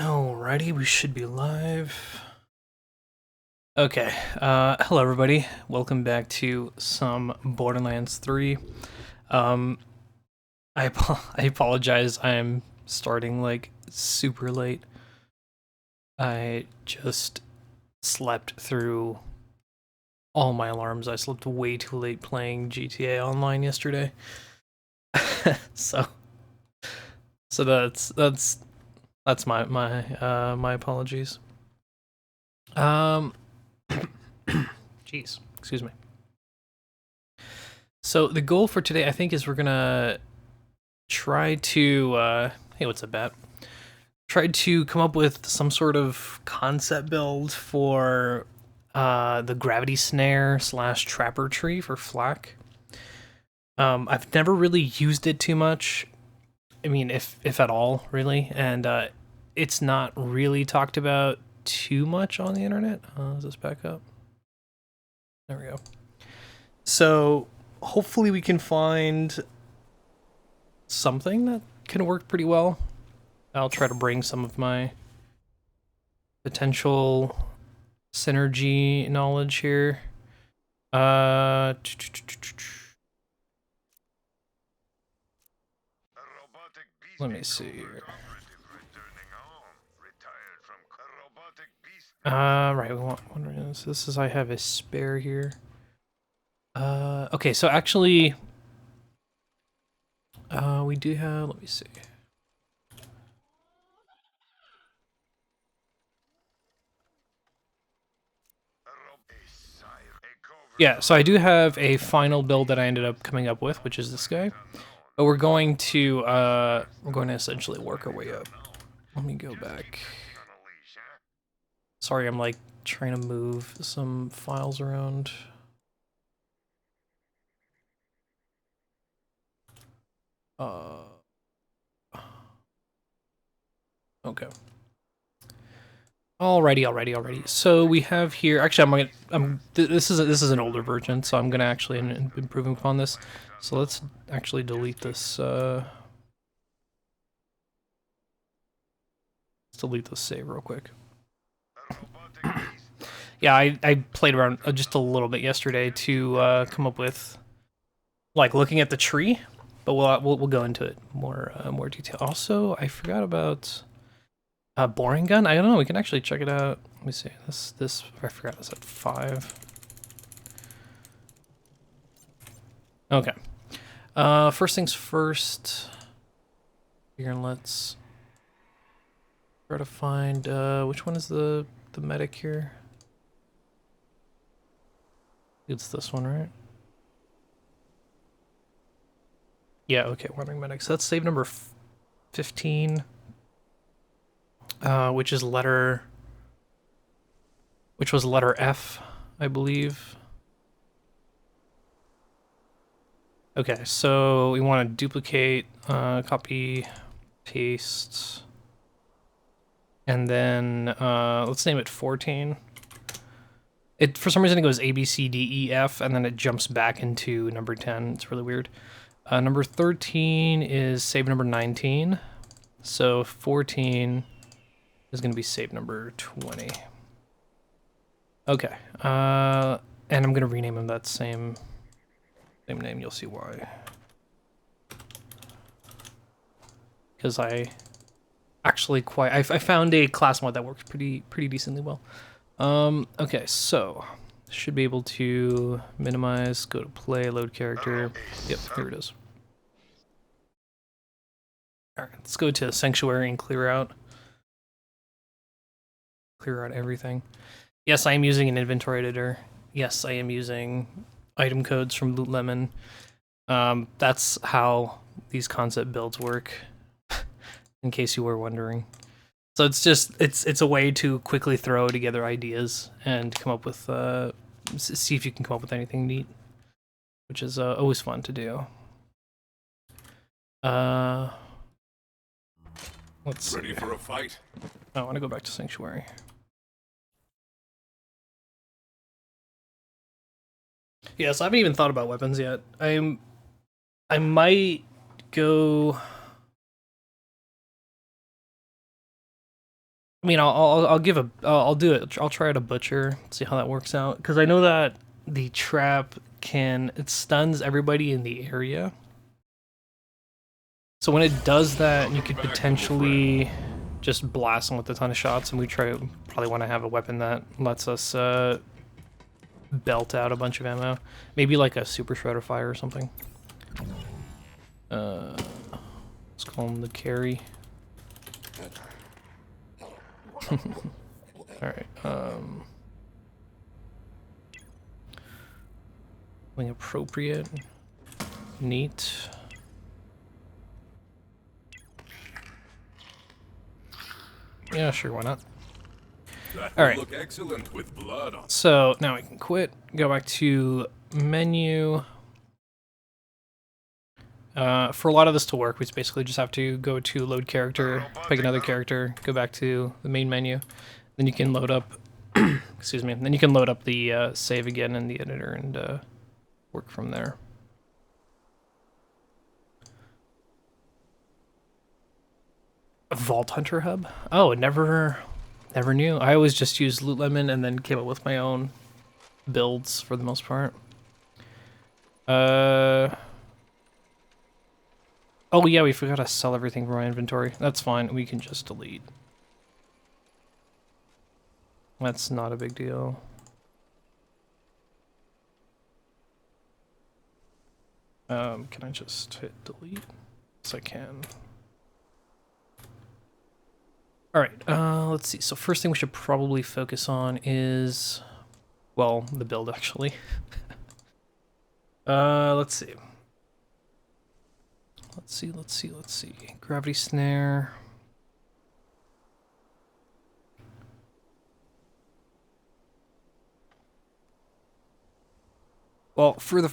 Alrighty, we should be live. Okay, hello everybody. Welcome back to some Borderlands 3. I apologize, I'm starting like super late. I just slept through all my alarms. I slept way too late playing GTA Online yesterday. so that's my apologies. Jeez, excuse me. So the goal for today, I think, is we're gonna try to, hey, what's up, Bat? Try to come up with some sort of concept build for the Gravity Snare / Trapper Tree for Flak. I've never really used it too much. I mean, if at all, really, and it's not really talked about too much on the internet. Is this back up? There we go. So hopefully we can find something that can work pretty well. I'll try to bring some of my potential synergy knowledge here. Let me see here. Right, we want one. So this is, I have a spare here. Okay, so actually, we do have, let me see. Yeah, so I do have a final build that I ended up coming up with, which is this guy. But we're going to essentially work our way up. Let me go back. Sorry, I'm like trying to move some files around. Okay. Alrighty. So we have here. Actually, this is an older version, so I'm gonna actually improve upon this. So let's actually delete this. Let's delete this save real quick. Yeah, I played around just a little bit yesterday to come up with, like, looking at the tree, but we'll go into it more detail. Also, I forgot about boring gun. I don't know. We can actually check it out. Let me see. This I forgot. It's at 5. Okay. First things first. Here, let's try to find which one is the medic here. It's this one, right? Yeah. Okay. Wandering medic. So that's save number 15. Which was letter F, I believe. Okay, so we want to duplicate, copy, paste, and then let's name it 14. It, for some reason, it goes A, B, C, D, E, F, and then it jumps back into number 10. It's really weird. Number 13 is save number 19. So 14 is going to be save number 20. Okay. And I'm going to rename them that same name. You'll see why. Because I actually I found a class mod that works pretty decently well. Okay, so should be able to minimize, go to play, load character. Yep, here it is. Alright, let's go to Sanctuary and clear out everything. Yes, I am using an inventory editor. Yes, I am using item codes from Loot Lemon. That's how these concept builds work, in case you were wondering. So it's just, it's a way to quickly throw together ideas and come up with, see if you can come up with anything neat, which is always fun to do. Let's see. Ready for a fight? I want to go back to Sanctuary. Yeah, so I haven't even thought about weapons yet. I might go. I mean, I'll give a I'll do it. I'll try it a butcher, see how that works out. Because I know that the trap it stuns everybody in the area. So when it does that, you could potentially just blast them with a ton of shots, and we probably want to have a weapon that lets us belt out a bunch of ammo. Maybe like a super shredder fire or something. Let's call him the carry. Alright, something appropriate. Neat. Yeah, sure, why not? Alright. Look excellent with blood on. So now we can quit, go back to menu. For a lot of this to work, we basically just have to go to load character, pick another character, go back to the main menu. Then you can load up, excuse me, then you can load up the save again in the editor and work from there. A Vault Hunter hub? Oh, never knew. I always just used Loot Lemon and then came up with my own builds for the most part. Oh yeah, we forgot to sell everything from our inventory. That's fine, we can just delete. That's not a big deal. Can I just hit delete? Yes, I can. Alright, let's see. So first thing we should probably focus on is, well, the build actually. Let's see. Let's see. Gravity Snare. Well, for the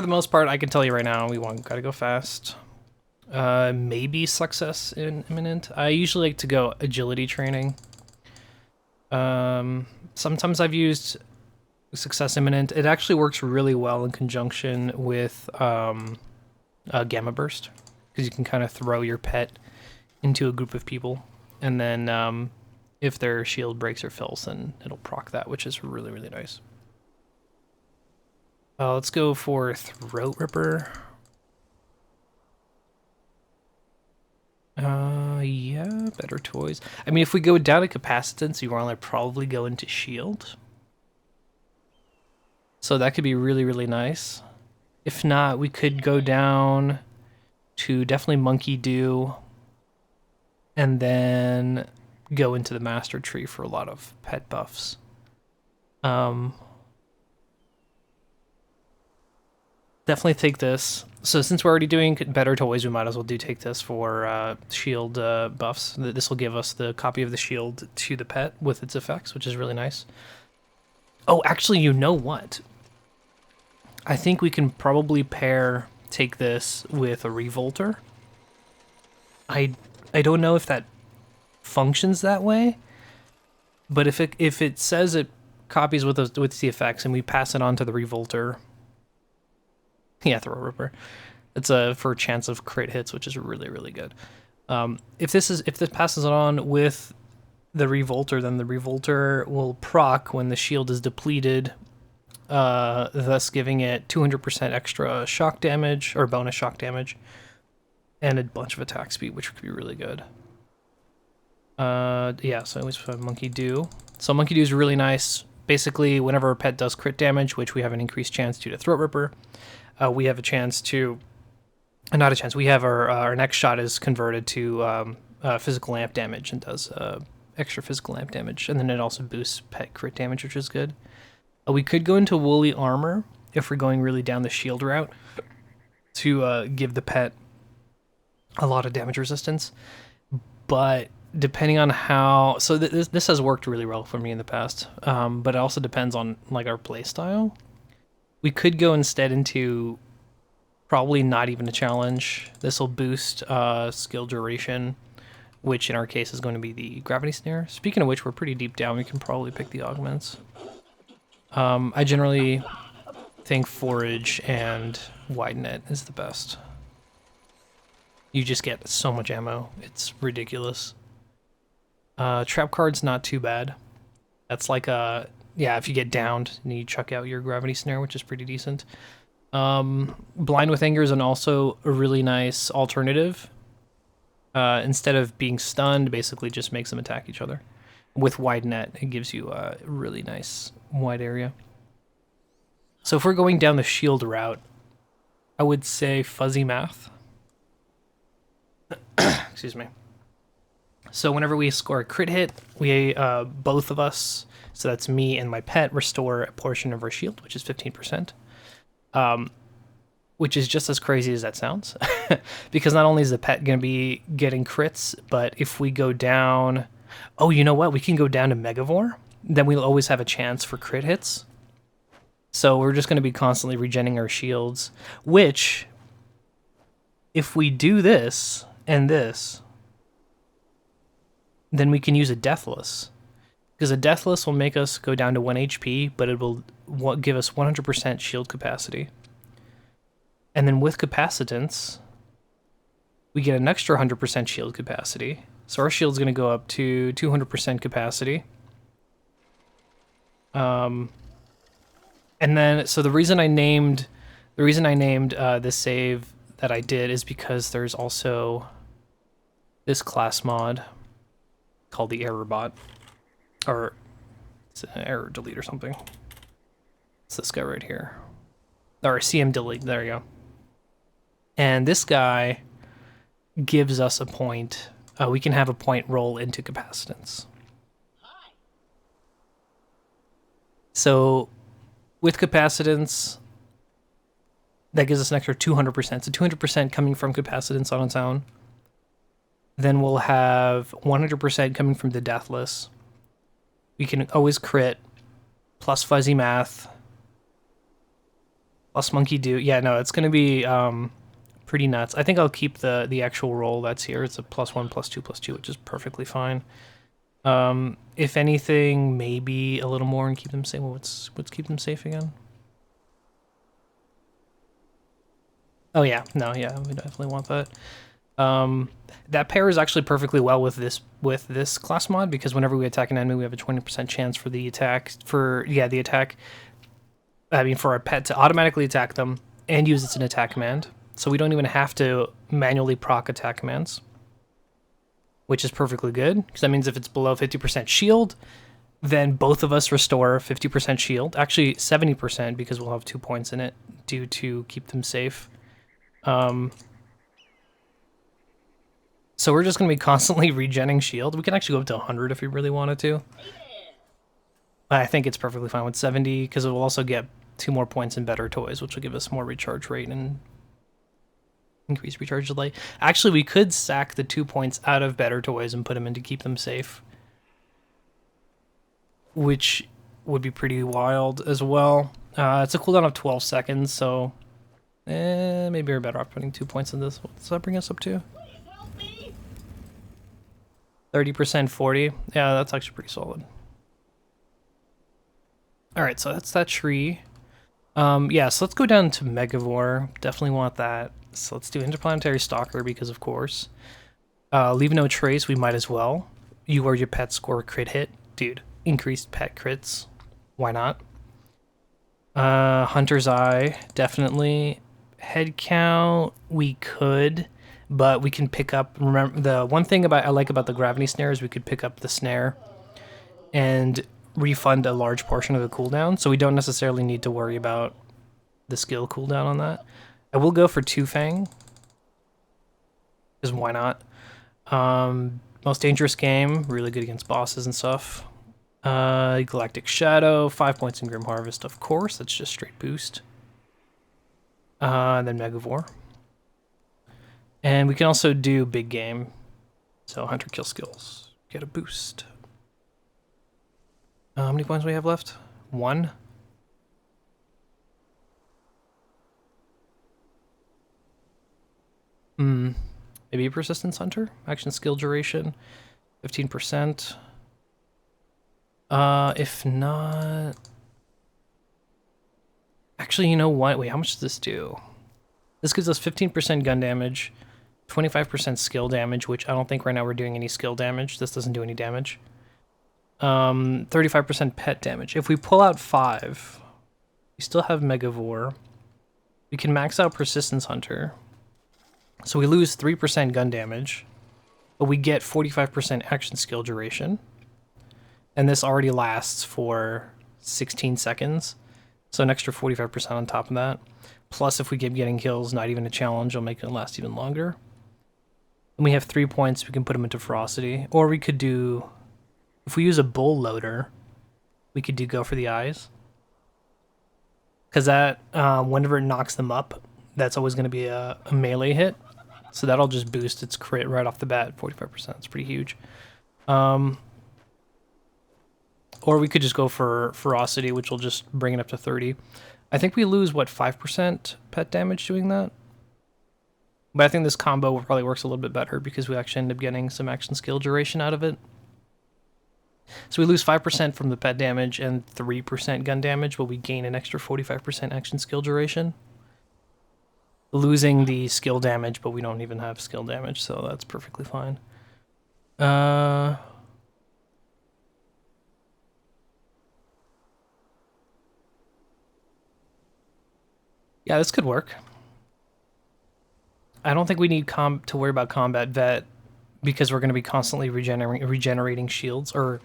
most part, I can tell you right now, gotta go fast. Maybe success in imminent. I usually like to go agility training. Sometimes I've used success imminent. It actually works really well in conjunction with Gamma Burst, because you can kind of throw your pet into a group of people, and then if their shield breaks or fills, then it'll proc that, which is really, really nice. Let's go for Throat Ripper. Yeah, better toys. I mean, if we go down to Capacitance, you want to probably go into Shield. So that could be really, really nice. If not, we could go down to definitely Monkey Do, and then go into the Master Tree for a lot of pet buffs. Definitely take this. So since we're already doing better toys, we might as well take this for shield buffs. This will give us the copy of the shield to the pet with its effects, which is really nice. Oh, actually, you know what? I think we can probably take this with a Revolter. I don't know if that functions that way, but if it says it copies with the effects and we pass it on to the Revolter. Yeah, Throw Ripper. It's for a chance of crit hits, which is really, really good. If this passes it on with the Revolter, then the Revolter will proc when the shield is depleted, thus giving it 200% extra shock damage, or bonus shock damage, and a bunch of attack speed, which could be really good. Yeah, so I always put Monkey Do. So Monkey Do is really nice. Basically, whenever a pet does crit damage, which we have an increased chance due to Throat Ripper, we have a chance to, not a chance, we have our next shot is converted to physical lamp damage and does extra physical lamp damage, and then it also boosts pet crit damage, which is good. We could go into Woolly Armor if we're going really down the shield route to give the pet a lot of damage resistance, but depending on how, so this has worked really well for me in the past, but it also depends on like our play style. We could go instead into probably not even a challenge. This will boost skill duration, which in our case is going to be the Gravity Snare. Speaking of which, we're pretty deep down. We can probably pick the augments. I generally think Forage and Wide Net is the best. You just get so much ammo. It's ridiculous. Trap card's not too bad. That's like a, yeah, if you get downed, and you chuck out your Gravity Snare, which is pretty decent. Blind with Anger is also a really nice alternative. Instead of being stunned, basically just makes them attack each other. With Wide Net, it gives you a really nice wide area. So if we're going down the shield route, I would say Fuzzy Math. Excuse me. So whenever we score a crit hit, we, both of us, so that's me and my pet, restore a portion of our shield, which is 15%. Which is just as crazy as that sounds. Because not only is the pet going to be getting crits, but if we go down... Oh, you know what? We can go down to Megavore. Then we'll always have a chance for crit hits. So we're just going to be constantly regenning our shields. Which, if we do this and this, then we can use a Deathless. Because a Deathless will make us go down to 1 HP, but it will give us 100% shield capacity. And then with Capacitance, we get an extra 100% shield capacity. So our shield's going to go up to 200% capacity. And then, so the reason I named this save that I did is because there's also this class mod called the Error Bot, or it's an Error Delete or something. It's this guy right here, or CM Delete. There you go. And this guy gives us a point. We can have a point roll into Capacitance. So with Capacitance, that gives us an extra 200%. So 200% coming from Capacitance on its own. Then we'll have 100% coming from the Deathless. We can always crit, plus Fuzzy Math, plus Monkey Do. Yeah, no, it's going to be pretty nuts. I think I'll keep the actual roll that's here. It's a +1, +2, +2, which is perfectly fine. If anything, maybe a little more and keep them safe. Well, what's keep them safe again? Oh yeah, no, yeah, we definitely want that. That pairs actually perfectly well with this class mod, because whenever we attack an enemy, we have a 20% chance for the attack for our pet to automatically attack them and use it as an attack command. So we don't even have to manually proc attack commands, which is perfectly good, because that means if it's below 50% shield, then both of us restore 50% shield. Actually, 70%, because we'll have 2 points in it due to keep them safe. So we're just going to be constantly regenning shield. We can actually go up to 100 if we really wanted to. I think it's perfectly fine with 70, because it will also get 2 more points in Better Toys, which will give us more recharge rate and increase recharge delay. Actually, we could sack the 2 points out of Better Toys and put them in to keep them safe, which would be pretty wild as well. It's a cooldown of 12 seconds, so maybe we're better off putting 2 points in this. What does that bring us up to? 30%, 40. Yeah, that's actually pretty solid. All right, so that's that tree. Yeah, so let's go down to Megavore. Definitely want that. So let's do Interplanetary Stalker, because of course. Leave No Trace, we might as well. You or your pet score a crit hit. Dude, increased pet crits. Why not? Hunter's Eye, definitely. Head count, we could, but we can pick up... Remember, the one thing I like about the Gravity Snare is we could pick up the snare and refund a large portion of the cooldown, so we don't necessarily need to worry about the skill cooldown on that. I will go for Two Fang, because why not? Most Dangerous Game, really good against bosses and stuff. Galactic Shadow, 5 points in Grim Harvest, of course, that's just straight boost. Then Megavore. And we can also do Big Game, so Hunter Kill Skills, get a boost. How many points do we have left? 1. Maybe a Persistence Hunter? Action skill duration, 15%. If not... Actually, you know what? Wait, how much does this do? This gives us 15% gun damage, 25% skill damage, which I don't think right now we're doing any skill damage. This doesn't do any damage. 35% pet damage. If we pull out 5, we still have Megavore. We can max out Persistence Hunter. So we lose 3% gun damage, but we get 45% action skill duration. And this already lasts for 16 seconds. So an extra 45% on top of that. Plus, if we keep getting kills, not even a challenge, it'll make it last even longer. And we have 3 points, we can put them into Ferocity. Or we could do, if we use a Bull Loader, we could go for the eyes. Because that, whenever it knocks them up, that's always going to be a melee hit. So that'll just boost its crit right off the bat, 45%. It's pretty huge. Or we could just go for Ferocity, which will just bring it up to 30. I think we lose, what, 5% pet damage doing that? But I think this combo probably works a little bit better because we actually end up getting some action skill duration out of it. So we lose 5% from the pet damage and 3% gun damage, but we gain an extra 45% action skill duration. Losing the skill damage, but we don't even have skill damage, so that's perfectly fine. Yeah, this could work. I don't think we need to worry about Combat Vet because we're going to be constantly regenerating shields, or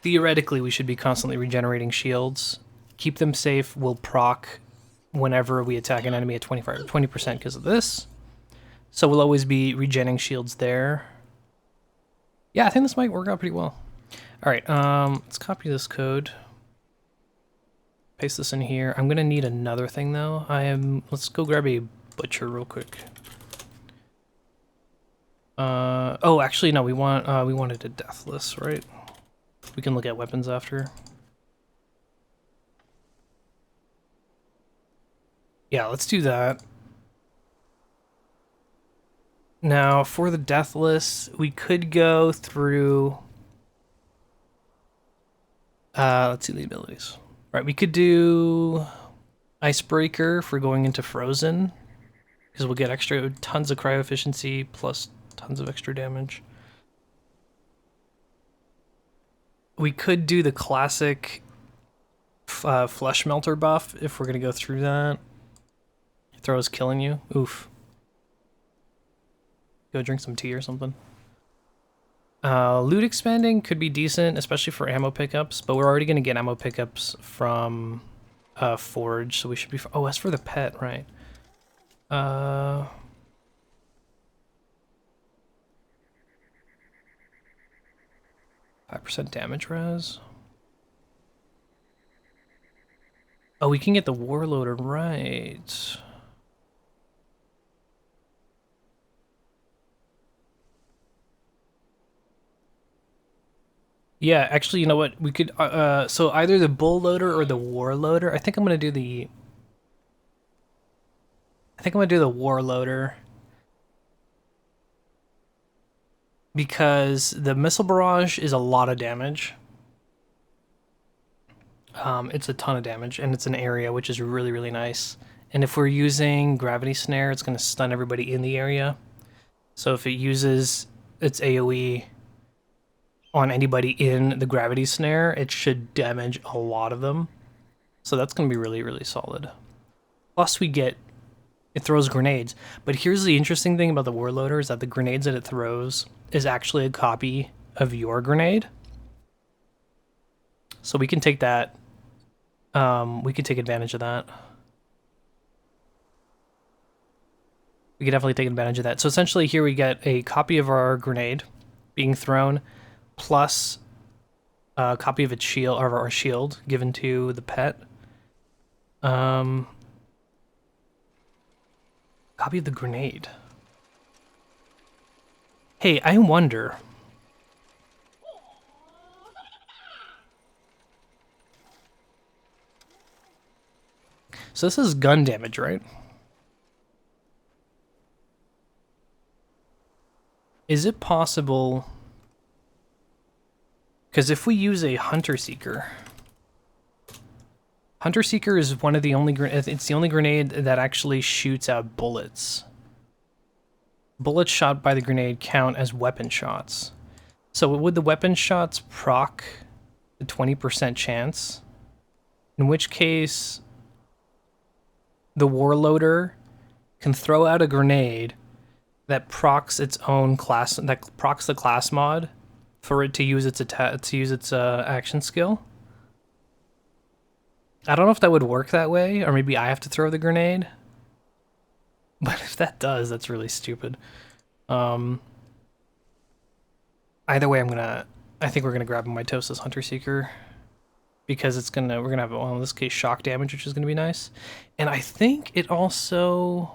theoretically we should be constantly regenerating shields. Keep them safe, we'll proc whenever we attack an enemy at 20% because of this. So we'll always be regenning shields there. Yeah, I think this might work out pretty well. Alright, let's copy this code. Paste this in here. I'm gonna need another thing though. Let's go grab a butcher real quick. Oh, actually no, we wanted a deathless, right? We can look at weapons after. Yeah, let's do that. Now, for the deathless, we could go through... let's see the abilities. Right, we could do Icebreaker for going into Frozen, because we'll get tons of cryo efficiency plus tons of extra damage. We could do the classic Flesh Melter buff if we're going to go through that. Throws killing you. Oof. Go drink some tea or something. Loot expanding could be decent, especially for ammo pickups, but we're already going to get ammo pickups from Forge, so we should be... Oh, as for the pet, right. 5% damage res. Oh, we can get the Warloader, right. Yeah, actually, you know what? We could, so either the Bull Loader or the War Loader. I think I'm going to do the... War Loader. Because the Missile Barrage is a lot of damage. It's a ton of damage, and it's an area, which is really, really nice. And if we're using Gravity Snare, it's going to stun everybody in the area. So if it uses its AoE on anybody in the Gravity Snare, it should damage a lot of them. So that's going to be really, really solid. Plus it throws grenades. But here's the interesting thing about the Warloader is that the grenades that it throws is actually a copy of your grenade. So we can take that. We can take advantage of that. We can definitely take advantage of that. So essentially here we get a copy of our grenade being thrown, plus a copy of its shield, or our shield, given to the pet. Copy of the grenade. Hey, I wonder... So this is gun damage, right? Is it possible... Because if we use a Hunter Seeker... Hunter Seeker is one of the only... It's the only grenade that actually shoots out bullets. bullets shot by the grenade count as weapon shots. So would the weapon shots proc the 20% chance? In which case, the warloader can throw out a grenade that procs its own class, that procs the class mod for it to use its action skill. I don't know if that would work that way, or maybe I have to throw the grenade. But if that does, that's really stupid. Either way, I think we're gonna grab a Mitosis Hunter Seeker because we're gonna have, well, in this case, shock damage, which is gonna be nice. And I think it also,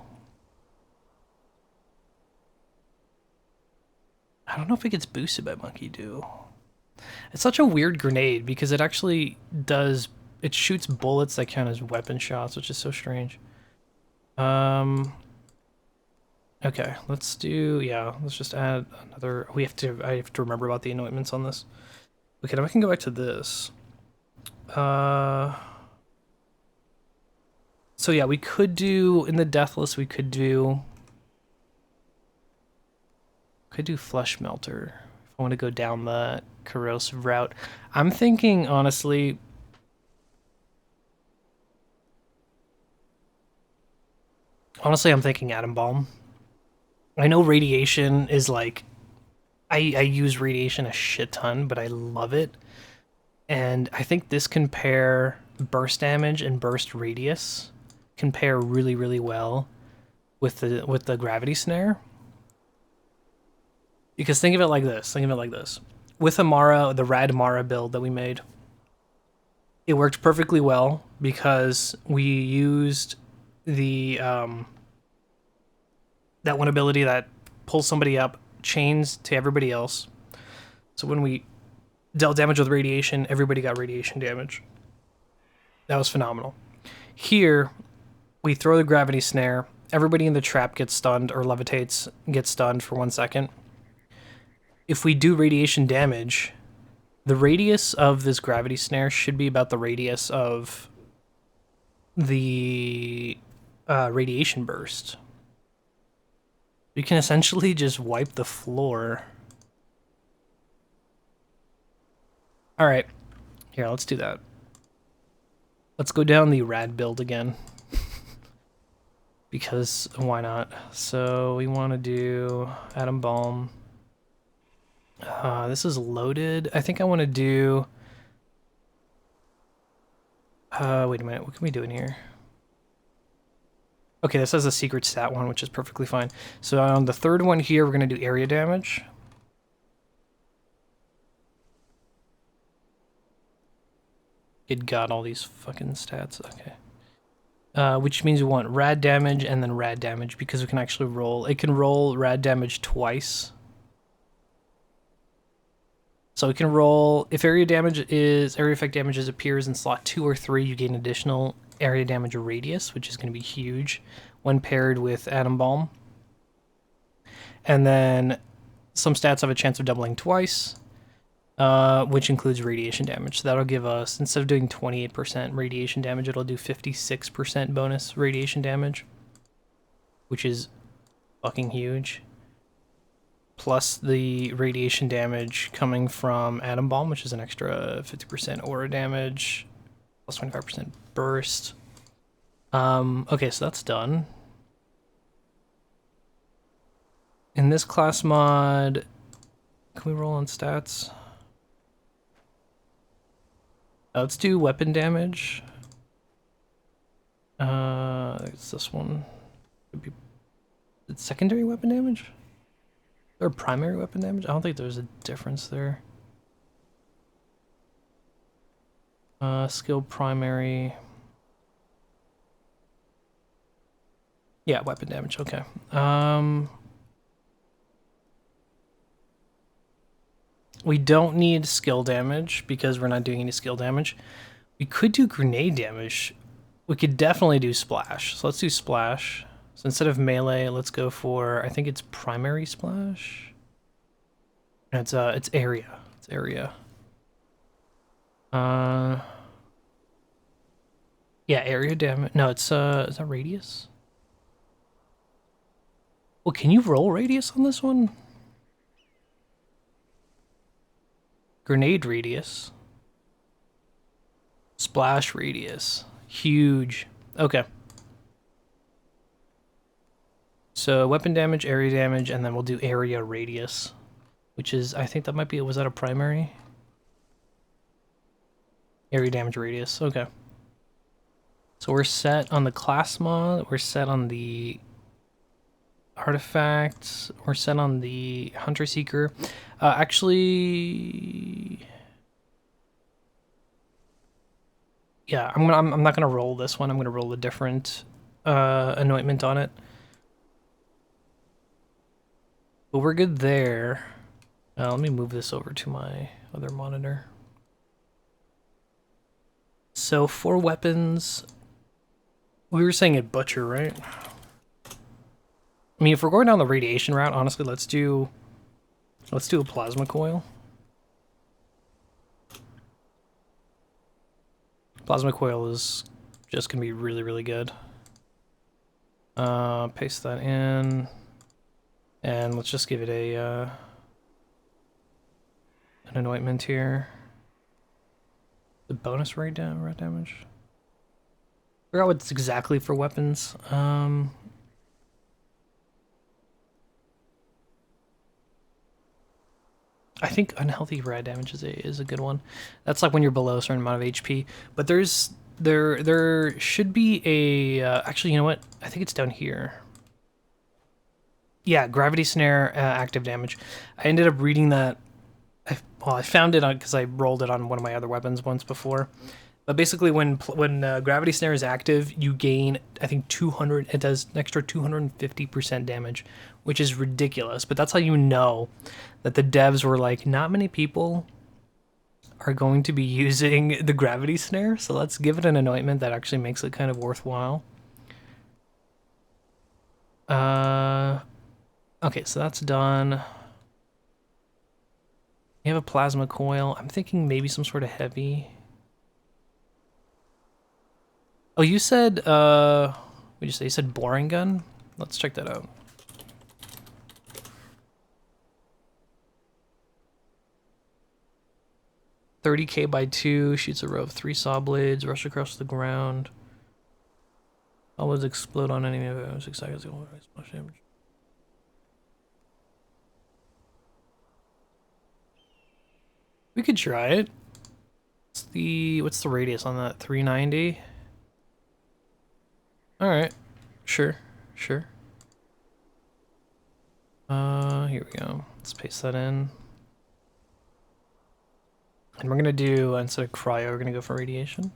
I don't know if it gets boosted by Monkey Dew. It's such a weird grenade because it actually does, it shoots bullets that count as weapon shots, which is so strange. Okay, let's just add another, I have to remember about the anointments on this. Okay, now I can go back to this. So yeah, we could do, in the Deathless, we could do Flesh Melter if I want to go down the Corrosive route. I'm thinking, honestly, I'm thinking Atom Balm. I know radiation is like, I use radiation a shit ton, but I love it. And I think this can pair burst damage and burst radius, can pair really, really well with the Gravity Snare. Because think of it like this, With Amara, the Rad Amara build that we made, it worked perfectly well because we used the that one ability that pulls somebody up, chains to everybody else. So when we dealt damage with radiation, everybody got radiation damage. That was phenomenal. Here, we throw the Gravity Snare, everybody in the trap gets stunned or levitates, gets stunned for 1 second. If we do radiation damage, the radius of this Gravity Snare should be about the radius of the radiation burst. You can essentially just wipe the floor. Alright, here, let's do that. Let's go down the rad build again. Because why not? So we want to do Atom Balm. This is loaded. I think I want to do... wait a minute, what can we do in here? Okay, this has a secret stat one, which is perfectly fine. So on the third one here, we're going to do area damage. Good God, all these fucking stats. Okay. Which means we want rad damage and then rad damage because we can actually roll. It can roll rad damage twice. So it can roll, if area effect damage appears in slot 2 or 3, you gain additional area damage radius, which is going to be huge when paired with Atom Balm. And then some stats have a chance of doubling twice, which includes radiation damage. So that'll give us, instead of doing 28% radiation damage, it'll do 56% bonus radiation damage, which is fucking huge. Plus the radiation damage coming from Atom Balm, which is an extra 50% aura damage, plus 25% burst. Okay, so that's done. In this class mod, can we roll on stats? Let's do weapon damage. It's this one. It's secondary weapon damage? Or primary weapon damage? I don't think there's a difference there. Skill primary. Yeah, weapon damage, okay. We don't need skill damage because we're not doing any skill damage. We could do grenade damage. We could definitely do splash. So let's do splash. So instead of melee, let's go for, I think it's primary splash. It's area. It's area. Yeah, area damage. No, it's is that radius? Well, can you roll radius on this one? Grenade radius. Splash radius. Huge. Okay. So weapon damage, area damage, and then we'll do area radius. Which is, I think that might be, was that a primary? Area damage radius, okay. So we're set on the class mod, we're set on the artifacts, we're set on the hunter seeker. Actually, yeah, I'm not gonna roll this one. I'm gonna roll a different anointment on it. But we're good there. Let me move this over to my other monitor. So for weapons, we were saying at butcher, right? I mean, if we're going down the radiation route, honestly, let's do a plasma coil. Plasma coil is just gonna be really, really good. Paste that in, and let's just give it a an anointment here. The bonus rate damage. Forgot what's exactly for weapons. I think unhealthy rad damage is a good one. That's like when you're below a certain amount of HP. But there should be a actually, you know what? I think it's down here. Yeah, Gravity Snare active damage. I ended up reading that. I found it on because I rolled it on one of my other weapons once before. But basically, when Gravity Snare is active, you gain, I think, 200. It does an extra 250% damage, which is ridiculous. But that's how you know that the devs were like, not many people are going to be using the Gravity Snare, so let's give it an anointment that actually makes it kind of worthwhile. Okay, so that's done. You have a plasma coil. I'm thinking maybe some sort of heavy. Oh, you said, what'd you say? You said boring gun? Let's check that out. $30K by 2, shoots a row of 3 saw blades, rush across the ground. Always explode on enemy of 6 seconds. Splash damage. We could try it. What's the radius on that? 390? Alright. Sure. Here we go. Let's paste that in. And we're gonna do, instead of cryo, we're gonna go for radiation.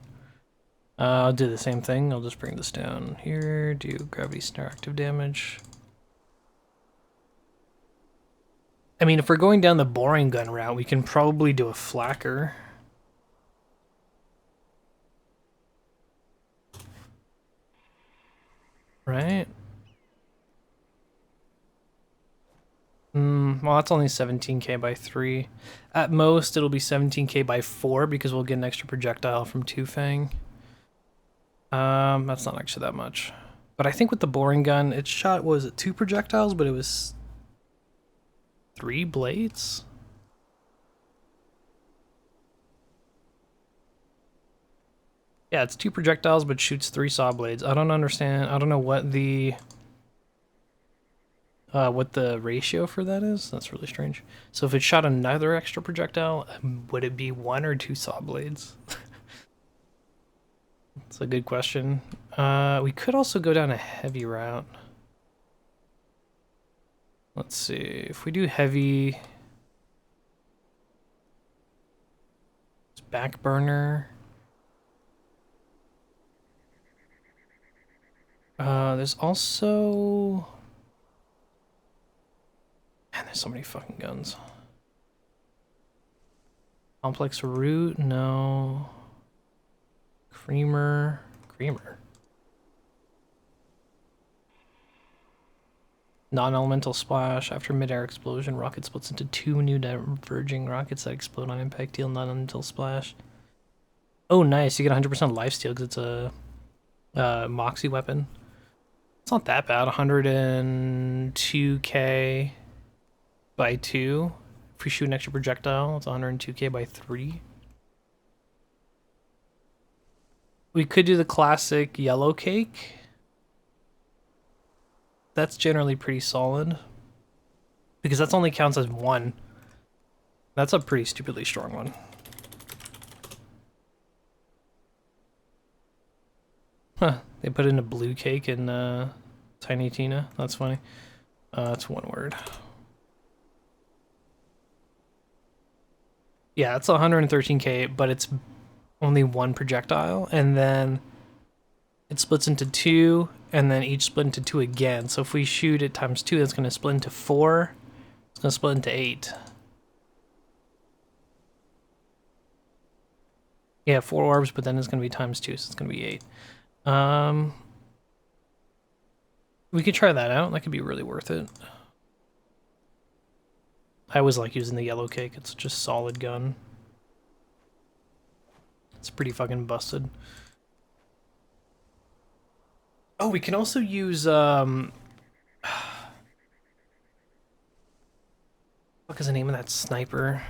I'll do the same thing. I'll just bring this down here, do Gravity Snare active damage. I mean, if we're going down the boring gun route, we can probably do a flacker. Right? Well, that's only 17K by 3. At most, it'll be 17K by 4 because we'll get an extra projectile from Two Fang. That's not actually that much. But I think with the boring gun, it shot, was it 2 projectiles, but it was 3 blades? Yeah, it's 2 projectiles, but shoots 3 saw blades. I don't understand. I don't know what the ratio for that is. That's really strange. So if it shot another extra projectile, would it be 1 or 2 saw blades? That's a good question. We could also go down a heavy route. Let's see. If we do heavy, it's back burner. There's also, man, there's so many fucking guns. Complex root, no. Creamer. Non-elemental splash. After mid-air explosion, rocket splits into 2 new diverging rockets that explode on impact, deal non-elemental splash. Oh, nice. You get 100% lifesteal because it's a Moxie weapon. It's not that bad. 102k by 2. If we shoot an extra projectile, it's 102k by 3. We could do the classic yellow cake. That's generally pretty solid. Because that only counts as 1. That's a pretty stupidly strong one. Huh, they put in a blue cake in Tiny Tina. That's funny. That's one word. Yeah, it's 113k, but it's only 1 projectile, and then it splits into 2, and then each split into 2 again. So if we shoot it times 2, that's going to split into 4. It's going to split into 8. Yeah, 4 orbs, but then it's going to be times 2, so it's going to be 8. We could try that out. That could be really worth it. I always like using the yellow cake. It's just solid gun. It's pretty fucking busted. Oh, we can also use what is the name of that sniper?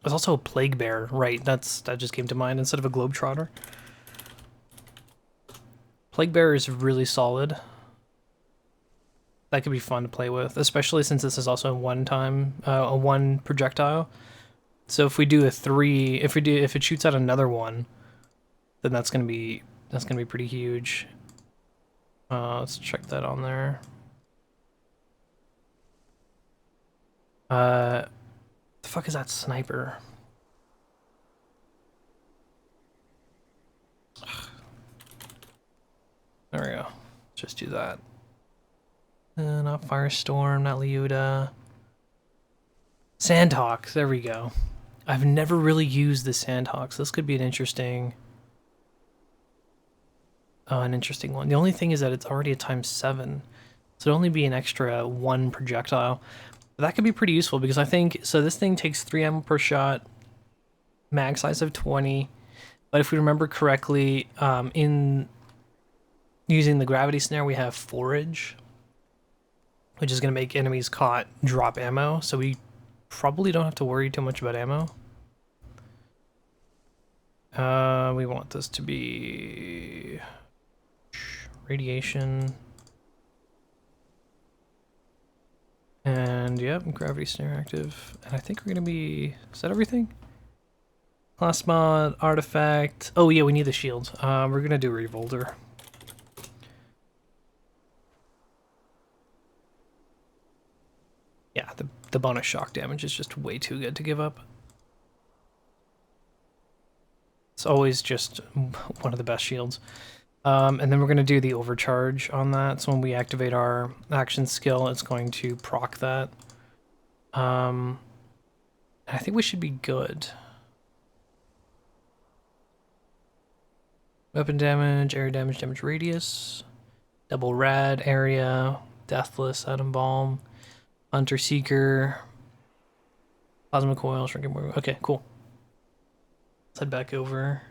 There's also a Plaguebearer, right? That just came to mind instead of a Globetrotter. Plaguebearer is really solid. That could be fun to play with, especially since this is also a one projectile. So if we do a 3, if it shoots out another one, then that's gonna be pretty huge. Let's check that on there. The fuck is that sniper? There we go. Just do that. Not Firestorm, not Liuda. Sandhawks, there we go. I've never really used the Sandhawks. This could be an interesting one. The only thing is that it's already a ×7, so it'd only be an extra 1 projectile. But that could be pretty useful because I think, so this thing takes 3 ammo per shot, mag size of 20, but if we remember correctly, in using the Gravity Snare, we have Forage, which is going to make enemies caught drop ammo, so we probably don't have to worry too much about ammo. We want this to be radiation. And yep, Gravity Snare active. And I think we're going to be, is that everything? Class mod, artifact. Oh yeah, we need the shield. We're going to do Revolter. Yeah, the bonus shock damage is just way too good to give up. It's always just one of the best shields. And then we're going to do the overcharge on that. So when we activate our action skill, it's going to proc that. I think we should be good. Weapon damage, area damage, damage radius, double rad area, deathless, atom balm, hunter seeker, plasma coil, shrinking more. Okay, cool. Let's head back over.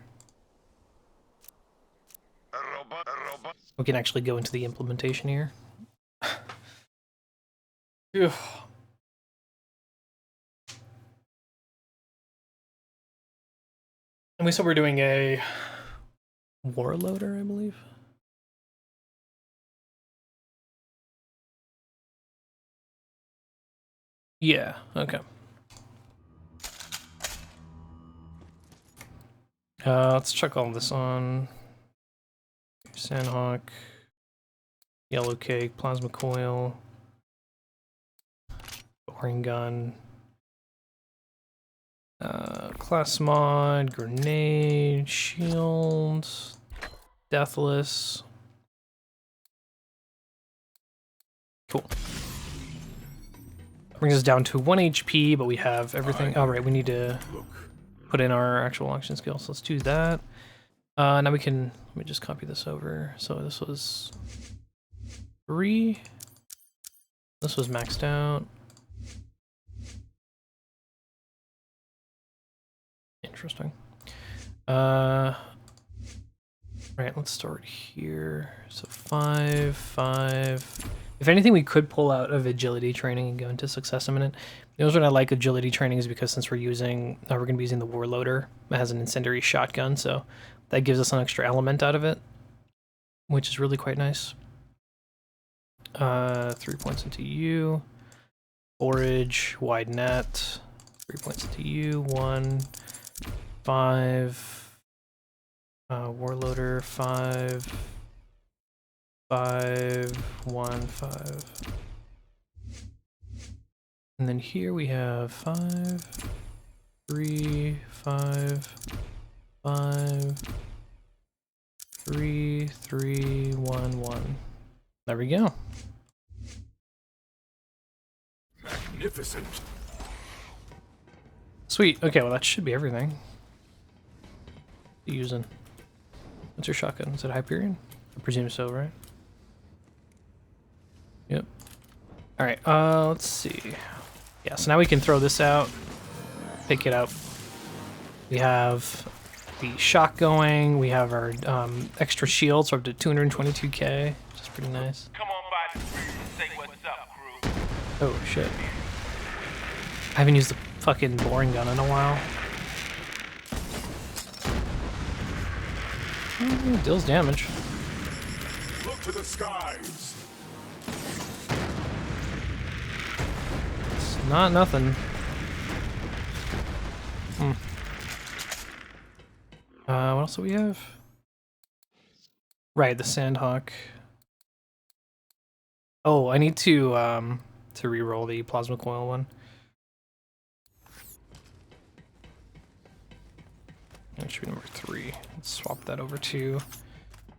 We can actually go into the implementation here. And we said we're doing a warloader, I believe. Yeah, okay. Let's check all this on. Sandhawk, yellow cake, plasma coil, boring gun, class mod, grenade, shield, deathless. Cool. Brings us down to 1 HP, but we have everything. All right, we need to put in our actual action skill, so let's do that. Now we can, let me just copy this over. So this was 3. This was maxed out. Interesting. Right, let's start here. So 5, 5. If anything, we could pull out of agility training and go into success a minute. The reason I like agility training is because since we're going to be using the warloader, it has an incendiary shotgun, so that gives us an extra element out of it, which is really quite nice. 3 points into you. Forage, wide net. 3 points into you. 1, 5. Warloader 5, 5, 1, 5. And then here we have 5, 3, 5, 5, 3, 3, 1, 1. There we go. Magnificent. Sweet. Okay, well that should be everything. What are you using? What's your shotgun? Is it Hyperion? I presume so, right? Yep. Alright, let's see. Yeah, so now we can throw this out, pick it up. We have the shock going, we have our extra shields, so up to 222k, which is pretty nice. Come on by the street and say what's up, crew. Oh shit. I haven't used the fucking boring gun in a while. Oh, deals damage. Look to the skies. It's not nothing. What else do we have? Right, the Sandhawk. Oh, I need to re-roll the plasma coil one. That should be number 3. Let's swap that over to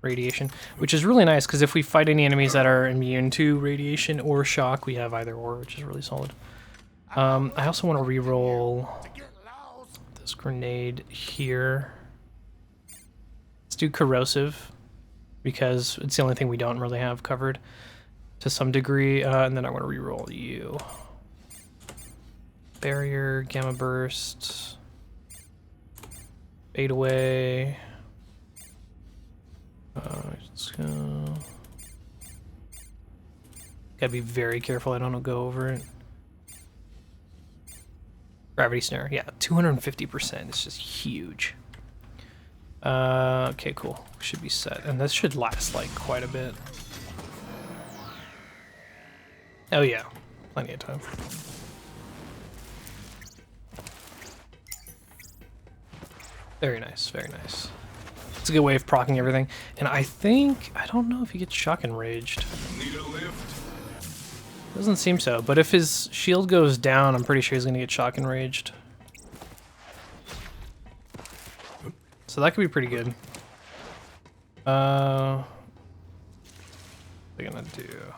radiation, which is really nice because if we fight any enemies that are immune to radiation or shock, we have either or, which is really solid. I also want to re-roll this grenade here. Let's do corrosive because it's the only thing we don't really have covered to some degree, and then I want to re-roll you. Barrier, gamma burst. Fade away. Let's go. Gotta be very careful I don't go over it. Gravity Snare, yeah, 250%. It's just huge. Okay, cool. Should be set, and this should last like quite a bit. Oh yeah, plenty of time. Very nice, very nice. It's a good way of proccing everything. And I don't know if he gets shock enraged. Need a lift? Doesn't seem so, but if his shield goes down, I'm pretty sure he's gonna get shock enraged. So that could be pretty good. What are we gonna do?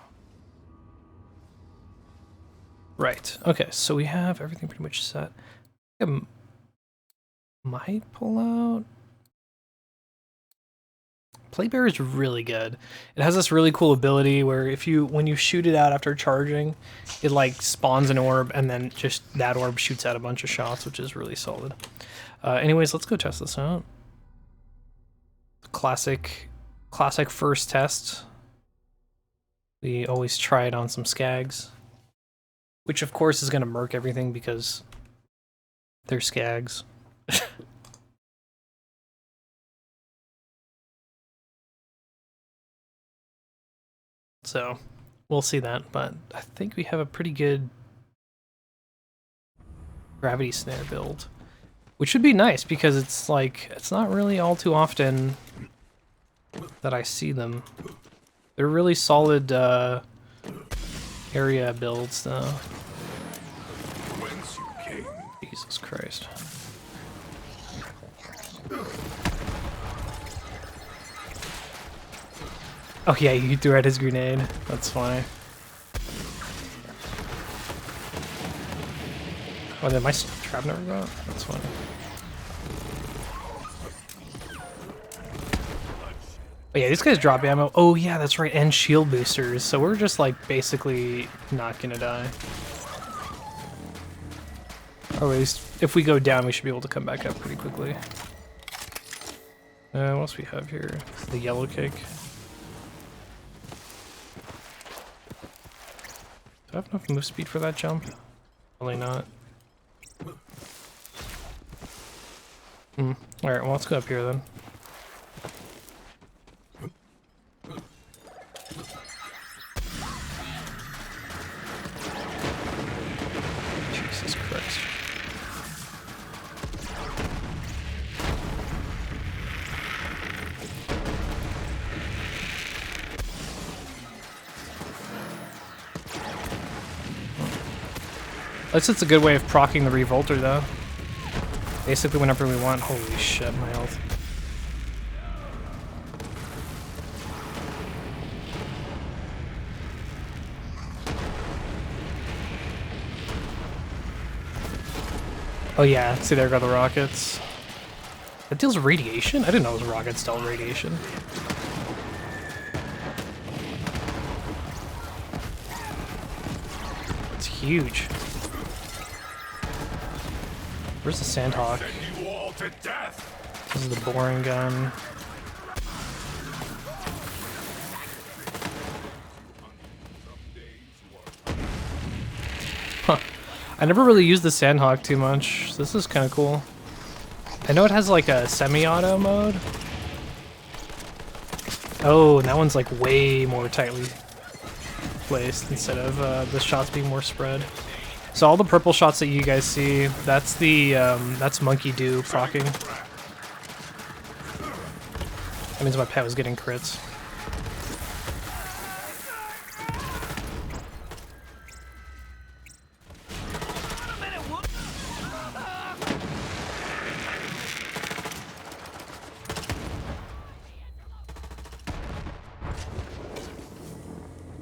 Right, okay, so we have everything pretty much set. I might pull out. Plaguebearer is really good. It has this really cool ability where when you shoot it out after charging, it like spawns an orb and then just that orb shoots out a bunch of shots, which is really solid. Anyways, let's go test this out. Classic first test. We always try it on some skags, which of course is going to murk everything because they're skags. So we'll see that, but I think we have a pretty good Gravity Snare build, which would be nice because it's like, it's not really all too often that I see them. They're really solid area builds though. Whence you came. Jesus Christ. Oh yeah, you threw out his grenade. That's funny. Oh, did my trap never go out? That's funny. Oh yeah, these guys drop ammo. Oh yeah, that's right, and shield boosters. So we're just like basically not gonna die. Or at least if we go down, we should be able to come back up pretty quickly. What else we have here? The yellow cake. Do I have enough move speed for that jump? Probably not. Alright, well, let's go up here then. Jesus Christ. At least it's a good way of proccing the Revolter, though. Basically, whenever we want. Holy shit, my health. Oh yeah, see there go the rockets. That deals radiation? I didn't know it was rockets dealt radiation. It's huge. Where's the Sandhawk? Send you all to death. This is the boring gun. Huh. I never really used the Sandhawk too much. This is kind of cool. I know it has like a semi-auto mode. Oh, and that one's like way more tightly placed instead of the shots being more spread. So all the purple shots that you guys see, that's the that's Monkey Do proccing. That means my pet was getting crits.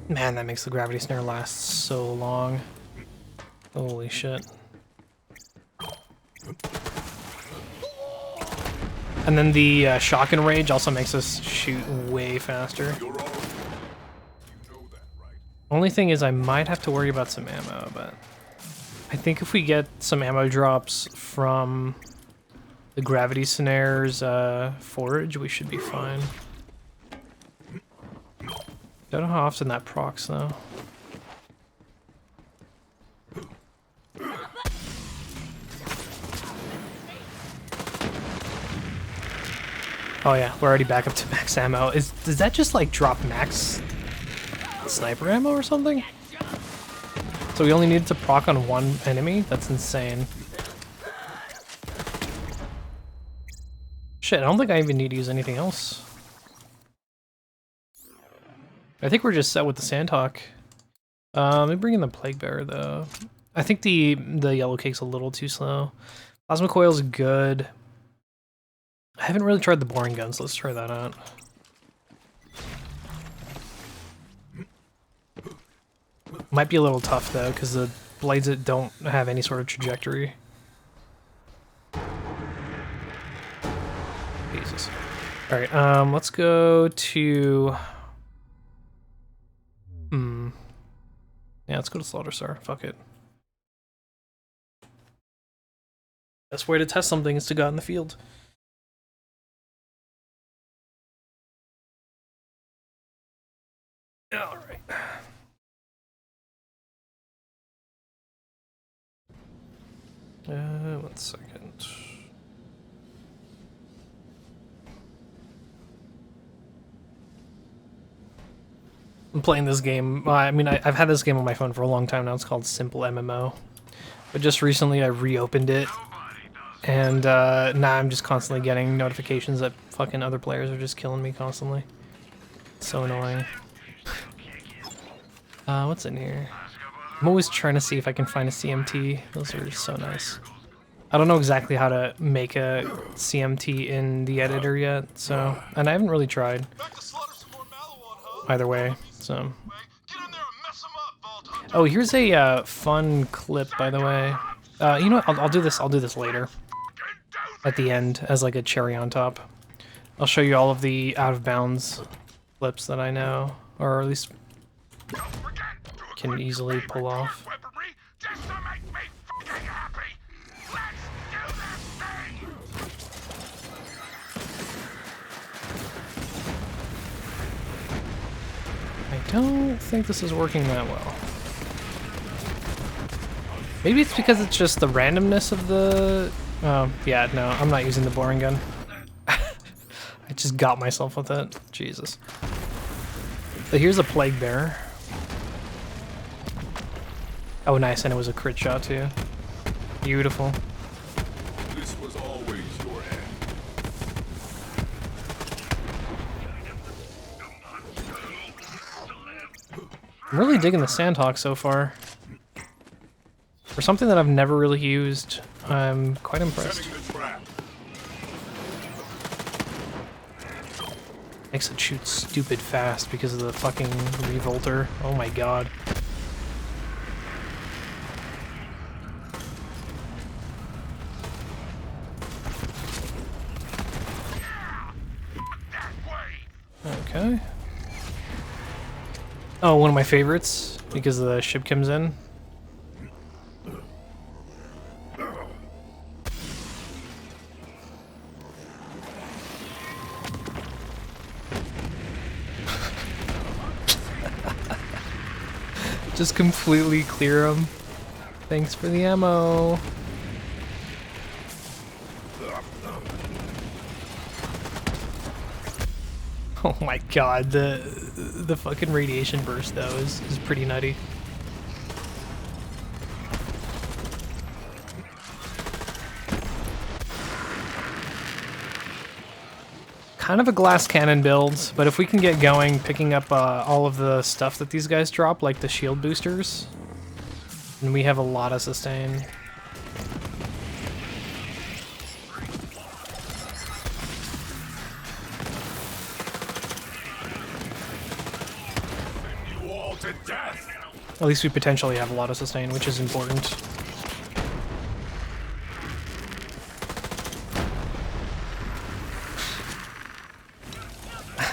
Man, that makes the Gravity Snare last so long. Holy shit. And then the Shock and Rage also makes us shoot way faster. You're all. You know that, right? Only thing is I might have to worry about some ammo, but I think if we get some ammo drops from the Gravity Snare's forage, we should be fine. Don't know how often that procs though. Oh yeah, we're already back up to max ammo. Does that just like drop max sniper ammo or something? So we only needed to proc on one enemy? That's insane. Shit, I don't think I even need to use anything else. I think we're just set with the Sandhawk. Let me bring in the Plaguebearer though. I think the yellow cake's a little too slow. Plasma coil's good. I haven't really tried the boring guns. Let's try that out. Might be a little tough though, because the blades that don't have any sort of trajectory. Jesus. All right, let's go to. Yeah, let's go to Slaughter Star. Fuck it. Best way to test something is to go out in the field. All right. 1 second. I'm playing this game. I mean, I've had this game on my phone for a long time now. It's called Simple MMO. But just recently I reopened it. And now I'm just constantly getting notifications that fucking other players are just killing me constantly. So annoying. What's in here? I'm always trying to see if I can find a CMT. Those are so nice. I don't know exactly how to make a CMT in the editor yet, so... And I haven't really tried. Either way, so... Oh, here's a fun clip, by the way. You know what? I'll do this later. At the end, as like a cherry on top. I'll show you all of the out-of-bounds clips that I know, or at least can easily pull off. don't think this is working that well. Maybe it's because it's just the randomness of the... Oh, yeah, no, I'm not using the boring gun. I just got myself with it. Jesus. But here's a Plaguebearer. Oh, nice, and it was a crit shot, too. Beautiful. This was always your end. I'm really digging the Sandhawk so far. For something that I've never really used, I'm quite impressed. Setting the trap. Makes it shoot stupid fast because of the fucking revolter. Oh my god. Okay. Oh, one of my favorites because the ship comes in. Just completely clear them. Thanks for the ammo. Oh my god, the fucking radiation burst though is pretty nutty. Kind of a glass cannon build, but if we can get going, picking up all of the stuff that these guys drop, like the shield boosters, then we have a lot of sustain. You all to death. At least we potentially have a lot of sustain, which is important.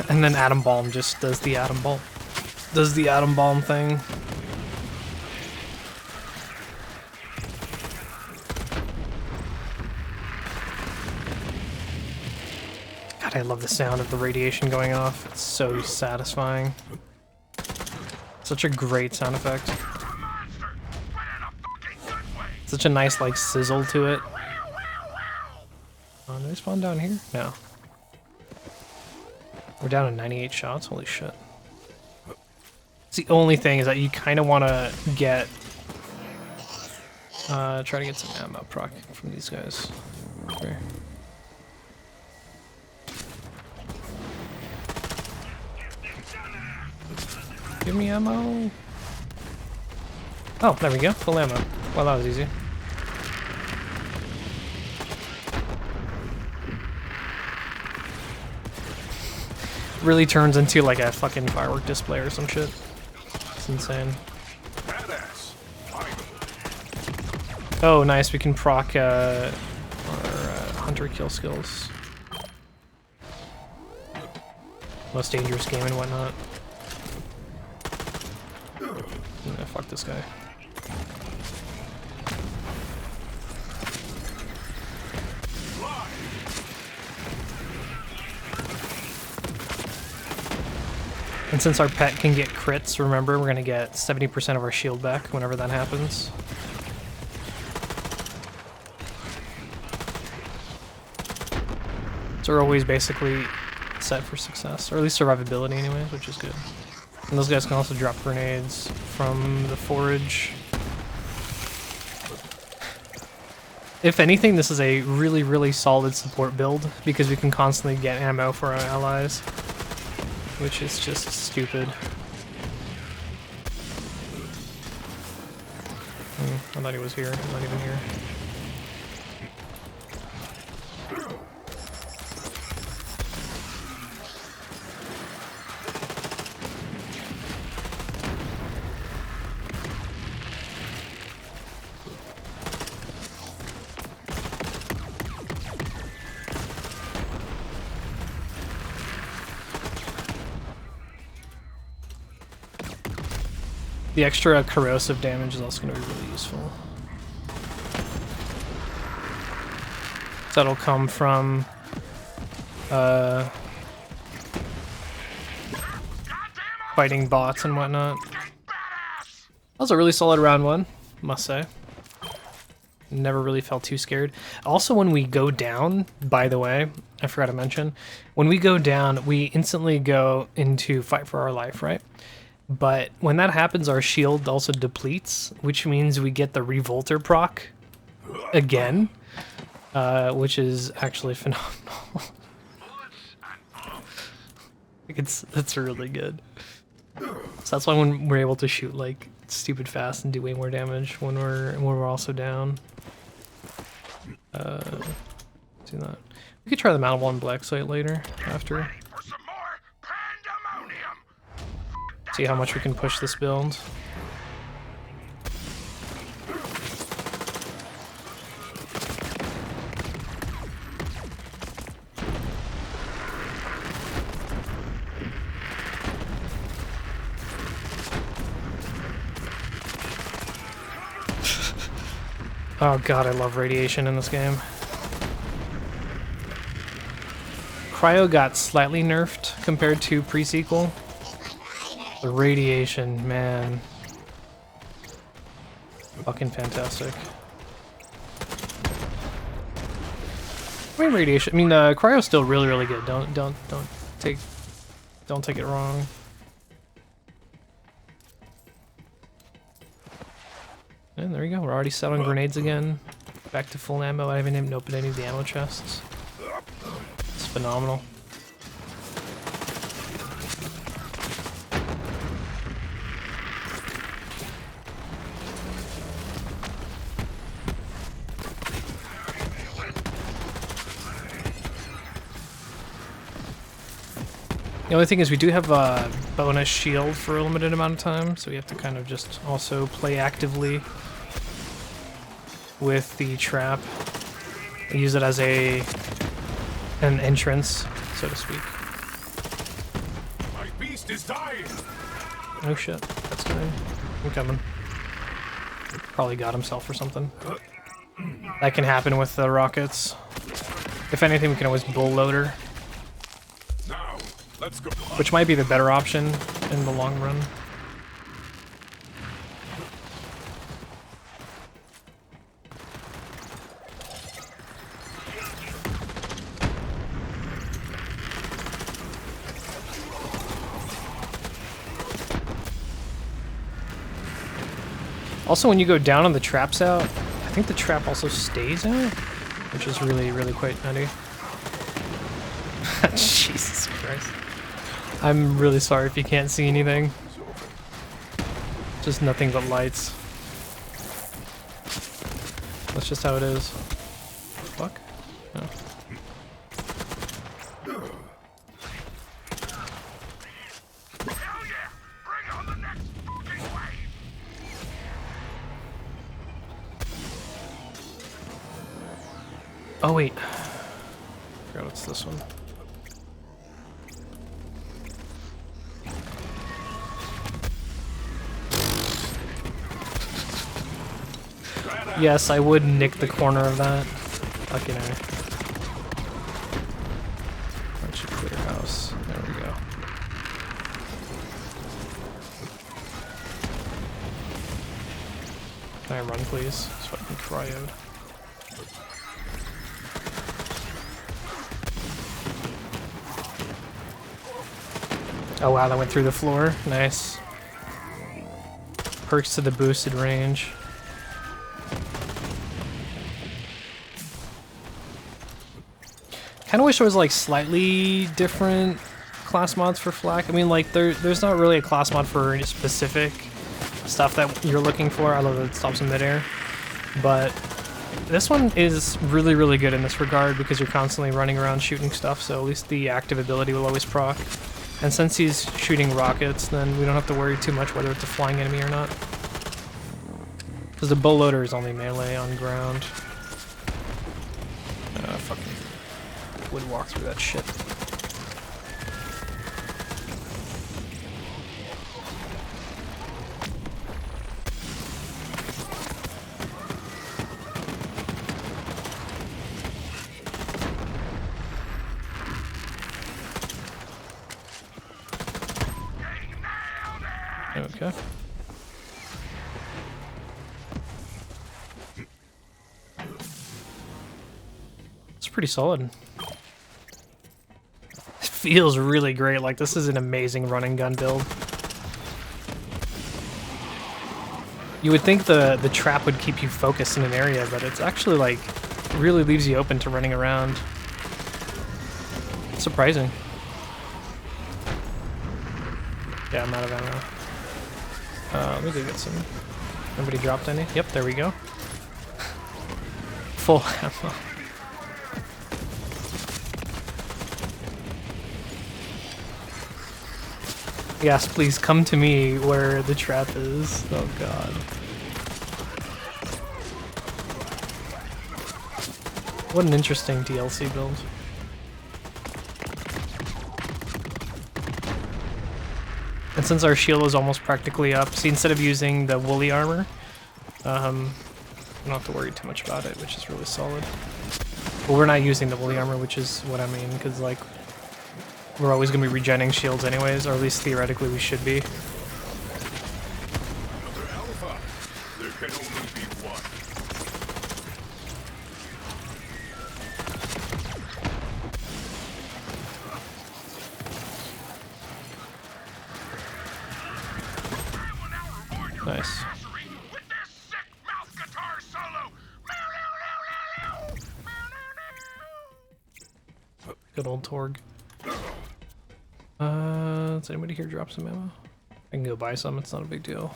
And then Atom Balm just does the Atom Balm thing. God, I love the sound of the radiation going off. It's so satisfying. Such a great sound effect. Such a nice, like, sizzle to it. Oh, did I spawn down here? No. We're down to 98 shots. Holy shit. It's the only thing is that you kind of want to get... try to get some ammo proc from these guys. Okay. Give me ammo. Oh, there we go. Full ammo. Well, that was easy. Really turns into like a fucking firework display or some shit. It's insane. Badass. Oh, nice. We can proc our hunter kill skills. Most dangerous game and whatnot. Fuck this guy. And since our pet can get crits, remember, we're gonna get 70% of our shield back whenever that happens. So we're always basically set for success, or at least survivability anyways, which is good. And those guys can also drop grenades from the forage. If anything, this is a really, really solid support build because we can constantly get ammo for our allies, which is just stupid. I thought he was here. I'm not even here. The extra corrosive damage is also going to be really useful. So that'll come from by fighting bots and whatnot. That was a really solid round one, must say. Never really felt too scared. Also, when we go down, by the way, I forgot to mention, when we go down, we instantly go into fight for our life, right? But when that happens, our shield also depletes, which means we get the Revolter proc again, which is actually phenomenal. That's really good. So that's why when we're able to shoot like stupid fast and do way more damage when we're also down. Do that. We could try the Malwall and Black Site later after. See how much we can push this build. Oh god, I love radiation in this game. Cryo got slightly nerfed compared to pre-sequel. The radiation, man. Fucking fantastic. I mean radiation, I mean Cryo's still really, really good. Don't take it wrong. And there we go, we're already set on grenades again. Back to full ammo. I haven't even opened any of the ammo chests. It's phenomenal. The only thing is we do have a bonus shield for a limited amount of time, so we have to kind of just also play actively with the trap. We use it as an entrance, so to speak. My beast is dying. Oh shit, that's good. I'm coming. Probably got himself or something. That can happen with the rockets. If anything, we can always bull loader. Now, let's go. Which might be the better option in the long run. Also, when you go down and the trap's out, I think the trap also stays out, which is really, really quite nutty. Jesus Christ. I'm really sorry if you can't see anything. Just nothing but lights. That's just how it is. Fuck? No. Oh wait. Forgot it's this one. Yes, I would nick the corner of that. Fucking A. That should clear house. There we go. Can I run, please? So I can cryo. Oh wow, that went through the floor. Nice. Perks to the boosted range. Kind of wish there was like slightly different class mods for flak. I mean, like there's not really a class mod for any specific stuff that you're looking for. I love that it stops in midair, but this one is really, really good in this regard because you're constantly running around shooting stuff. So at least the active ability will always proc. And since he's shooting rockets, then we don't have to worry too much whether it's a flying enemy or not. Because the bow loader is only melee on ground. Fucking would walk through that shit. Okay. It's pretty solid. It feels really great. Like, this is an amazing running gun build. You would think the trap would keep you focused in an area, but it's actually, like, really leaves you open to running around. Surprising. Yeah, I'm out of ammo. Let me go get some. Nobody dropped any? Yep, there we go. Full ammo. Yes, please come to me where the trap is. Oh god. What an interesting DLC build. And since our shield is almost practically up, see, instead of using the woolly armor, I don't have to worry too much about it, which is really solid. But we're not using the woolly armor, which is what I mean, because, like, we're always going to be regenning shields anyways, or at least theoretically we should be. Another alpha. There can only be one. Nice. With their sick mouth guitar solo. Good old Torg. Does anybody here drop some ammo? I can go buy some, it's not a big deal.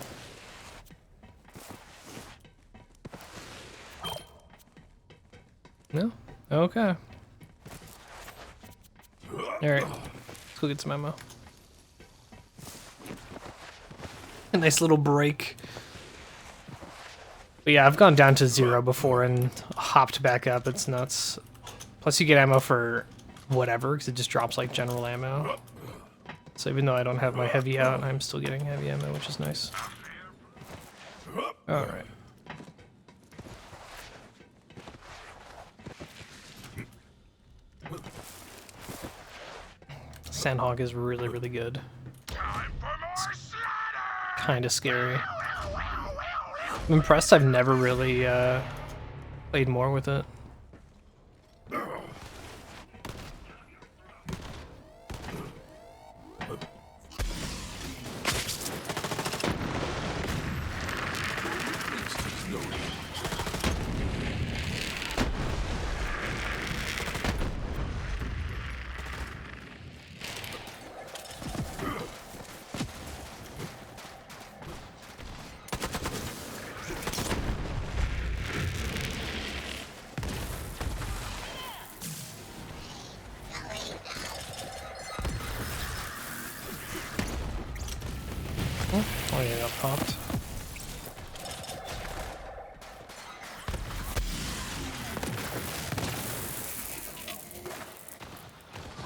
No? Okay. Alright. Let's go get some ammo. A nice little break. But yeah, I've gone down to 0 before and hopped back up. It's nuts. Plus you get ammo for whatever, because it just drops like general ammo. So even though I don't have my heavy out, I'm still getting heavy ammo, which is nice. Alright. Sandhog is really, really good. Kind of scary. I'm impressed I've never really played more with it. Oh yeah, got popped.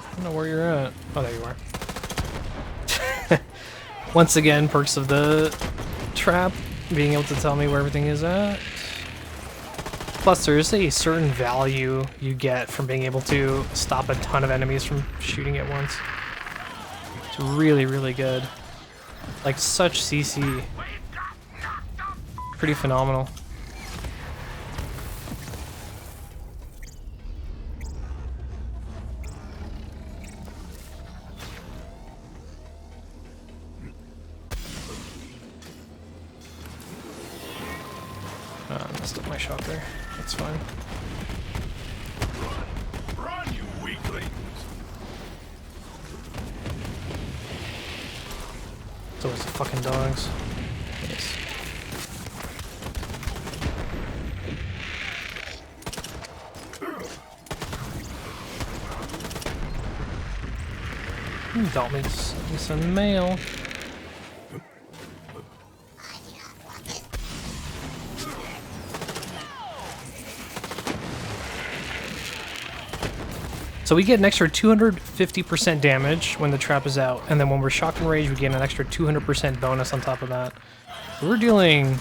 I don't know where you're at. Oh, there you are. Once again, perks of the trap, being able to tell me where everything is at. Plus, there is a certain value you get from being able to stop a ton of enemies from shooting at once. It's really, really good. Like, such CC. Pretty phenomenal. I messed up my shot there. That's fine. Run, you weaklings! It's always the fucking dogs. Yes. Got me some mail. So we get an extra 250% damage when the trap is out, and then when we're shock and rage, we get an extra 200% bonus on top of that. So we're dealing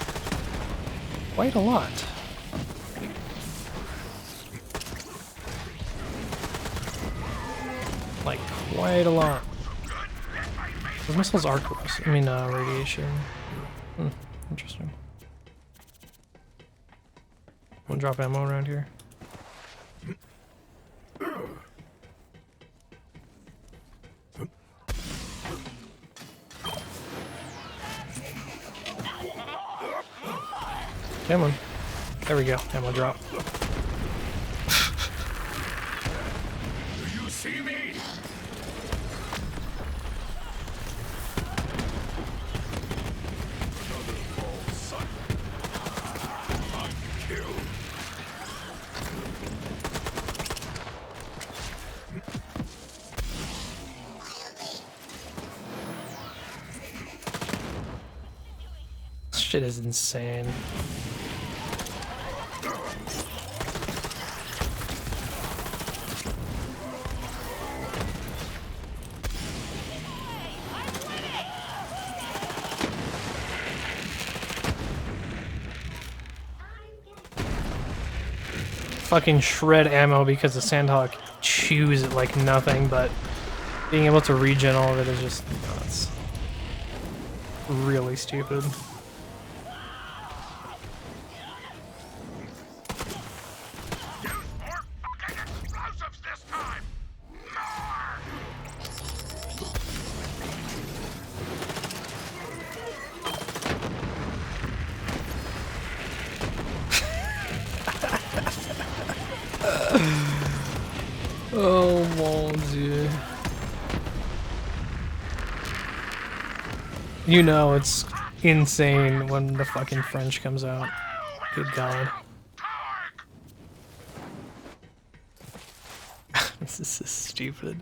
quite a lot. Like, quite a lot. Those missiles are corrosive. I mean, radiation. Interesting. Wanna drop ammo around here? Come on. There we go. Ammo drop. Do you see me? Another false son. I'm killed. This shit is insane. Fucking shred ammo because the Sandhawk chews it like nothing, but being able to regen all of it is just nuts. Really stupid. Use more fucking explosives this time! More! Oh mon dieu. You know it's insane when the fucking French comes out. Good God. This is so stupid.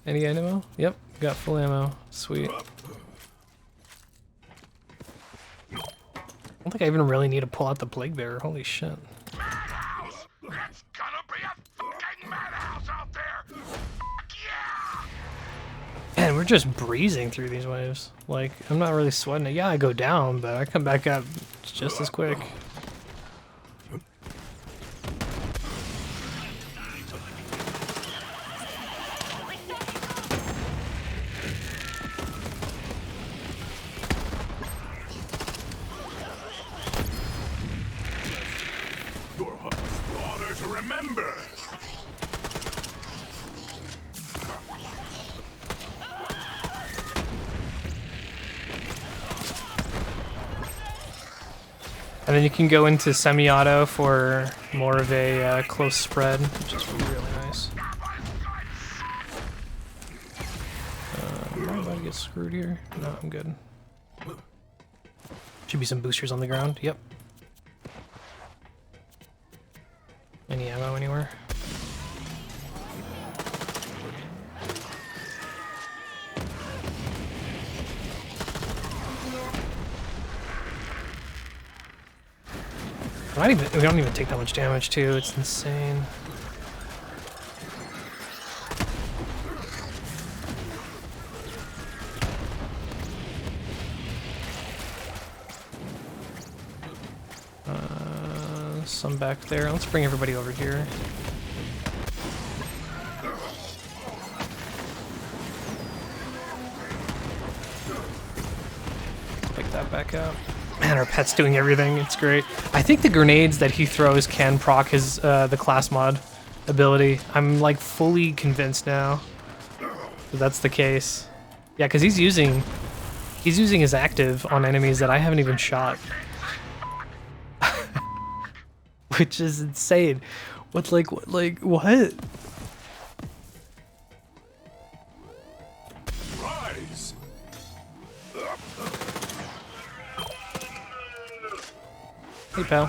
Any ammo? Yep, got full ammo. Sweet. I don't think I even really need to pull out the Plaguebearer. Holy shit. Madhouse! It's gonna be a fucking madhouse out there! Fuck yeah! Man, we're just breezing through these waves. Like, I'm not really sweating it. Yeah, I go down, but I come back up just as quick. Your heart's honor to remember. And then you can go into semi-auto for more of a close spread, which is really nice. Am I about to get screwed here? No, I'm good. Should be some boosters on the ground. Yep. Any ammo anywhere? We don't even take that much damage too, it's insane. Some back there. Let's bring everybody over here. Pick that back up. Man, our pet's doing everything. It's great. I think the grenades that he throws can proc his the class mod ability. I'm like fully convinced now that that's the case. Yeah, because he's using his active on enemies that I haven't even shot, which is insane. What? Rise. Hey, pal.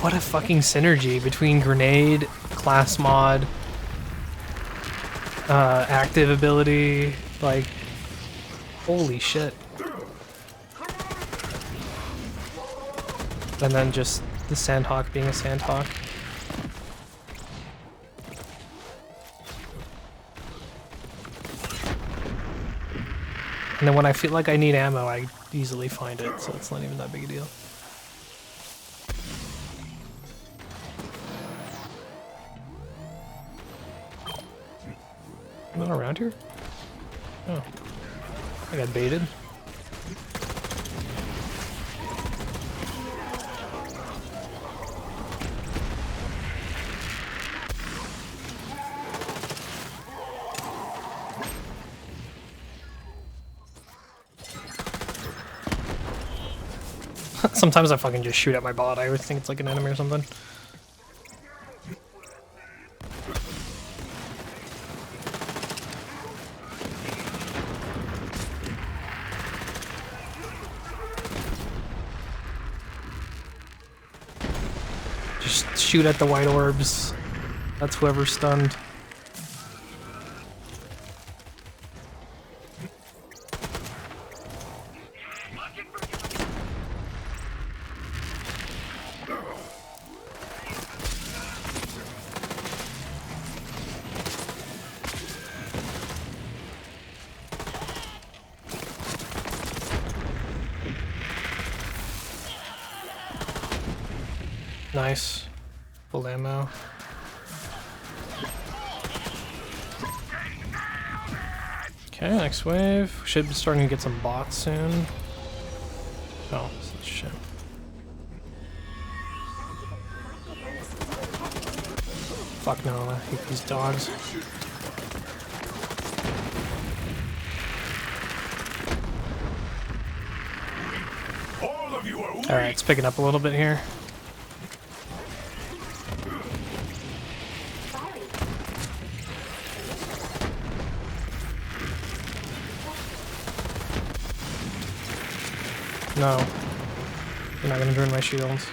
What a fucking synergy between grenade, class mod, active ability, like, holy shit. And then just the Sandhawk being a Sandhawk. And then when I feel like I need ammo, I easily find it, so it's not even that big a deal. Not around here? Oh. I got baited. Sometimes I fucking just shoot at my bot. I always think it's like an enemy or something. Just shoot at the white orbs. That's whoever's stunned. Nice. Full ammo. Okay, next wave. Should be starting to get some bots soon. Oh, such shit. Fuck no, I hate these dogs. All of you are weak. Alright, it's picking up a little bit here. No. You're not gonna drain my shields.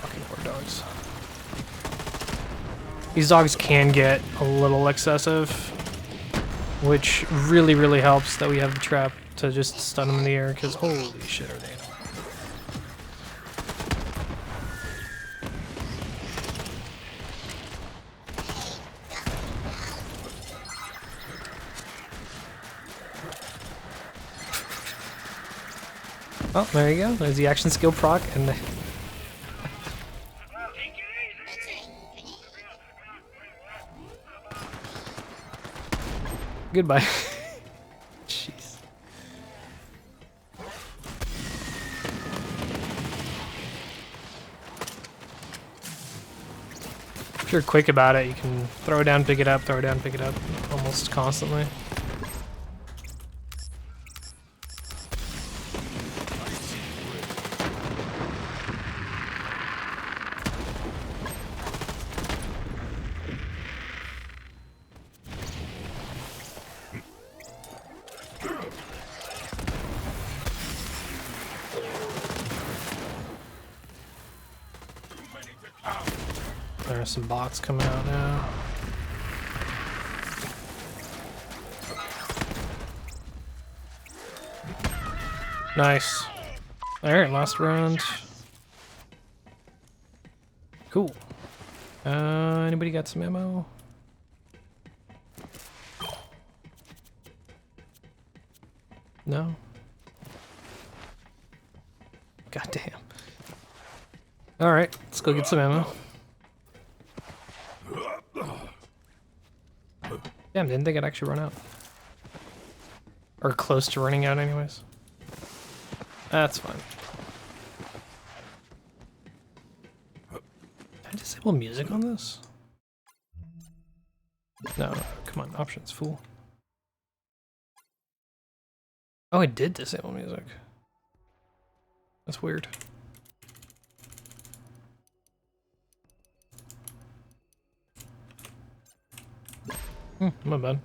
Fucking poor dogs. These dogs can get a little excessive, which really, really helps that we have the trap to just stun them in the air, because holy shit are they. Oh, there you go. There's the action skill proc, and the goodbye. Jeez. If you're quick about it, you can throw it down, pick it up, throw it down, pick it up, almost constantly. There are some bots coming out now. Nice. Alright, last round. Cool. Anybody got some ammo? No? God damn. Alright, let's go get some ammo. Damn, didn't think I'd actually run out. Or close to running out anyways. That's fine. Did I disable music on this? No, come on, options, fool. Oh, I did disable music. That's weird. My bad.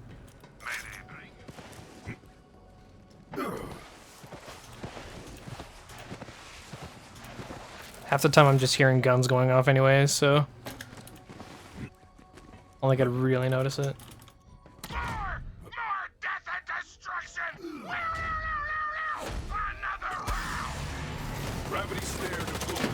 Half the time I'm just hearing guns going off anyways, so only gotta really notice it. More death and destruction! Another round! Gravity Snare deployed.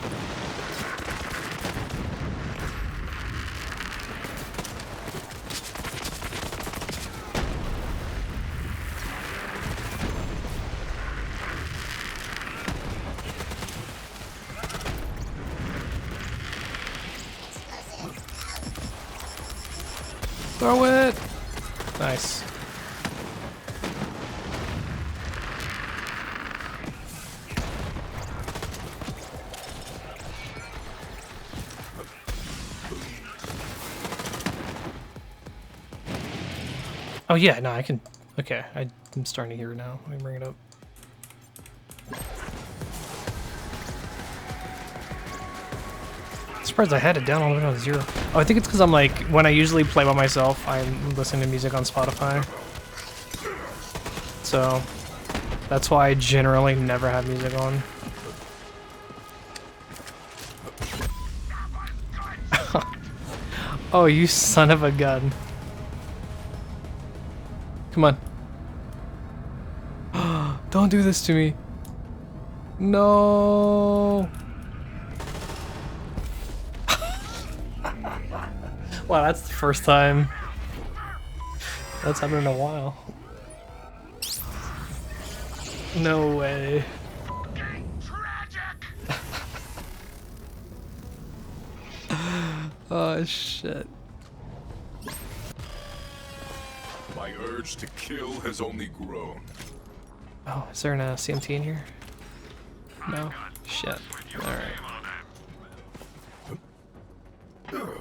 Throw it! Nice. Oh yeah, no, I can... Okay, I'm starting to hear it now. Let me bring it up. Surprised I had it down all the way down to 0. Oh, I think it's because I'm like, when I usually play by myself, I'm listening to music on Spotify. So, that's why I generally never have music on. Oh, you son of a gun. Come on. Don't do this to me. No. Wow, that's the first time that's happened in a while. No way. Oh shit. My urge to kill has only grown. Oh, is there a CMT in here? No? Shit. Alright.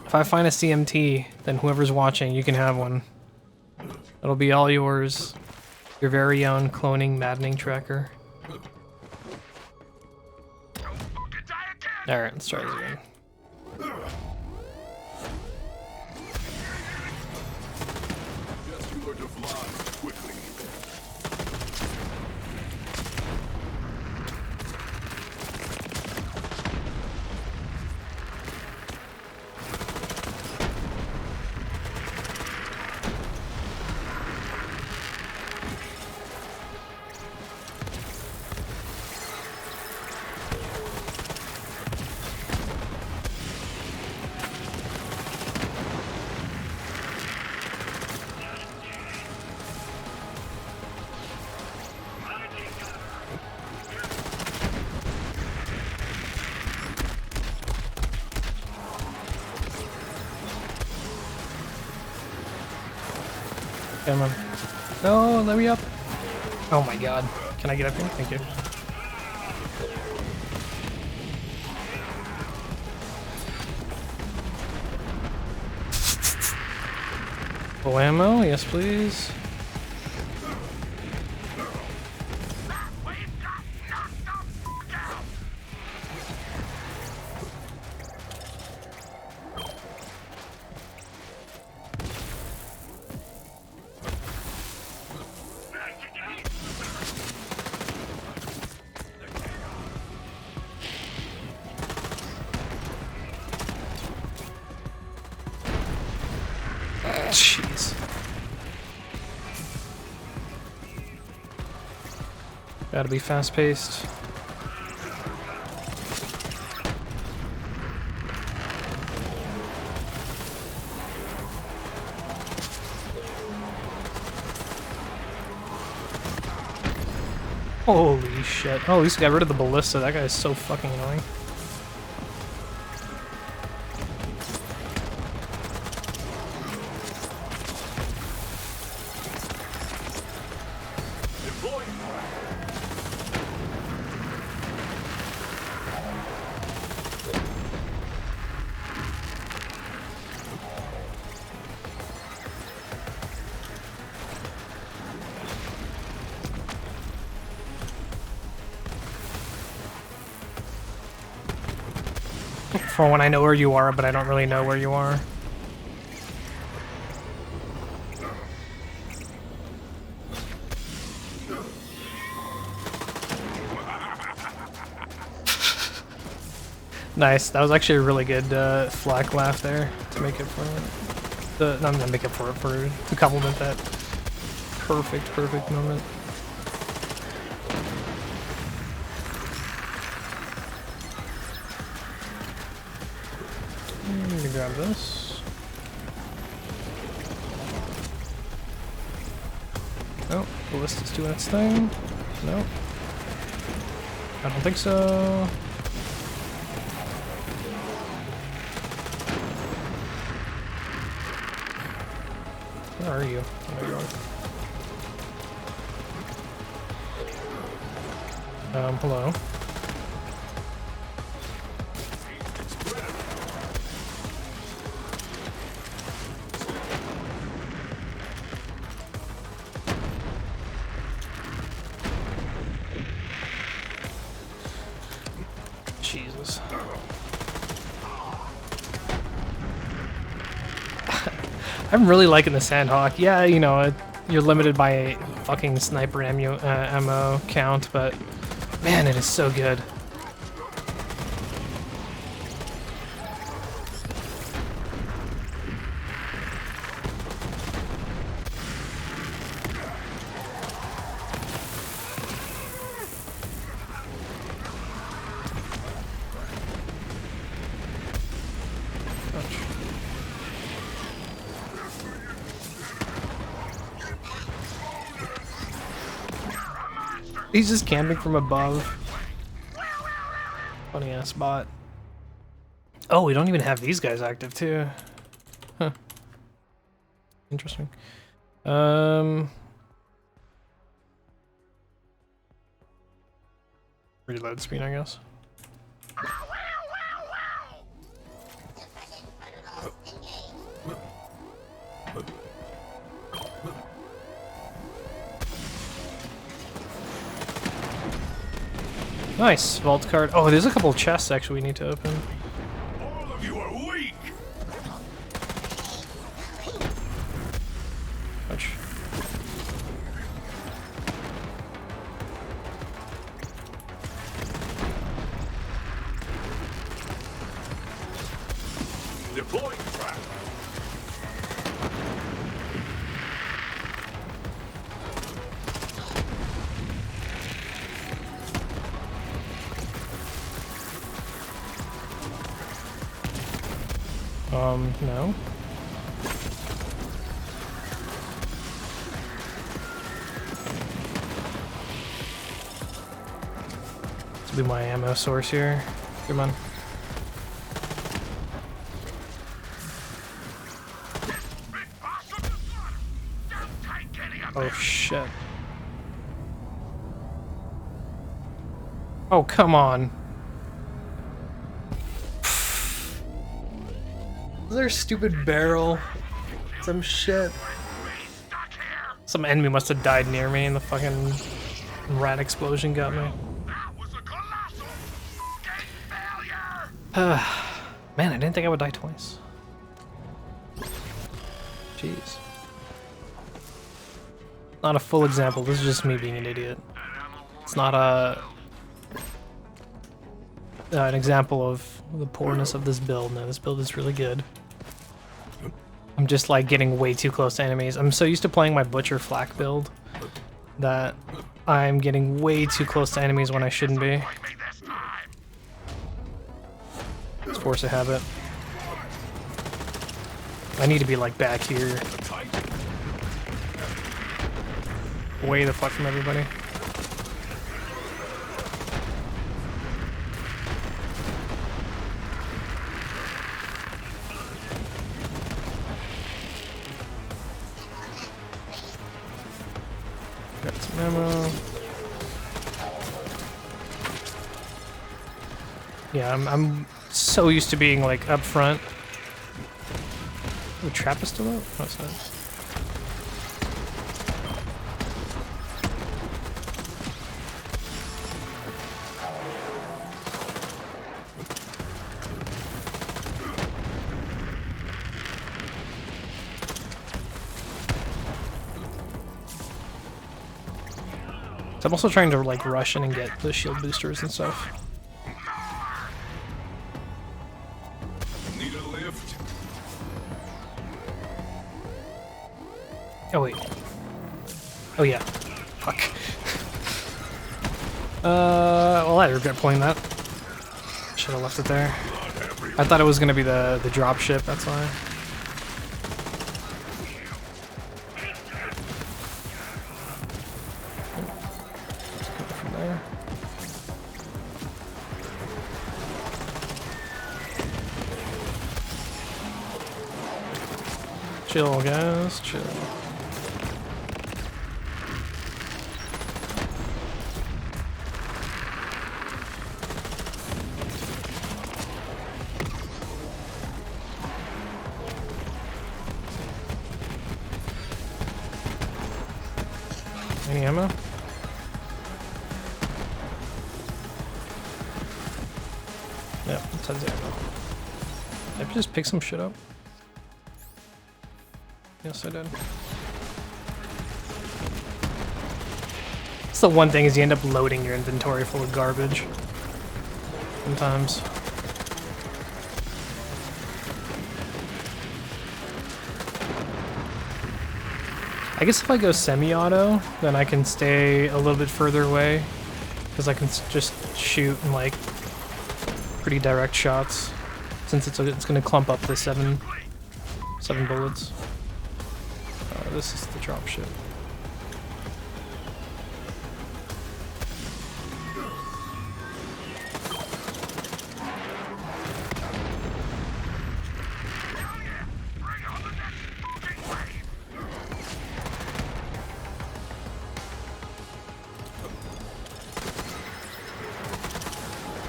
If I find a CMT, then whoever's watching, you can have one. It'll be all yours. Your very own cloning maddening tracker. Alright, let's try this again. Just you learn to fly quickly. Come on. No, let me up. Oh my god. Can I get up here? Thank you. Full ammo? Yes, please. Jeez. Gotta be fast paced. Holy shit. Oh, at least I got rid of the ballista. That guy is so fucking annoying. For when I know where you are, but I don't really know where you are. Nice. That was actually a really good flak laugh there to make it for it. Not to make it for it, to compliment that perfect moment. I'm gonna grab this. Oh, ballista's doing its thing. Nope. I don't think so. Where are you? Oh, there you are. Hello. Jesus. I'm really liking the Sandhawk. Yeah, you know, you're limited by a fucking sniper ammo count, but man, it is so good. He's just camping from above. Funny ass bot. Oh, we don't even have these guys active too. Huh. Interesting. Reload screen, I guess. Nice, vault card. Oh, there's a couple of chests actually we need to open. All of you are weak. Ouch. Deploying trap. No. This will be my ammo source here. Come on. Oh shit. Oh, come on. Is there a stupid barrel? Some shit. Some enemy must have died near me and the fucking rat explosion got me. Man, I didn't think I would die twice. Jeez. Not a full example, this is just me being an idiot. It's not an example of the poorness of this build. No, this build is really good. I'm just like getting way too close to enemies. I'm so used to playing my Butcher Flak build that I'm getting way too close to enemies when I shouldn't be. It's force of habit. I need to be like back here. Way the fuck from everybody. Got some ammo. Yeah, I'm so used to being like up front. The trap is still out? No, it's not. So I'm also trying to like rush in and get the shield boosters and stuff. Need a lift. Oh wait. Oh yeah. Fuck. Well, I regret pulling that. Should have left it there. I thought it was gonna be the drop ship. That's why. From there. Chill, guys, chill. Any ammo? Yeah, tons of ammo. Did I just pick some shit up? Yes, I did. That's the one thing is you end up loading your inventory full of garbage. Sometimes. I guess if I go semi-auto, then I can stay a little bit further away, because I can just shoot in like pretty direct shots, since it's going to clump up the seven bullets. This is the drop ship.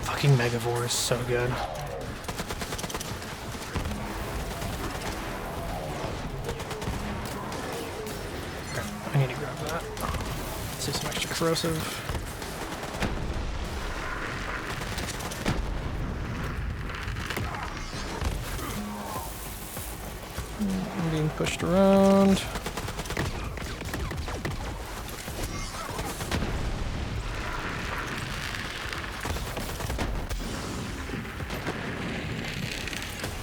Fucking Megavore is so good. I need to grab that. Let's do some extra corrosive. I'm being pushed around.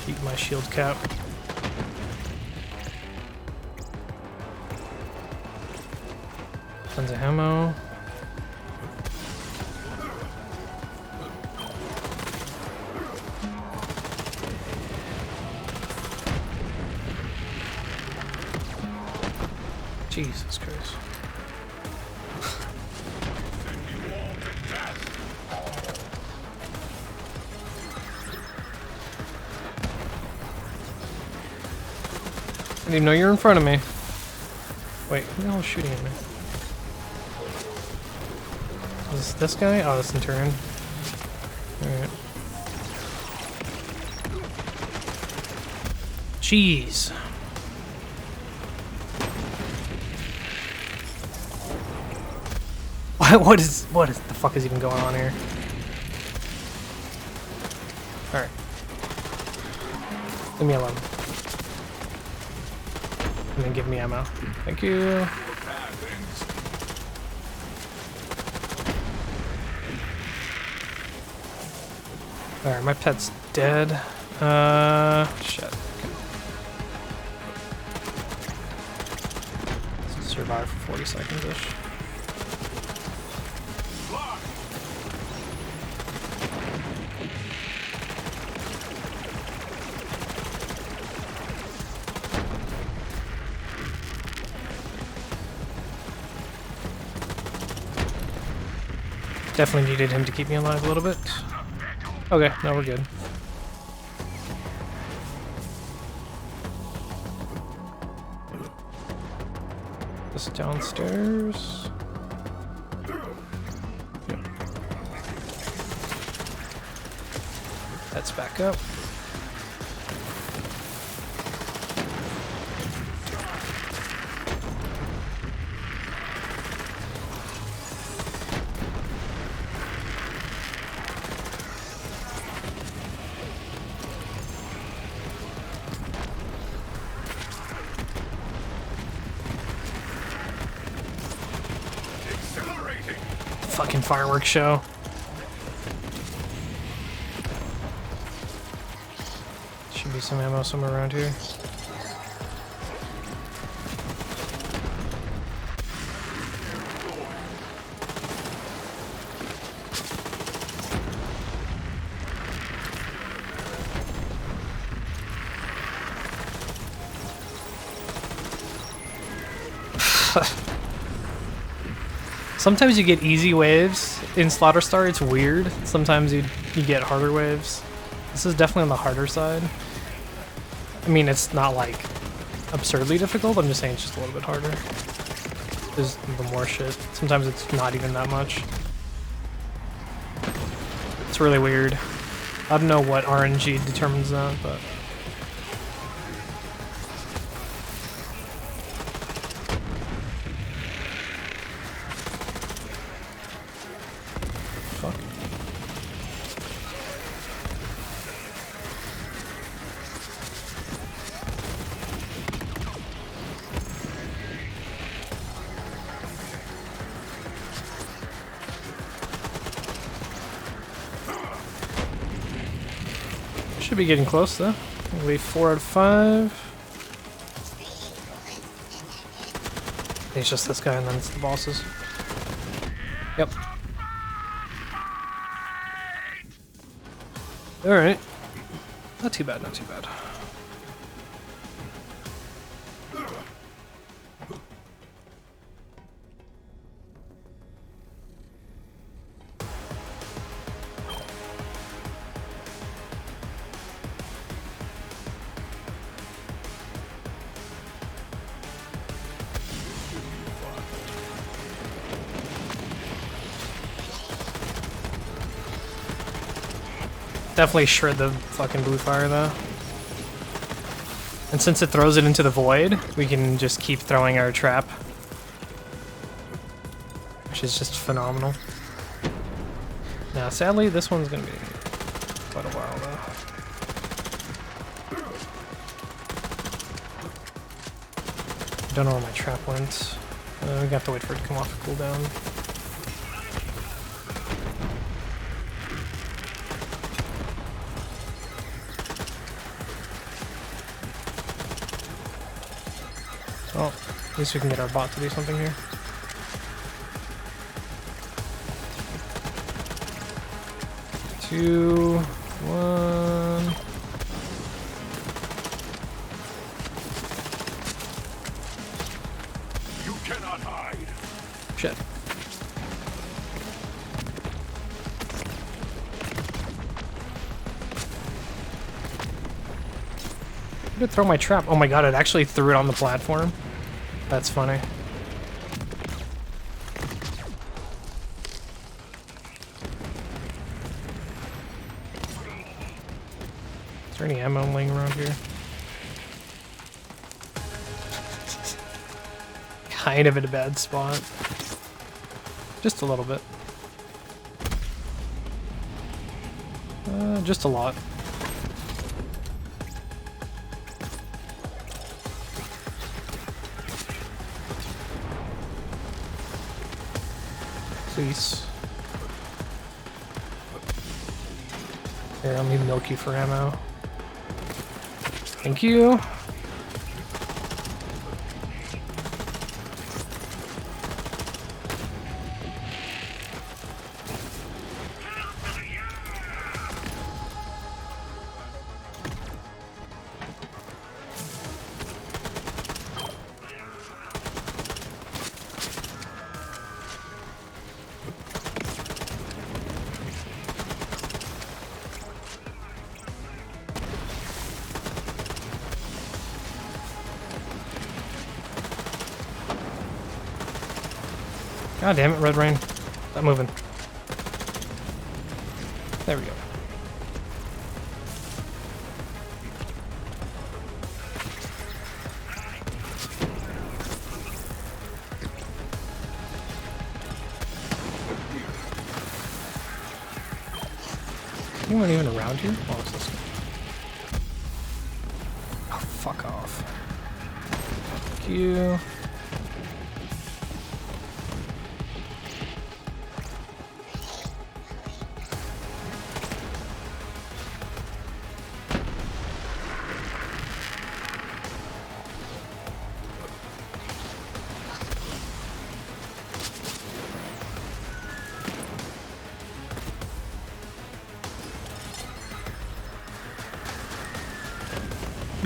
Keep my shield cap. Tons of ammo. Jesus Christ. I didn't even know you were in front of me. Wait, who the hell is shooting at me? Is this guy? Oh, this Centurion. Alright. Jeez. What is the fuck is even going on here? Alright. Leave me alone. And then give me ammo. Thank you. Alright, my pet's dead. Shit. Okay. Let's survive for 40 seconds-ish. Definitely needed him to keep me alive a little bit. Okay, no, we're good. Just downstairs. Yep. Let's back up. Fucking fireworks show. Should be some ammo somewhere around here. Sometimes you get easy waves in Slaughter Star, it's weird. Sometimes you get harder waves. This is definitely on the harder side. I mean, it's not like absurdly difficult. I'm just saying it's just a little bit harder. There's the more shit. Sometimes it's not even that much. It's really weird. I don't know what RNG determines that, but... Fuck. Should be getting close though. Only 4 out of 5. It's just this guy and then it's the bosses. Yep. Alright. Not too bad, not too bad. Definitely shred the fucking blue fire though. And since it throws it into the void, we can just keep throwing our trap. Which is just phenomenal. Now sadly this one's gonna be quite a while though. Don't know where my trap went. We got to wait for it to come off cooldown. Well, at least we can get our bot to do something here. Two, one. You cannot hide. Shit. I could throw my trap. Oh my god, it actually threw it on the platform. That's funny. Is there any ammo laying around here? Kind of in a bad spot. Just a little bit. Just a lot. Please. Here, let me milk you for ammo. Thank you. God damn it, Red Rain. Stop moving. There we go. Anyone even around here? Oh, it's this guy. Oh, fuck off. Thank you.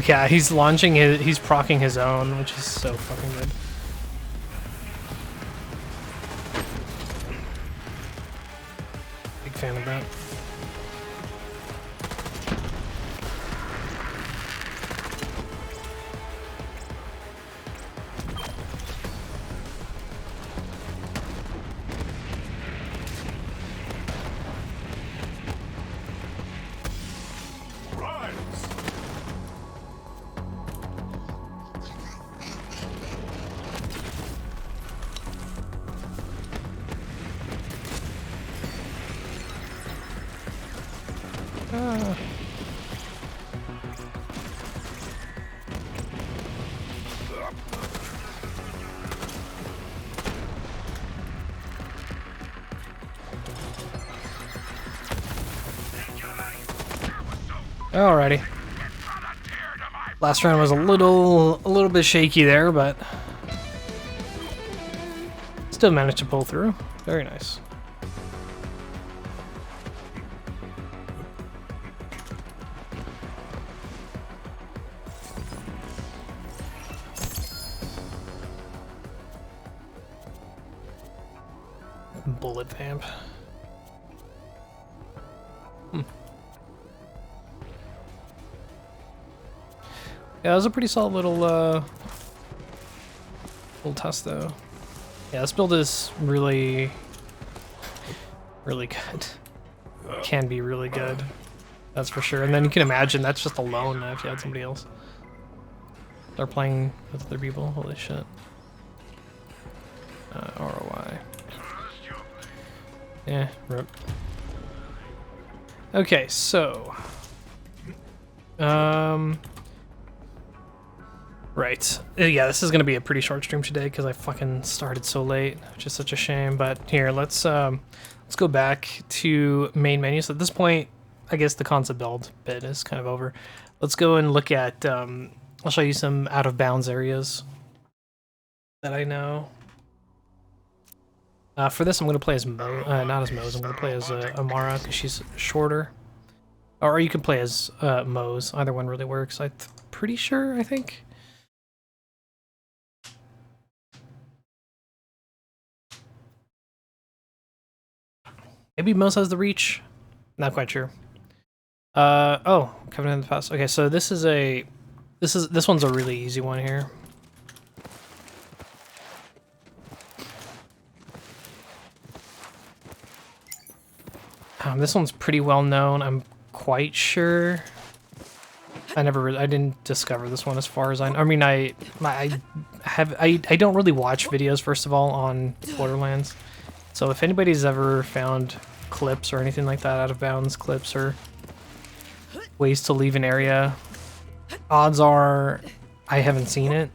Yeah, he's launching his, he's proccing his own, which is so fucking good. Big fan of that. Ah. Alrighty. Last round was a little bit shaky there, but still managed to pull through. Very nice. Bullet vamp. Yeah, it was a pretty solid little test though. Yeah, this build is really good. Can be really good. That's for sure. And then you can imagine that's just alone if you had somebody else. They're playing with other people. Holy shit. ROI. Yeah, rip. Okay, so right. Yeah, this is gonna be a pretty short stream today because I fucking started so late, which is such a shame. But here, let's go back to main menu. So at this point, I guess the concept build bit is kind of over. Let's go and look at. I'll show you some out of bounds areas that I know. For this, I'm gonna play as not as Mose. I'm gonna play as Amara because she's shorter. Or you can play as Mose. Either one really works. I'm pretty sure. I think. Maybe Mose has the reach. Not quite sure. Oh, Covenant in the Past. Okay, so this one's a really easy one here. This one's pretty well known. I'm quite sure. I didn't discover this one as far as I mean, I don't really watch videos first of all on Borderlands. So if anybody's ever found clips or anything like that, out of bounds clips or ways to leave an area, odds are I haven't seen it.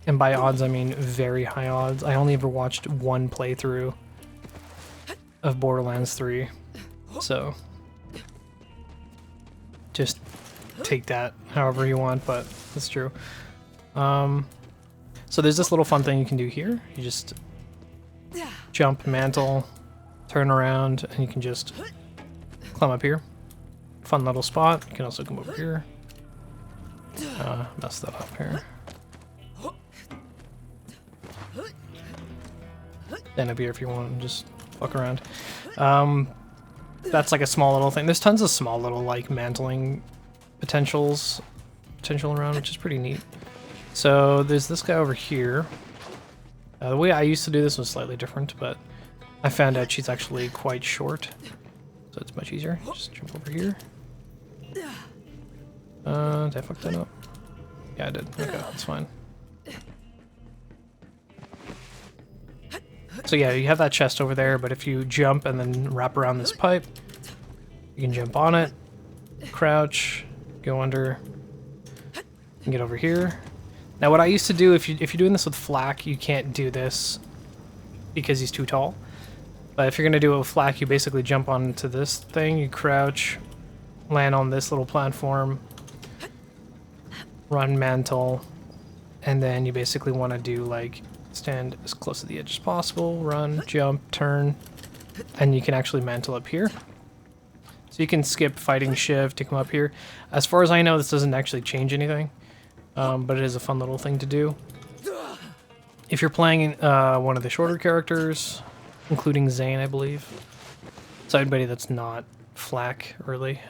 And by odds, I mean very high odds. I only ever watched one playthrough of Borderlands 3. So just take that however you want, but that's true. So there's this little fun thing you can do here. You just jump, mantle, turn around, and you can just climb up here. Fun little spot. You can also come over here. Mess that up here. Then up here if you want and just fuck around. That's like a small little thing. There's tons of small little like mantling potential around, which is pretty neat. So there's this guy over here. The way I used to do this was slightly different, but I found out she's actually quite short, so it's much easier. Just jump over here. Did I fuck that up? Yeah, I did. Okay, that's fine. So yeah, you have that chest over there, but if you jump and then wrap around this pipe, you can jump on it, crouch, go under, and get over here. Now what I used to do, if you're doing this with Flak, you can't do this because he's too tall. But if you're gonna do it with Flak, you basically jump onto this thing, you crouch, land on this little platform, run mantle, and then you basically want to do like stand as close to the edge as possible, run, jump, turn, and you can actually mantle up here. So you can skip fighting shift to come up here. As far as I know, this doesn't actually change anything, but it is a fun little thing to do. If you're playing one of the shorter characters, including Zane, I believe, so anybody that's not Flak early,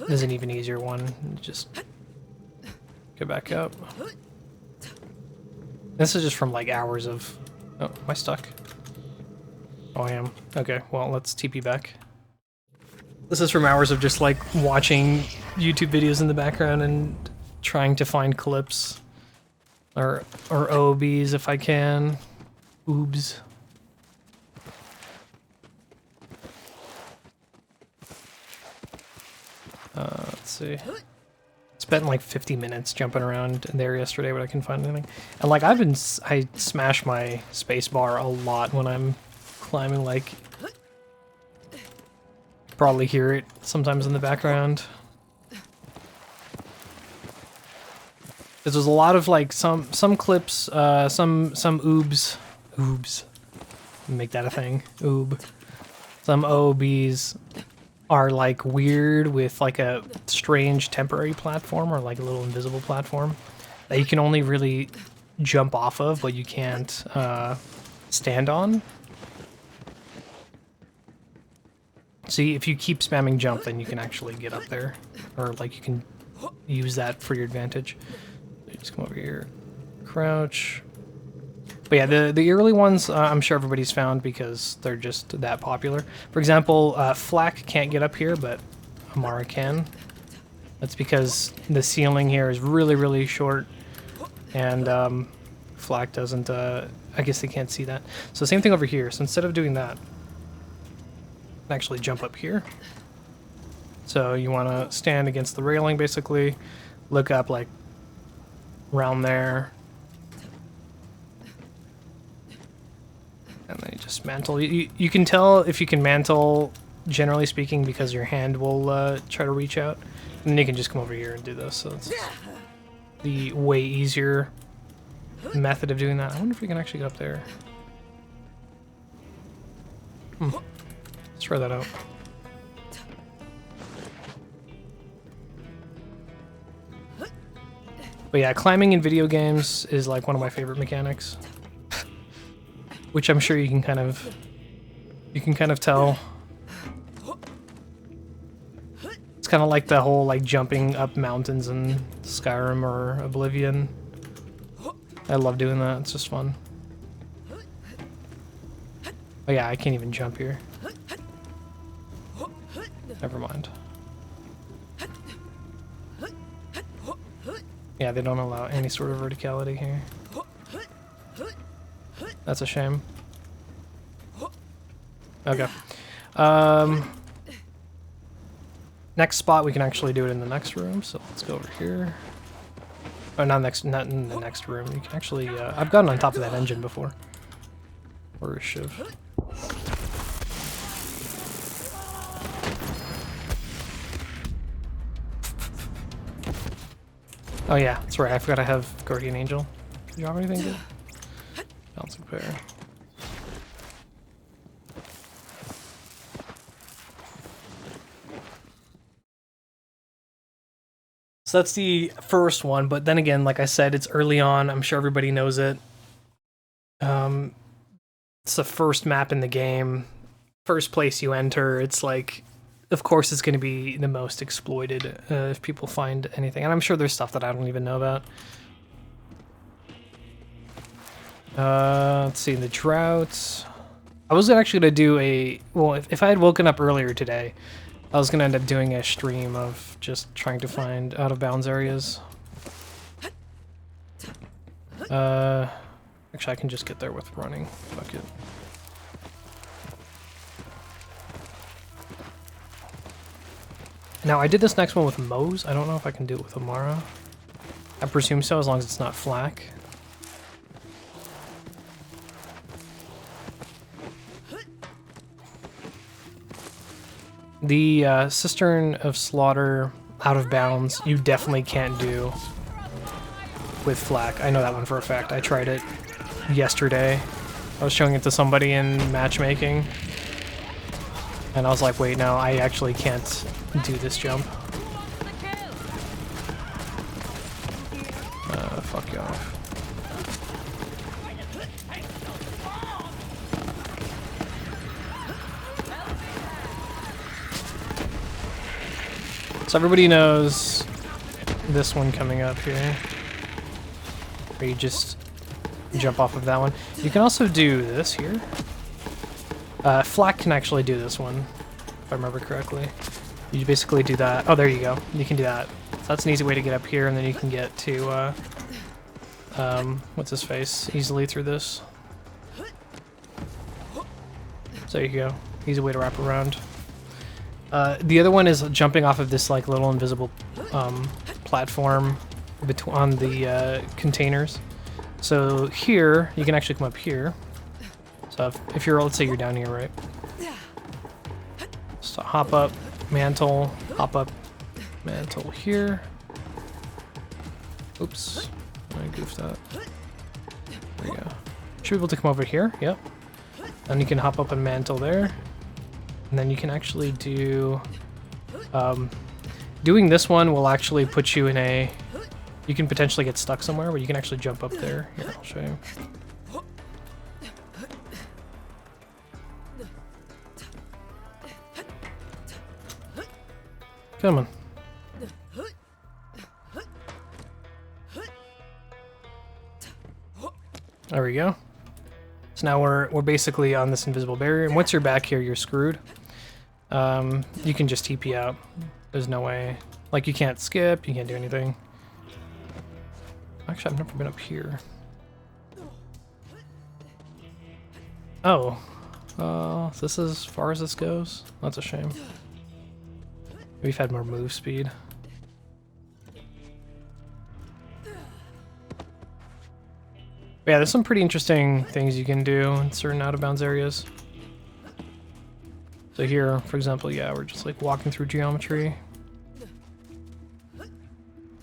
there's an even easier one. Just go back up. This is just from like hours of... Oh, am I stuck? Oh, I am. Okay, well, let's TP back. This is from hours of just like watching YouTube videos in the background and trying to find clips or OOBs if I can. Oobs. see. Spent like 50 minutes jumping around there yesterday, but I couldn't find anything. And like I smash my space bar a lot when I'm climbing. Like, probably hear it sometimes in the background. There's a lot of like some clips, some oobs, make that a thing, oob. Some OBs are like weird with like a strange temporary platform or like a little invisible platform that you can only really jump off of, but you can't stand on. See, if you keep spamming jump, then you can actually get up there, or like you can use that for your advantage. Just come over here, crouch. But yeah, the early ones I'm sure everybody's found because they're just that popular. For example, Flak can't get up here, but Amara can. That's because the ceiling here is really, really short, and Flak doesn't, I guess they can't see that. So same thing over here. So instead of doing that, actually jump up here. So you want to stand against the railing, basically, look up like around there, and then you just mantle. You can tell if you can mantle, generally speaking, because your hand will try to reach out, and then you can just come over here and do this. So it's the way easier method of doing that. I wonder if we can actually go up there. Let's try that out. But yeah, climbing in video games is like one of my favorite mechanics, which I'm sure you can kind of tell. It's kind of like the whole like jumping up mountains in Skyrim or Oblivion. I love doing that. It's just fun. Oh yeah, I can't even jump here. Never mind. Yeah, they don't allow any sort of verticality here. That's a shame. Okay. Next spot, we can actually do it in the next room, so let's go over here. Oh, not in the next room. You can actually, I've gotten on top of that engine before. Or a shiv. Oh yeah, that's right, I forgot I have Guardian Angel. Can you drop anything good? Bouncing pair. So that's the first one, but then again, like I said, it's early on. I'm sure everybody knows it. It's the first map in the game. First place you enter, it's like, of course it's going to be the most exploited if people find anything. And I'm sure there's stuff that I don't even know about. Let's see, the droughts. I was actually going to do a... Well, if I had woken up earlier today, I was going to end up doing a stream of just trying to find out-of-bounds areas. Actually, I can just get there with running. Fuck it. Now, I did this next one with Mose. I don't know if I can do it with Amara. I presume so, as long as it's not Flak. The Cistern of Slaughter out of bounds, you definitely can't do with Flak. I know that one for a fact. I tried it yesterday. I was showing it to somebody in matchmaking. And I was like, wait, no, I actually can't do this jump. Fuck you off. So everybody knows this one coming up here, where you just jump off of that one. You can also do this here. Flak can actually do this one, if I remember correctly. You basically do that. Oh, there you go. You can do that. So that's an easy way to get up here, and then you can get to, what's his face, easily through this. So there you go. Easy way to wrap around. The other one is jumping off of this like little invisible platform on the containers. So here, you can actually come up here. So if you're, let's say you're down here, right? So hop up, mantle, hop up, mantle here. Oops, I goofed that. There we go. Should be able to come over here, yep. And you can hop up and mantle there. And then you can actually do... doing this one will actually put you in a... You can potentially get stuck somewhere, but you can actually jump up there. Here, I'll show you. Come on. There we go. So now we're basically on this invisible barrier, and once you're back here, you're screwed. You can just TP out. There's no way. Like, you can't skip, you can't do anything. Actually, I've never been up here. Oh. Is this as far as this goes? That's a shame. We've had more move speed. But yeah, there's some pretty interesting things you can do in certain out-of-bounds areas. So here, for example, yeah, we're just like walking through geometry. You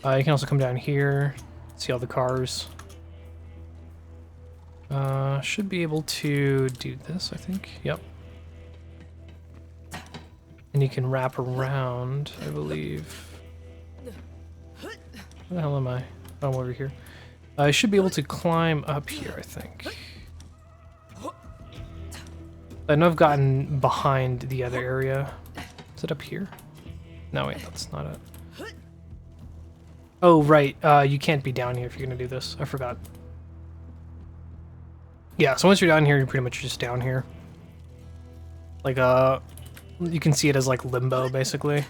can also come down here, see all the cars. Should be able to do this, I think. Yep. And you can wrap around, I believe. Where the hell am I? Oh, I'm over here. I should be able to climb up here, I think. I know I've gotten behind the other area. Is it up here? No, wait, that's not it. Oh, right. You can't be down here if you're gonna do this. I forgot. Yeah, so once you're down here, you're pretty much just down here. Like, you can see it as like limbo, basically.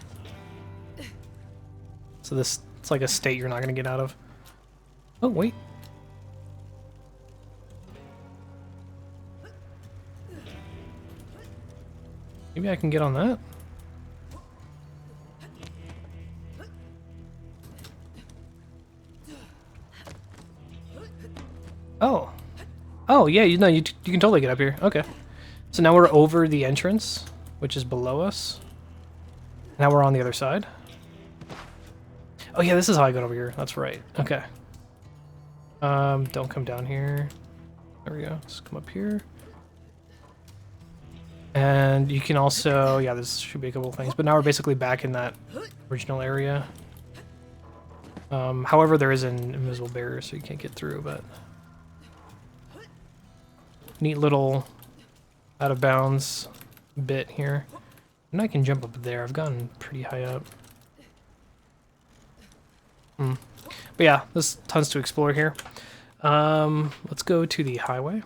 So this, it's like a state you're not gonna get out of. Oh, wait. Maybe I can get on that? Oh. Oh, yeah, you know, you can totally get up here. Okay. So now we're over the entrance, which is below us. Now we're on the other side. Oh, yeah, this is how I got over here. That's right. Okay. Don't come down here. There we go. Let's come up here. And you can also, yeah, this should be a couple of things, but now we're basically back in that original area. However, there is an invisible barrier, so you can't get through, but... Neat little out of bounds bit here. And I can jump up there. I've gotten pretty high up. But yeah, there's tons to explore here. Let's go to the highway.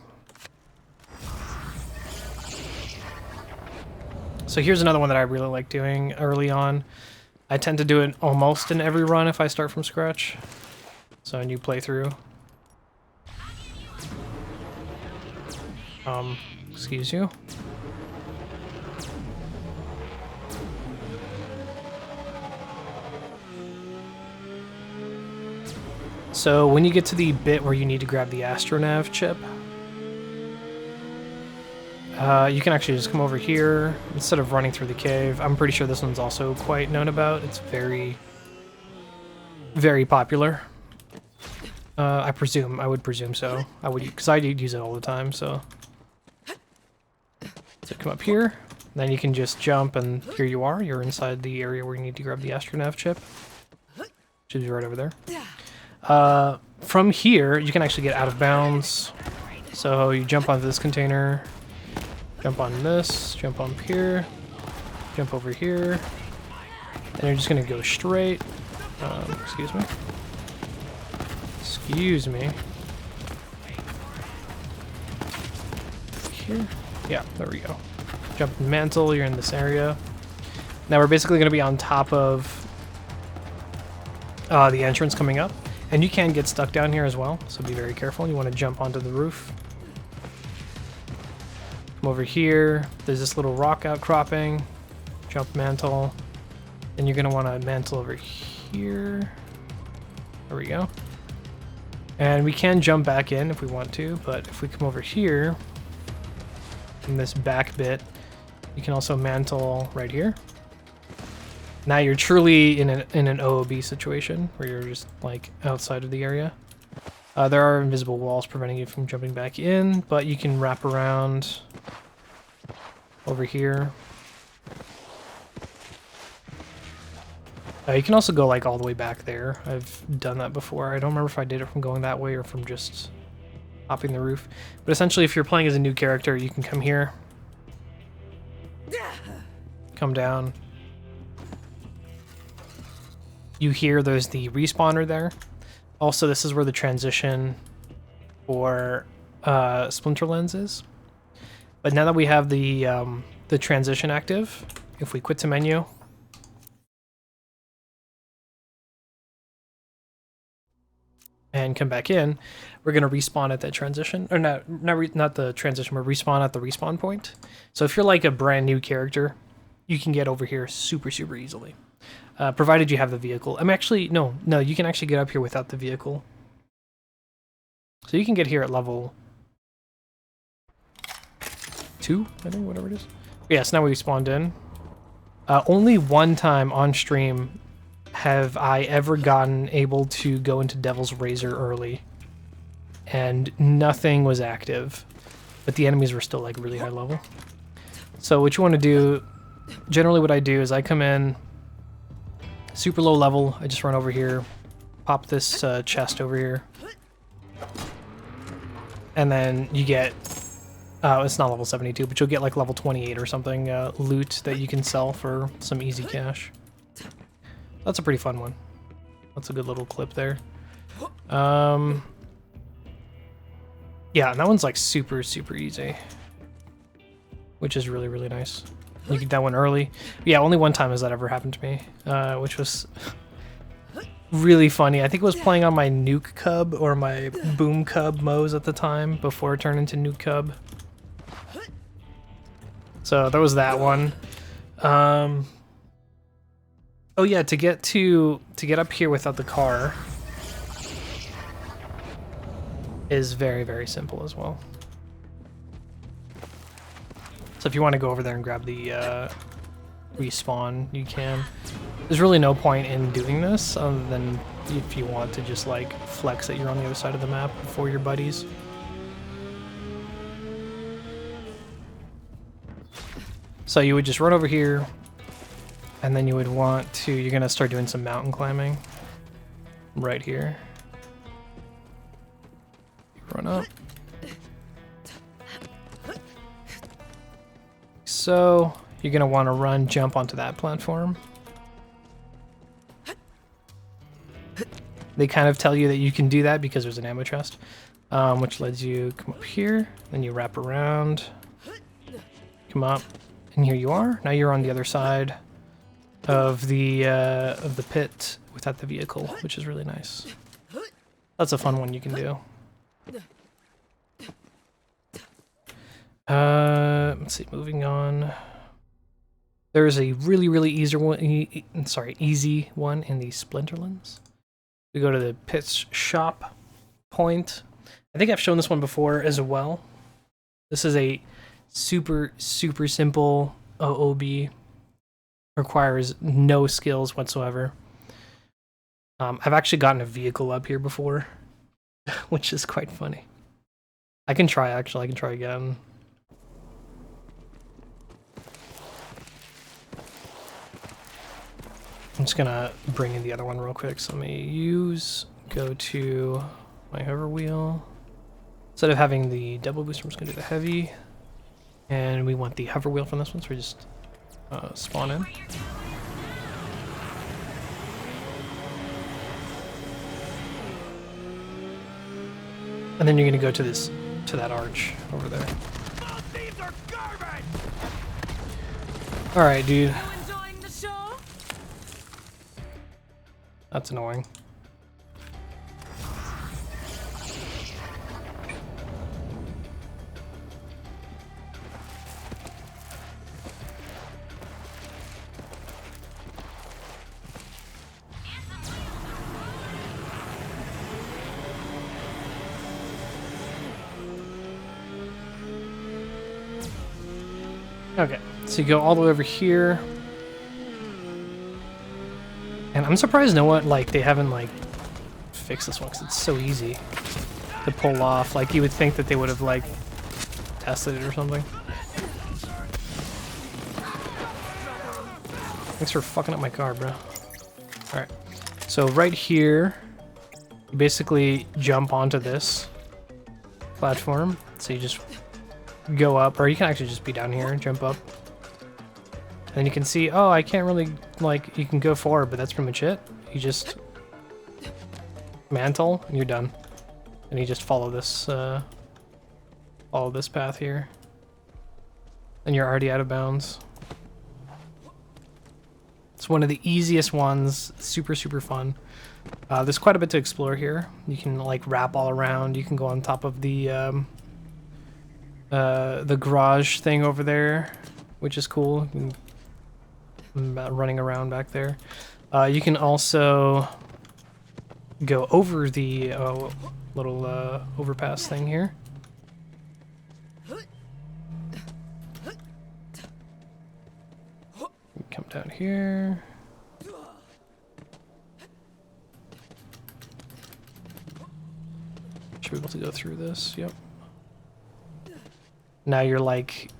So here's another one that I really like doing early on. I tend to do it almost in every run if I start from scratch. So a new playthrough. Excuse you. So when you get to the bit where you need to grab the Astronav chip, you can actually just come over here instead of running through the cave. I'm pretty sure this one's also quite known about. It's very, very popular. I would presume so. Because I use it all the time, so. So come up here, then you can just jump, and here you are. You're inside the area where you need to grab the Astronav chip. Should be right over there. From here, you can actually get out of bounds. So you jump onto this container, jump on this, jump up here, jump over here, and you're just gonna go straight. Excuse me. Excuse me. Here. Yeah, there we go. Jump mantle, you're in this area. Now we're basically going to be on top of the entrance coming up. And you can get stuck down here as well, so be very careful. You want to jump onto the roof. Come over here. There's this little rock outcropping. Jump mantle. And you're going to want to mantle over here. There we go. And we can jump back in if we want to, but if we come over here, in this back bit, you can also mantle right here. Now you're truly in an OOB situation where you're just like outside of the area. There are invisible walls preventing you from jumping back in, but you can wrap around over here. You can also go like all the way back there. I've done that before. I don't remember if I did it from going that way or from just hopping the roof. But essentially, if you're playing as a new character, you can come here, come down. You hear there's the respawner there. Also, this is where the transition for Splinter Lens is. But now that we have the transition active, if we quit to menu, and come back in, we're going to respawn at that transition, or not the transition, but respawn at the respawn point. So if you're like a brand new character, you can get over here super easily, provided you have the vehicle. I'm actually no, you can actually get up here without the vehicle. So you can get here at level 2, I think, whatever it is. Yes, now we spawned in. Only one time on stream have I ever gotten able to go into Devil's Razor early, and nothing was active, but the enemies were still like really high level. So what you want to do, generally what I do is I come in super low level, I just run over here, pop this chest over here, and then you get, it's not level 72, but you'll get like level 28 or something loot that you can sell for some easy cash. That's a pretty fun one. That's a good little clip there. Yeah, and that one's like super easy, which is really nice. You get that one early. Yeah, only one time has that ever happened to me, which was really funny. I think it was playing on my Nuke Cub or my Boom Cub Moes at the time before it turned into Nuke Cub. So there was that one. Oh yeah, to get up here without the car is very simple as well. So if you want to go over there and grab the respawn, you can. There's really no point in doing this other than if you want to just like flex that you're on the other side of the map before your buddies. So you would just run over here, and then you would want to, you're going to start doing some mountain climbing right here. Run up. So you're going to want to jump onto that platform. They kind of tell you that you can do that because there's an ammo chest, which lets you come up here, then you wrap around, come up, and here you are. Now you're on the other side of the pit without the vehicle, which is really nice. That's a fun one you can do. Let's see, moving on. There's a really easy one in the Splinterlands. We go to the pit's shop point. I think I've shown this one before as well. This is a super simple OOB. Requires no skills whatsoever. I've actually gotten a vehicle up here before, which is quite funny. I can try again. I'm just gonna bring in the other one real quick. So let me go to my hover wheel. Instead of having the double booster, I'm just gonna do the heavy. And we want the hover wheel from this one, so we just spawn in. And then you're gonna go to that arch over there. Alright, dude. That's annoying. Okay, so you go all the way over here. And I'm surprised no one, like, they haven't, like, fixed this one, because it's so easy to pull off. Like, you would think that they would have, like, tested it or something. Thanks for fucking up my car, bro. Alright, so right here, you basically jump onto this platform. So you just go up, or you can actually just be down here and jump up. And you can see, oh, I can't really, like, you can go forward, but that's pretty much it. You just mantle, and you're done. And you just follow this path here. And you're already out of bounds. It's one of the easiest ones, super, super fun. There's quite a bit to explore here. You can, like, wrap all around. You can go on top of the garage thing over there, which is cool. Running around back there. You can also go over the little overpass thing here. Come down here. Should be able to go through this. Yep. Now you're like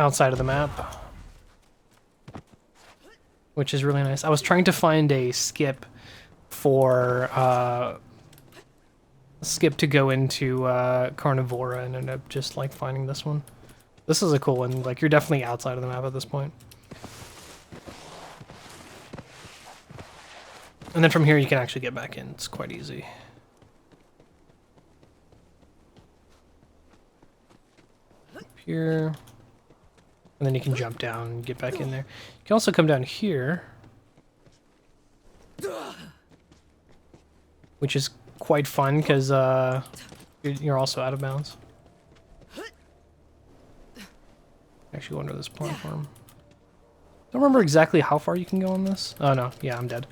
outside of the map, which is really nice. I was trying to find a skip for skip to go into Carnivora and ended up just like finding this one. This is a cool one. Like, you're definitely outside of the map at this point. And then from here you can actually get back in. It's quite easy. Up here. And then you can jump down and get back in there. You can also come down here, which is quite fun because you're also out of bounds. Actually go under this platform. Don't remember exactly how far you can go on this. Oh no, yeah, I'm dead.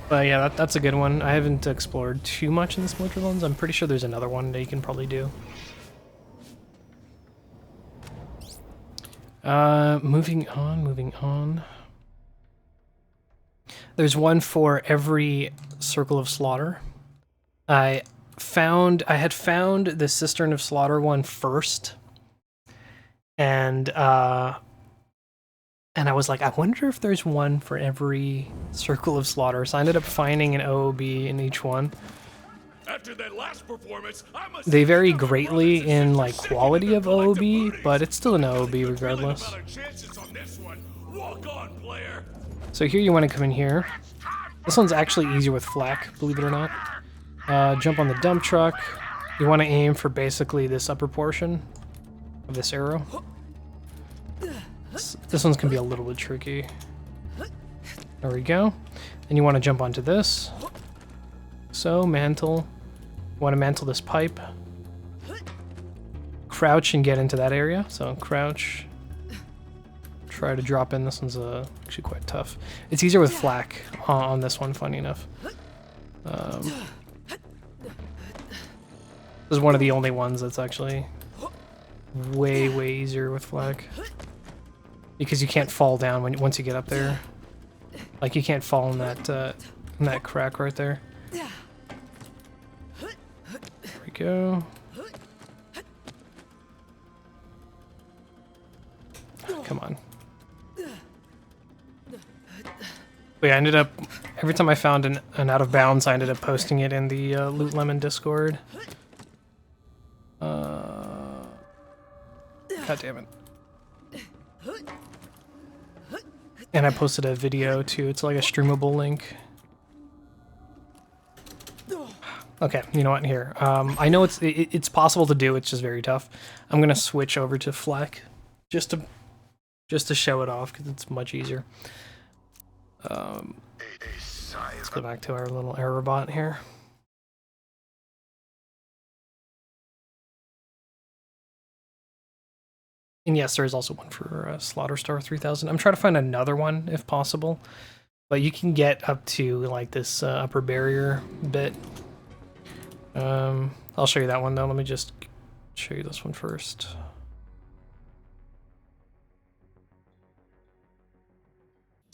But yeah, that's a good one. I haven't explored too much in the Splinter ones. I'm pretty sure there's another one that you can probably do. Moving on. There's one for every Circle of Slaughter. I had found the Cistern of Slaughter one first. And I was like, I wonder if there's one for every Circle of Slaughter. So I ended up finding an OOB in each one. After that last performance, They vary greatly in like quality of OOB, but it's still an OOB regardless. So here you want to come in here. This one's actually easier with flak, believe it or not. Jump on the dump truck. You want to aim for basically this upper portion of this arrow. This one's gonna be a little bit tricky. There we go. Then you want to jump onto this. So mantle. You want to mantle this pipe. Crouch and get into that area. So crouch. Try to drop in. This one's actually quite tough. It's easier with flak on this one, funny enough. This is one of the only ones that's actually way easier with flak. Because you can't fall down once you get up there. Like, you can't fall in that crack right there. There we go. Come on. But yeah, I ended up, every time I found an out of bounds, I ended up posting it in the Loot Lemon Discord. God damn it. And I posted a video too. It's like a streamable link. Okay, you know what? Here, I know it's possible to do. It's just very tough. I'm gonna switch over to flak, just to show it off because it's much easier. Let's go back to our little error bot here. And yes, there is also one for Slaughter Star 3000. I'm trying to find another one if possible, but you can get up to like this upper barrier bit. I'll show you that one though. Let me just show you this one first.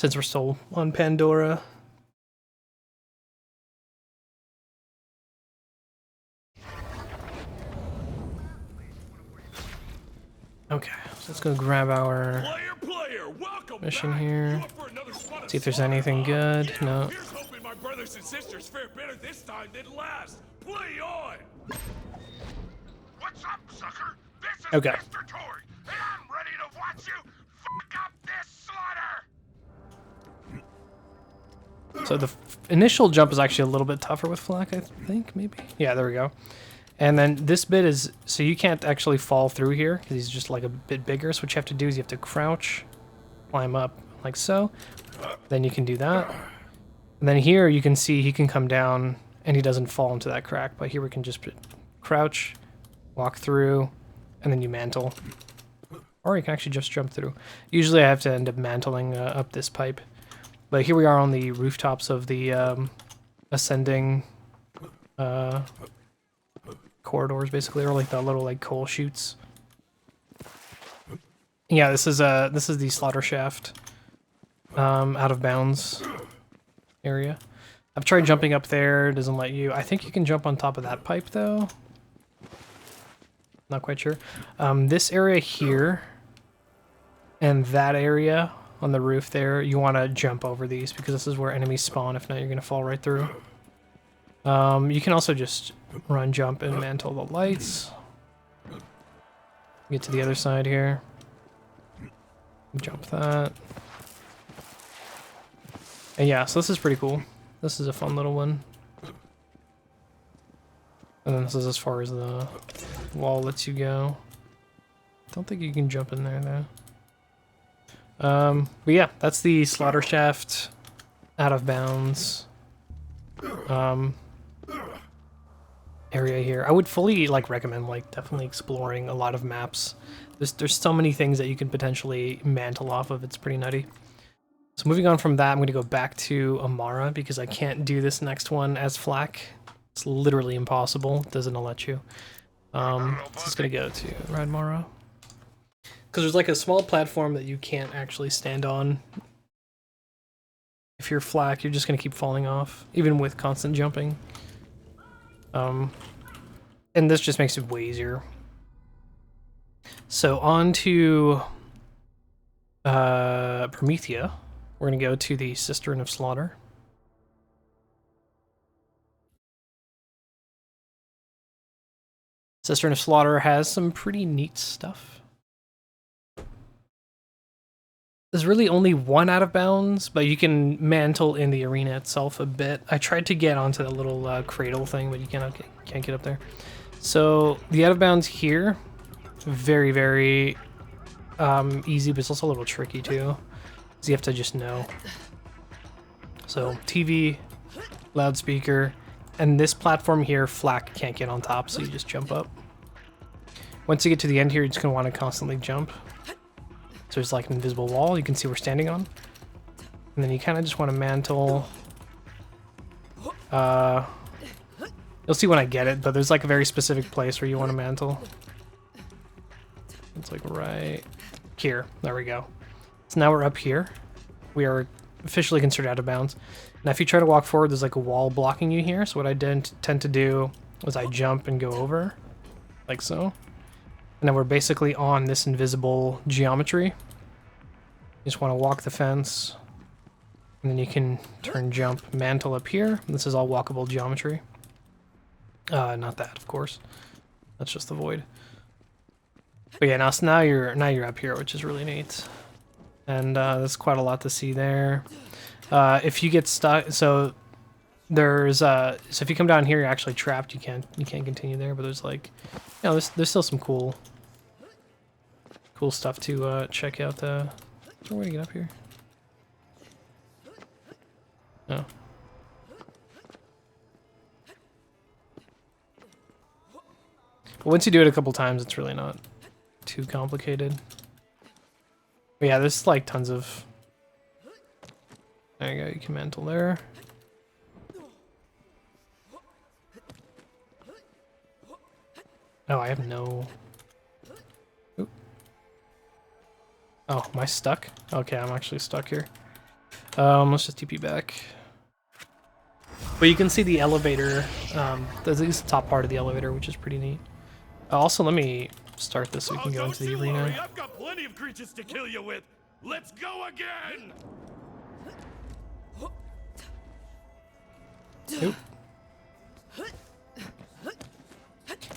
since we're still on Pandora. Okay, so let's go grab our mission here. See if there's anything good. No. Here's hoping my brothers and sisters fare better this time than last. Play on. What's up, sucker? This is Okay. Mr. Tory, and I'm ready to watch you fuck up this slaughter. So the initial jump is actually a little bit tougher with Flak, I think, maybe? Yeah, there we go. And then this bit is, so you can't actually fall through here, because he's just like a bit bigger, so what you have to do is you have to crouch, climb up, like so. Then you can do that. And then here you can see he can come down, and he doesn't fall into that crack, but here we can just crouch, walk through, and then you mantle. Or you can actually just jump through. Usually I have to end up mantling up this pipe. But here we are on the rooftops of the ascending corridors, basically, or like the little like coal chutes. Yeah, this is the slaughter shaft, out of bounds area. I've tried jumping up there; it doesn't let you. I think you can jump on top of that pipe though. Not quite sure. This area here and that area on the roof there, you want to jump over these because this is where enemies spawn. If not, you're gonna fall right through. You can also just run, jump, and mantle the lights. Get to the other side here. Jump that. And yeah, so this is pretty cool. This is a fun little one. And then this is as far as the wall lets you go. Don't think you can jump in there though. But yeah, that's the slaughter shaft out of bounds area here. I would fully like recommend like definitely exploring a lot of maps. There's so many things that you can potentially mantle off of. It's pretty nutty. So moving on from that, I'm going to go back to Amara because I can't do this next one as Flak. It's literally impossible. It doesn't let you. So it's going to go to Radmara. Because there's like a small platform that you can't actually stand on. If you're Flak, you're just going to keep falling off, even with constant jumping. And this just makes it way easier. So on to Promethea. We're going to go to the Cistern of Slaughter. Cistern of Slaughter has some pretty neat stuff. There's really only one out of bounds, but you can mantle in the arena itself a bit. I tried to get onto the little cradle thing, but you can't get up there. So the out of bounds here, very, very easy, but it's also a little tricky too. So you have to just know. So TV, loudspeaker, and this platform here, Flak can't get on top, so you just jump up. Once you get to the end here, you're just gonna want to constantly jump. So there's like an invisible wall you can see we're standing on. And then you kind of just want to mantle. You'll see when I get it, but there's like a very specific place where you want to mantle. It's like right here. There we go. So now we're up here. We are officially considered out of bounds. Now if you try to walk forward, there's like a wall blocking you here. So what I tend to do is I jump and go over, like so. And then we're basically on this invisible geometry. You just want to walk the fence. And then you can turn, jump, mantle up here. This is all walkable geometry. Not that, of course. That's just the void. But yeah, now you're up here, which is really neat. And there's quite a lot to see there. If you get stuck, so there's so if you come down here, you're actually trapped. You can't continue there. But there's like, you know, there's still some cool stuff to check out. Is there a way to get up here? No. But once you do it a couple times, it's really not too complicated. But yeah, there's like tons of... There you go, you can mantle there. Oh, I have no... Oop. Oh, am I stuck? Okay, I'm actually stuck here. Let's just TP back. But you can see the elevator. There's at least the top part of the elevator, which is pretty neat. Also, let me start this so we can go into the arena. Worry, I've got plenty of creatures to kill you with. Let's go again. Nope.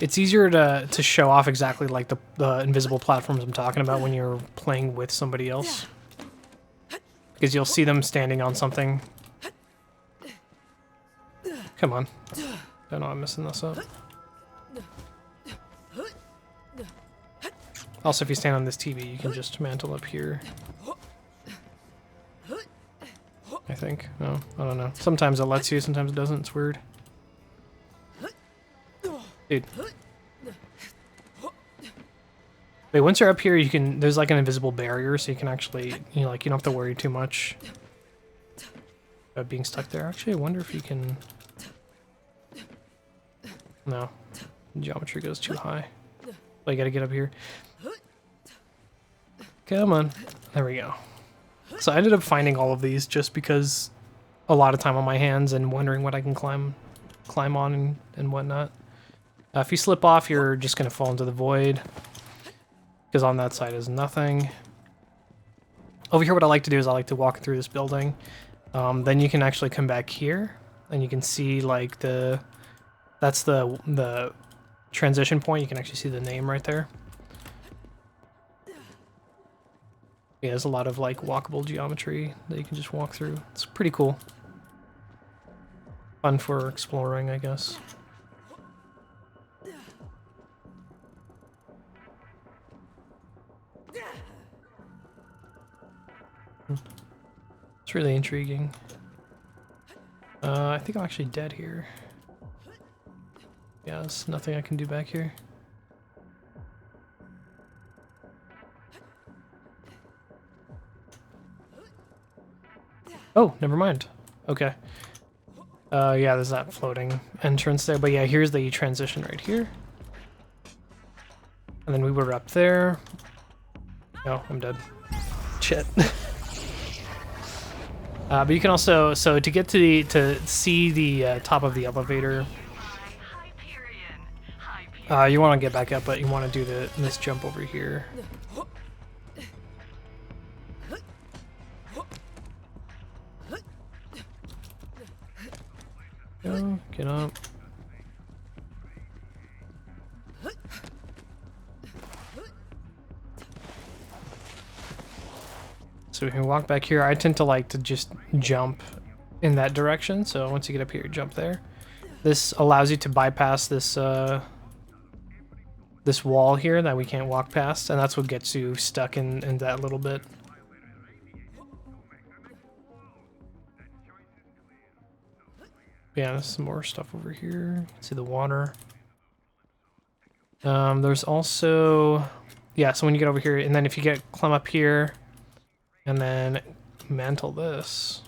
It's easier to show off exactly like the invisible platforms I'm talking about when you're playing with somebody else. Because you'll see them standing on something. Come on. Don't know I'm messing this up. Also, if you stand on this TV, you can just mantle up here. I think. No, I don't know. Sometimes it lets you, sometimes it doesn't. It's weird. Dude. Wait, once you're up here, you can. There's like an invisible barrier, so you can actually, you know, like you don't have to worry too much about being stuck there. Actually, I wonder if you can. No, geometry goes too high. Oh, you gotta get up here. Come on. There we go. So I ended up finding all of these just because a lot of time on my hands and wondering what I can climb on and whatnot. If you slip off, you're just gonna fall into the void. Because on that side is nothing. Over here, what I like to do is I like to walk through this building. Then you can actually come back here, and you can see like that's the transition point. You can actually see the name right there. Yeah, there's a lot of like walkable geometry that you can just walk through. It's pretty cool. Fun for exploring, I guess. It's really intriguing. I think I'm actually dead here. Yeah, there's nothing I can do back here. Oh, never mind. Okay. Yeah, there's that floating entrance there. But yeah, here's the transition right here. And then we were up there. Oh, I'm dead. Shit. But you can also, so to get to see the top of the elevator, you want to get back up, but you want to do this jump over here. Go, get up. So we can walk back here. I tend to like to just jump in that direction. So once you get up here, jump there. This allows you to bypass this this wall here that we can't walk past, and that's what gets you stuck in that little bit. Yeah, there's some more stuff over here. You can see the water. There's also, yeah, so when you get over here, and then if you climb up here, and then mantle this.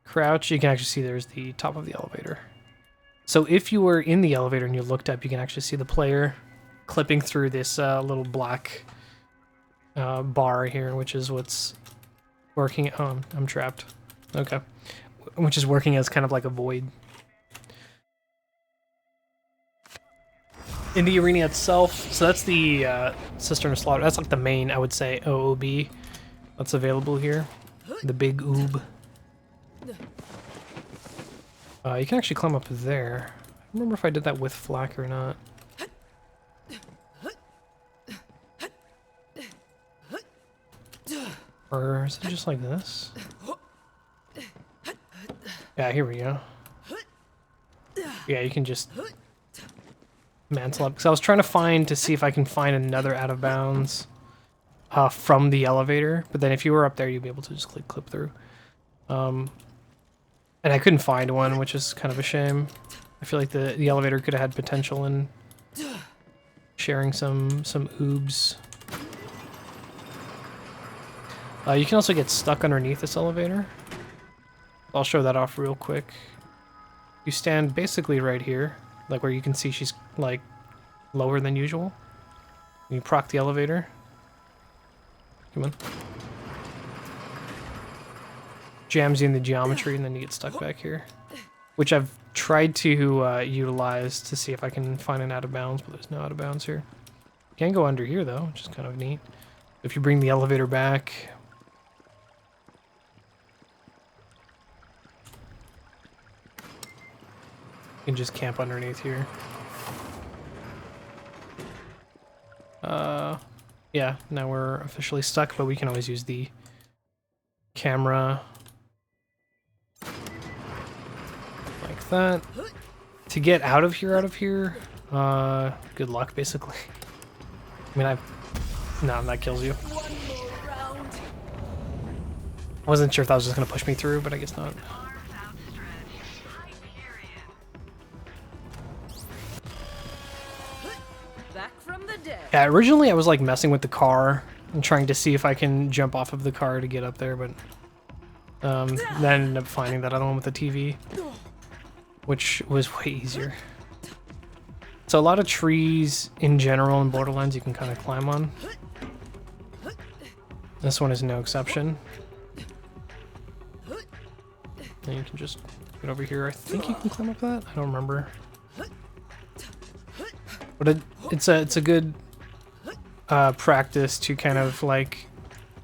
Crouch, you can actually see there's the top of the elevator. So if you were in the elevator and you looked up, you can actually see the player clipping through this little black bar here, which is what's working. Oh, I'm trapped. Okay. Which is working as kind of like a void. In the arena itself, so that's the Cistern of Slaughter. That's like the main, I would say, OOB that's available here. The big oob. You can actually climb up there. I don't remember if I did that with flak or not. Or is it just like this? Yeah, here we go. Yeah, you can just mantle up. Because I was trying to see if I can find another out of bounds from the elevator. But then if you were up there, you'd be able to just clip through. And I couldn't find one, which is kind of a shame. I feel like the elevator could have had potential in sharing some oobs. You can also get stuck underneath this elevator. I'll show that off real quick. You stand basically right here, like where you can see she's like lower than usual. You proc the elevator. Come on. jams you in the geometry, and then you get stuck back here. Which I've tried to utilize to see if I can find an out of bounds, but there's no out of bounds here. You can go under here though, which is kind of neat. If you bring the elevator back, you can just camp underneath here. Yeah, now we're officially stuck, but we can always use the camera like that. To get out of here, good luck, basically. I mean, no, that kills you. I wasn't sure if that was just gonna push me through, but I guess not. Yeah, originally I was like messing with the car and trying to see if I can jump off of the car to get up there, but then I ended up finding that other one with the TV, which was way easier. So a lot of trees in general in Borderlands you can kind of climb on. This one is no exception. And you can just get over here. I think you can climb up that. I don't remember. But it's a good practice to kind of like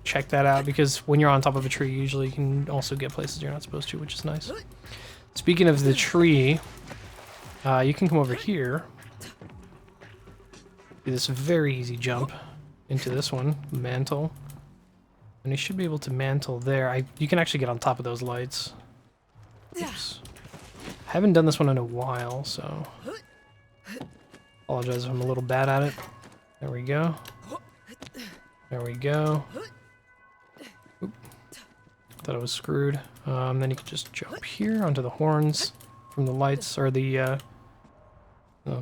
check that out, because when you're on top of a tree, usually you can also get places you're not supposed to, which is nice. Speaking of the tree, you can come over here. Do this very easy jump into this one, mantle. And you should be able to mantle there. You can actually get on top of those lights. Oops. I haven't done this one in a while, so apologize if I'm a little bad at it. There we go. There we go. Oop. Thought I was screwed. Then you can just jump here onto the horns from the lights, or the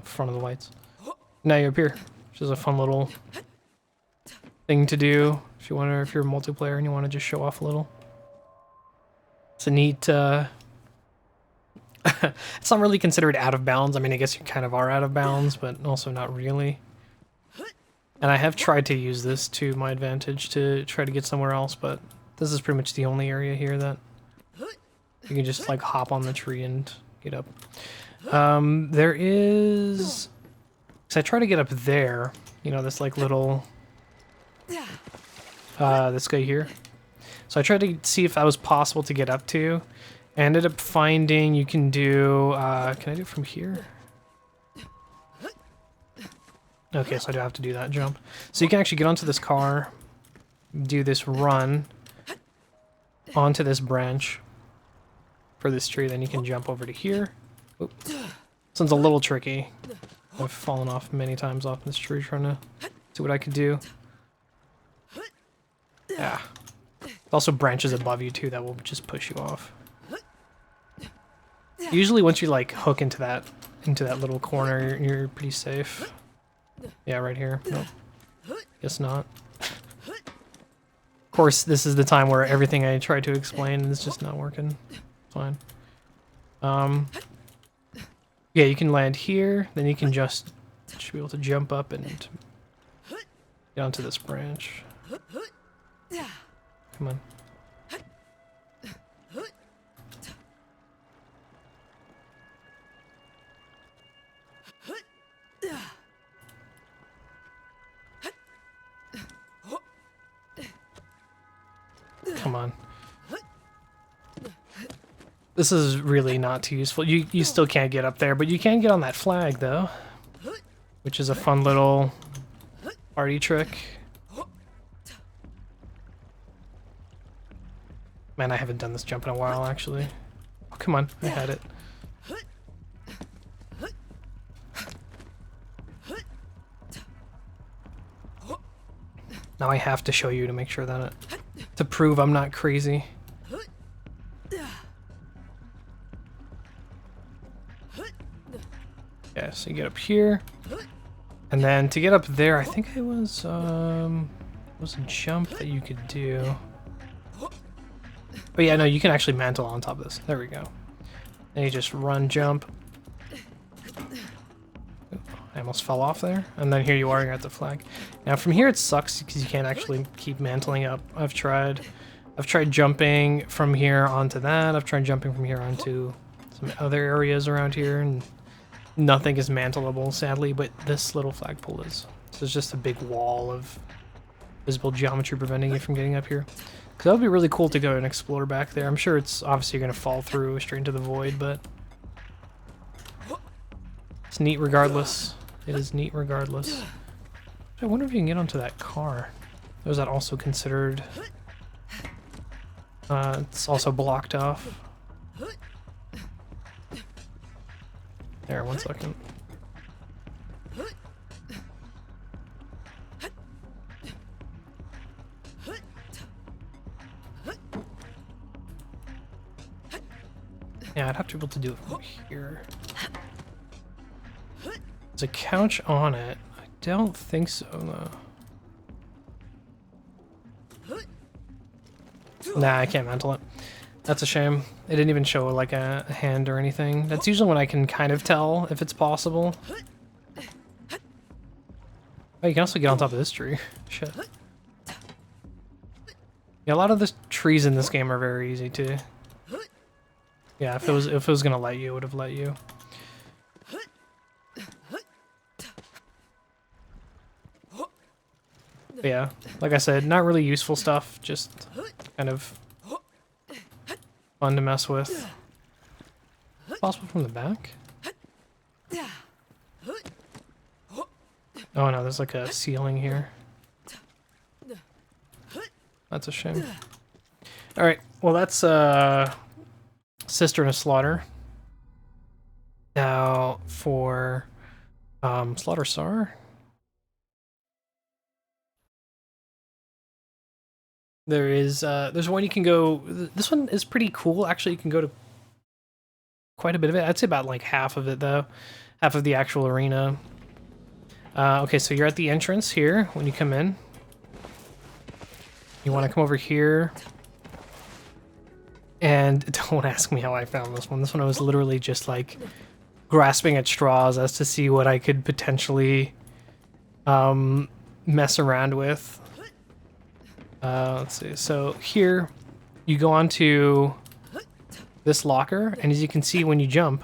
front of the lights. Now you're up here, which is a fun little thing to do if you're a multiplayer and you want to just show off a little. It's a neat. It's not really considered out of bounds. I mean, I guess you kind of are out of bounds, but also not really. And I have tried to use this to my advantage to try to get somewhere else, but this is pretty much the only area here that you can just like hop on the tree and get up. There is... So I try to get up there, you know, this like little... this guy here. So I tried to see if that was possible to get up to. I ended up finding you can do... can I do it from here? Okay, so I do have to do that jump. So you can actually get onto this car, do this run onto this branch for this tree, then you can jump over to here. Oop. This one's a little tricky. I've fallen off many times off this tree trying to see what I could do. Yeah. It also branches above you too that will just push you off. Usually once you like hook into that little corner, you're pretty safe. Yeah, right here. Nope. Guess not. Of course, this is the time where everything I tried to explain is just not working. Fine. Yeah, you can land here, then you can just should be able to jump up and get onto this branch. Come on. Come on. This is really not too useful. You still can't get up there, but you can get on that flag though, which is a fun little party trick. Man, I haven't done this jump in a while actually. Oh, come on, I had it. Now I have to show you to make sure that to prove I'm not crazy. Yeah, so you get up here, and then to get up there, I think it was a jump that you could do. But yeah, no, you can actually mantle on top of this. There we go. And you just run, jump. I almost fell off there, and then here you are, you're at the flag. Now from here it sucks because you can't actually keep mantling up. I've tried. I've tried jumping from here onto that. I've tried jumping from here onto some other areas around here, and nothing is mantleable, sadly, but this little flagpole is. So there's just a big wall of visible geometry preventing you from getting up here. Because that would be really cool to go and explore back there. I'm sure it's obviously going to fall through straight into the void, but it's neat regardless. It is neat regardless. I wonder if you can get onto that car. Or is that also considered... it's also blocked off. There, 1 second. Yeah, I'd have to be able to do it from here. There's a couch on it. I don't think so, though. Nah, I can't mantle it. That's a shame. It didn't even show like a hand or anything. That's usually when I can kind of tell if it's possible. Oh, you can also get on top of this tree. Shit. Yeah, a lot of the trees in this game are very easy too. Yeah, if it was gonna let you, it would have let you. But yeah, like I said, not really useful stuff, just kind of fun to mess with. Possible from the back? Oh no, there's like a ceiling here. That's a shame. Alright, well that's Cistern of Slaughter. Now for Slaughter Sar. There's one you can go, this one is pretty cool. Actually, you can go to quite a bit of it. I'd say about like half of it though. Half of the actual arena. Okay, so you're at the entrance here when you come in. You want to come over here. And don't ask me how I found this one. This one I was literally just like grasping at straws as to see what I could potentially mess around with. Let's see. So here you go onto this locker, and as you can see when you jump,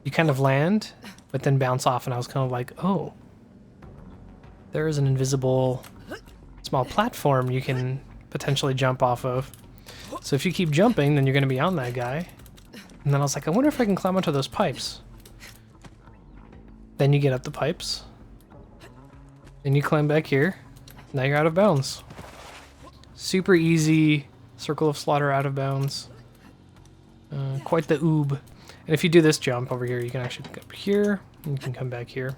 you kind of land, but then bounce off, and I was kind of like, oh, there is an invisible small platform you can potentially jump off of. So if you keep jumping, then you're going to be on that guy. And then I was like, I wonder if I can climb onto those pipes. Then you get up the pipes. Then you climb back here. Now you're out of bounds. Super easy Circle of Slaughter out of bounds. Quite the oob. And if you do this jump over here, you can actually go up here, and you can come back here.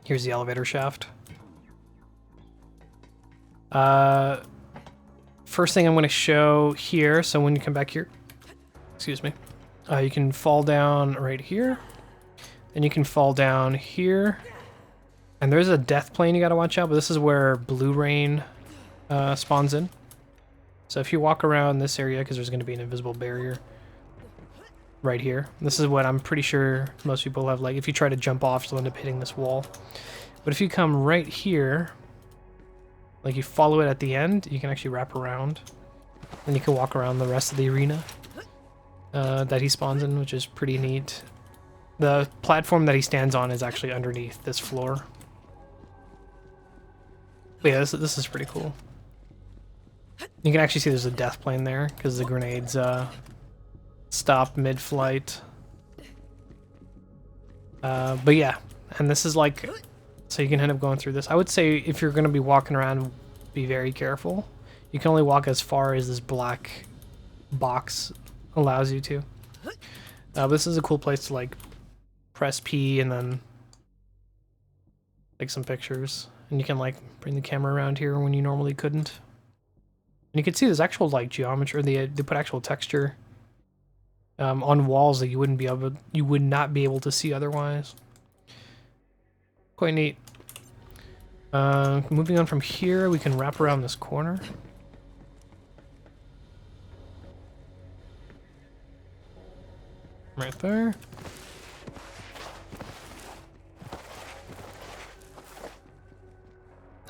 Here's the elevator shaft. First thing I'm going to show here, so when you come back here, excuse me, you can fall down right here, and you can fall down here, and there's a death plane you got to watch out, but this is where Blue Rain spawns in. So if you walk around this area, because there's going to be an invisible barrier right here, this is what I'm pretty sure most people have, like, if you try to jump off, you'll end up hitting this wall. But if you come right here, like you follow it at the end, you can actually wrap around, and you can walk around the rest of the arena that he spawns in, which is pretty neat. The platform that he stands on is actually underneath this floor. But yeah, this is pretty cool. You can actually see there's a death plane there, because the grenades stop mid-flight. But yeah, and this is like... So you can end up going through this. I would say if you're going to be walking around, be very careful. You can only walk as far as this black box allows you to. But this is a cool place to like press P and then take some pictures. And you can like bring the camera around here when you normally couldn't. And you can see there's actual like geometry. They put actual texture on walls that you would not be able to see otherwise. Quite neat. Moving on from here, we can wrap around this corner. Right there.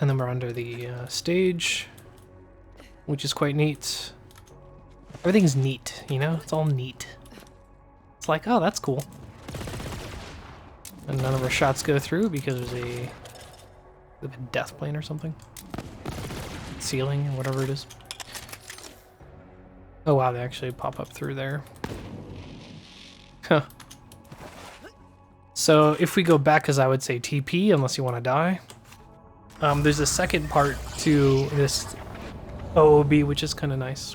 And then we're under the stage. which is quite neat. Everything's neat, you know? It's all neat. It's like, oh, that's cool. And none of our shots go through because there's a death plane or something. Ceiling or whatever it is. Oh wow, they actually pop up through there. Huh. So if we go back, because I would say TP unless you want to die. There's a second part to this OOB, which is kind of nice.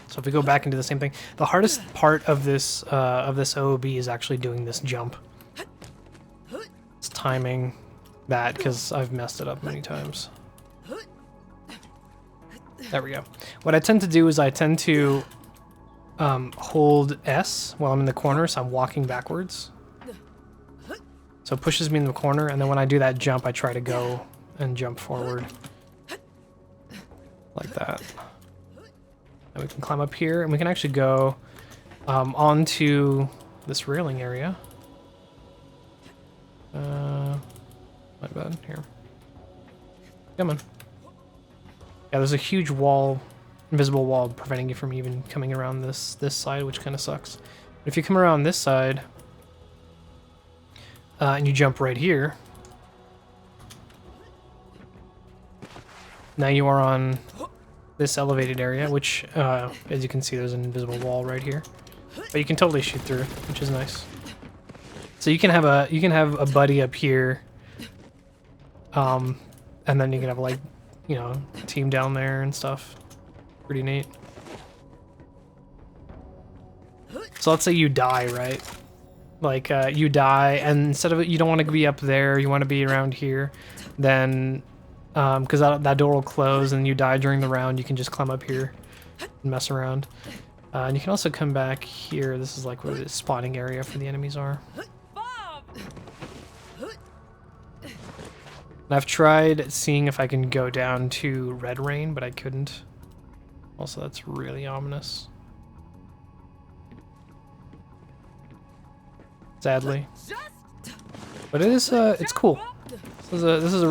So if we go back into the same thing, the hardest part of this OOB is actually doing this jump. It's timing that, because I've messed it up many times. There we go. What I tend to do is I tend to hold S while I'm in the corner, so I'm walking backwards. So it pushes me in the corner, and then when I do that jump, I try to go and jump forward. Like that. And we can climb up here, and we can actually go onto this railing area. My bad. Here. Come on. Yeah, there's a huge wall, invisible wall, preventing you from even coming around this side, which kind of sucks. But if you come around this side, and you jump right here, now you are on this elevated area, which, as you can see, there's an invisible wall right here. But you can totally shoot through, which is nice. So you can have a buddy up here, and then you can have like, you know, a team down there and stuff. Pretty neat. So let's say you die, right? Like you die, and instead of you don't want to be up there, you want to be around here. Then, because that door will close, and you die during the round, you can just climb up here and mess around. And you can also come back here. This is like where the spawning area for the enemies are. And I've tried seeing if I can go down to Red Rain, but I couldn't. Also, that's really ominous. Sadly. But it is it's cool. This is a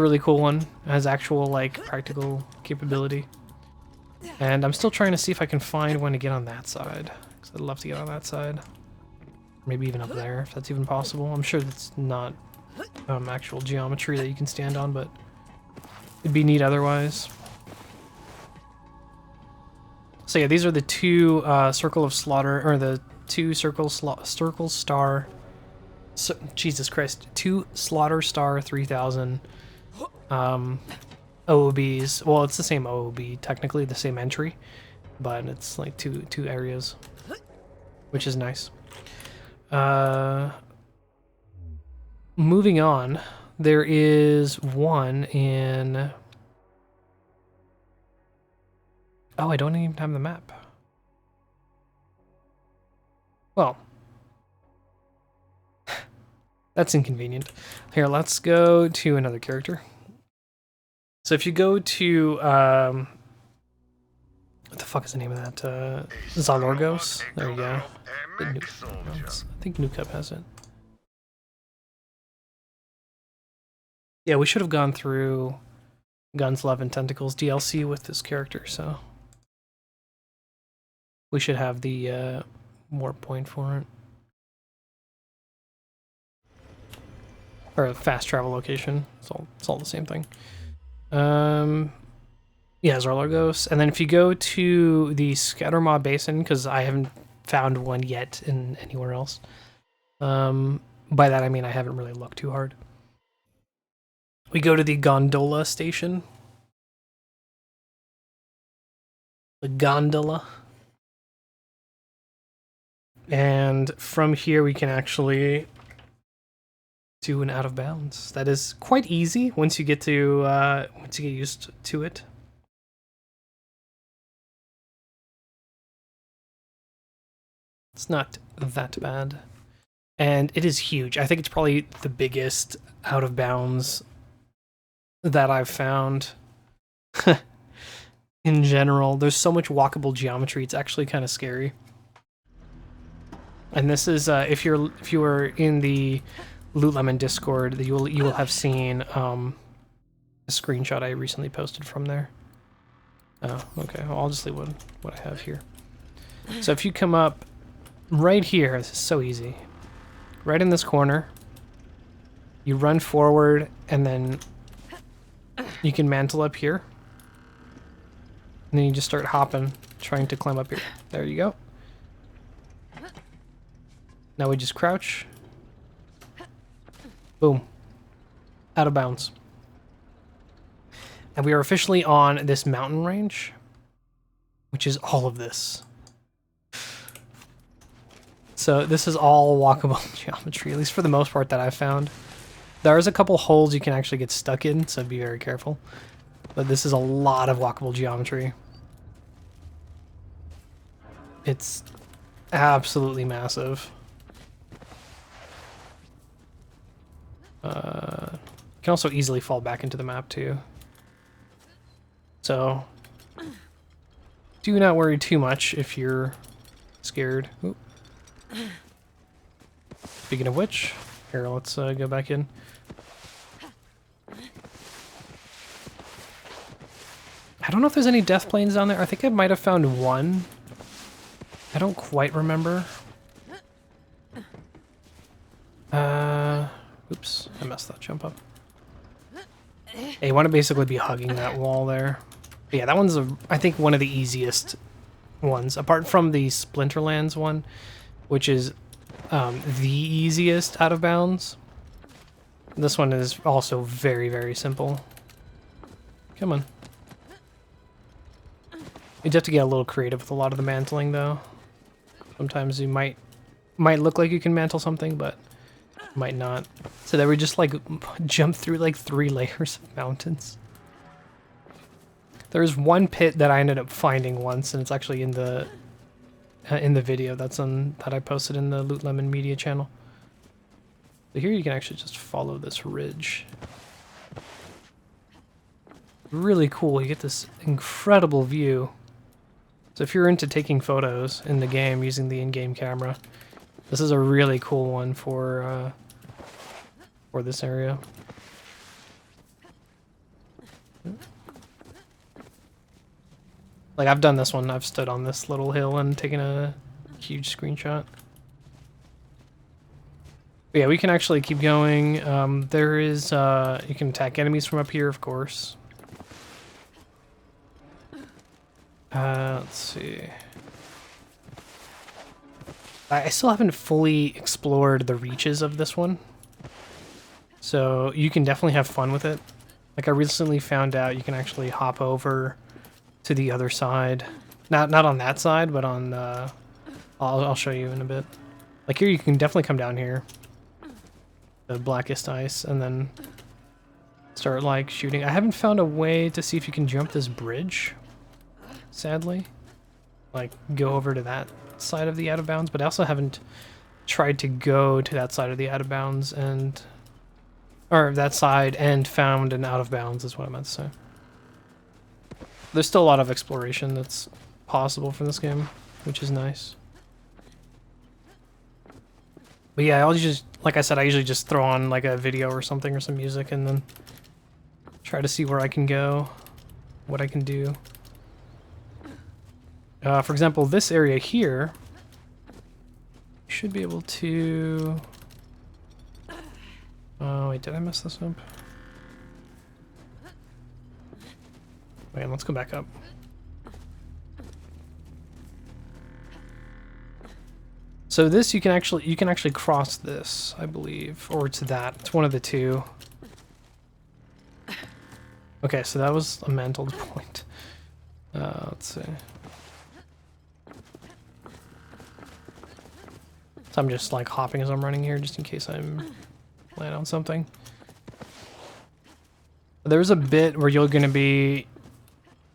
really cool one. It has actual like practical capability. And I'm still trying to see if I can find one to get on that side. Cuz I'd love to get on that side. Maybe even up there if that's even possible. I'm sure that's not actual geometry that you can stand on, but it'd be neat otherwise. So yeah, these are the two Circle of Slaughter, or the two Jesus Christ, two Slaughter Star 3000 OOBs. Well, it's the same OOB, technically the same entry, but it's like two areas, which is nice. Moving on, there is one in... Oh, I don't even have the map. Well, that's inconvenient. Here, let's go to another character. So if you go to, what the fuck is the name of that? Zalorgos? There you go. I think New Cup has it. Yeah, we should have gone through Guns, Love, and Tentacles DLC with this character, so we should have the warp point for it. Or a fast travel location. It's all the same thing. Yeah, Zarlargos. And then if you go to the Scattermaw Basin, because I haven't found one yet in anywhere else. By that I mean I haven't really looked too hard. We go to the Gondola Station. The gondola. And from here we can actually do an out of bounds. That is quite easy once you get to once you get used to it. It's not that bad. And it is huge. I think it's probably the biggest out of bounds that I've found. In general, there's so much walkable geometry. It's actually kind of scary. And this is if you were in the Loot Lemon Discord, you will have seen a screenshot I recently posted from there. Oh, okay. Well, I'll just leave what I have here. So if you come up right here, this is so easy. Right in this corner, you run forward, and then you can mantle up here. And then you just start hopping, trying to climb up here. There you go. Now we just crouch. Boom. Out of bounds. And we are officially on this mountain range, which is all of this. So this is all walkable geometry, at least for the most part that I've found. There's a couple holes you can actually get stuck in, so be very careful. But this is a lot of walkable geometry. It's absolutely massive. You can also easily fall back into the map too. So do not worry too much if you're scared. Oop. Speaking of which, here, let's go back in. I don't know if there's any death planes down there. I think I might have found one. I don't quite remember. Oops, I messed that jump up. Yeah, you want to basically be hugging that wall there. But yeah, that one's, I think, one of the easiest ones, apart from the Splinterlands one, which is the easiest out of bounds. This one is also very, very simple. Come on. You'd have to get a little creative with a lot of the mantling, though. Sometimes you might look like you can mantle something, but might not. So that we just like jump through like 3 layers of mountains. There's one pit that I ended up finding once, and it's actually in the video that I posted in the Loot Lemon Media channel. So here you can actually just follow this ridge. Really cool. You get this incredible view. So if you're into taking photos in the game using the in-game camera, this is a really cool one for this area. Like, I've done this one. I've stood on this little hill and taken a huge screenshot. But yeah, we can actually keep going. There is, you can attack enemies from up here, of course. Let's see. I still haven't fully explored the reaches of this one. So you can definitely have fun with it. Like, I recently found out you can actually hop over to the other side. Not on that side, but on, I'll show you in a bit. Like, here you can definitely come down here. The blackest ice, and then start, like, shooting. I haven't found a way to see if you can jump this bridge, sadly. Like, go over to that side of the out of bounds, but I also haven't tried to go to that side of the out of bounds and... or that side and found an out of bounds is what I meant to say. There's still a lot of exploration that's possible for this game, which is nice. But yeah, I'll just, like I said, I usually just throw on like a video or something or some music and then try to see where I can go, what I can do. For example, this area here, you should be able to... oh, wait, did I mess this up? Wait, let's go back up. So this, you can actually cross this, I believe, or it's that. It's one of the two. Okay, so that was a mantled point. Let's see. So I'm just like hopping as I'm running here, just in case I'm land on something. There's a bit where you're gonna be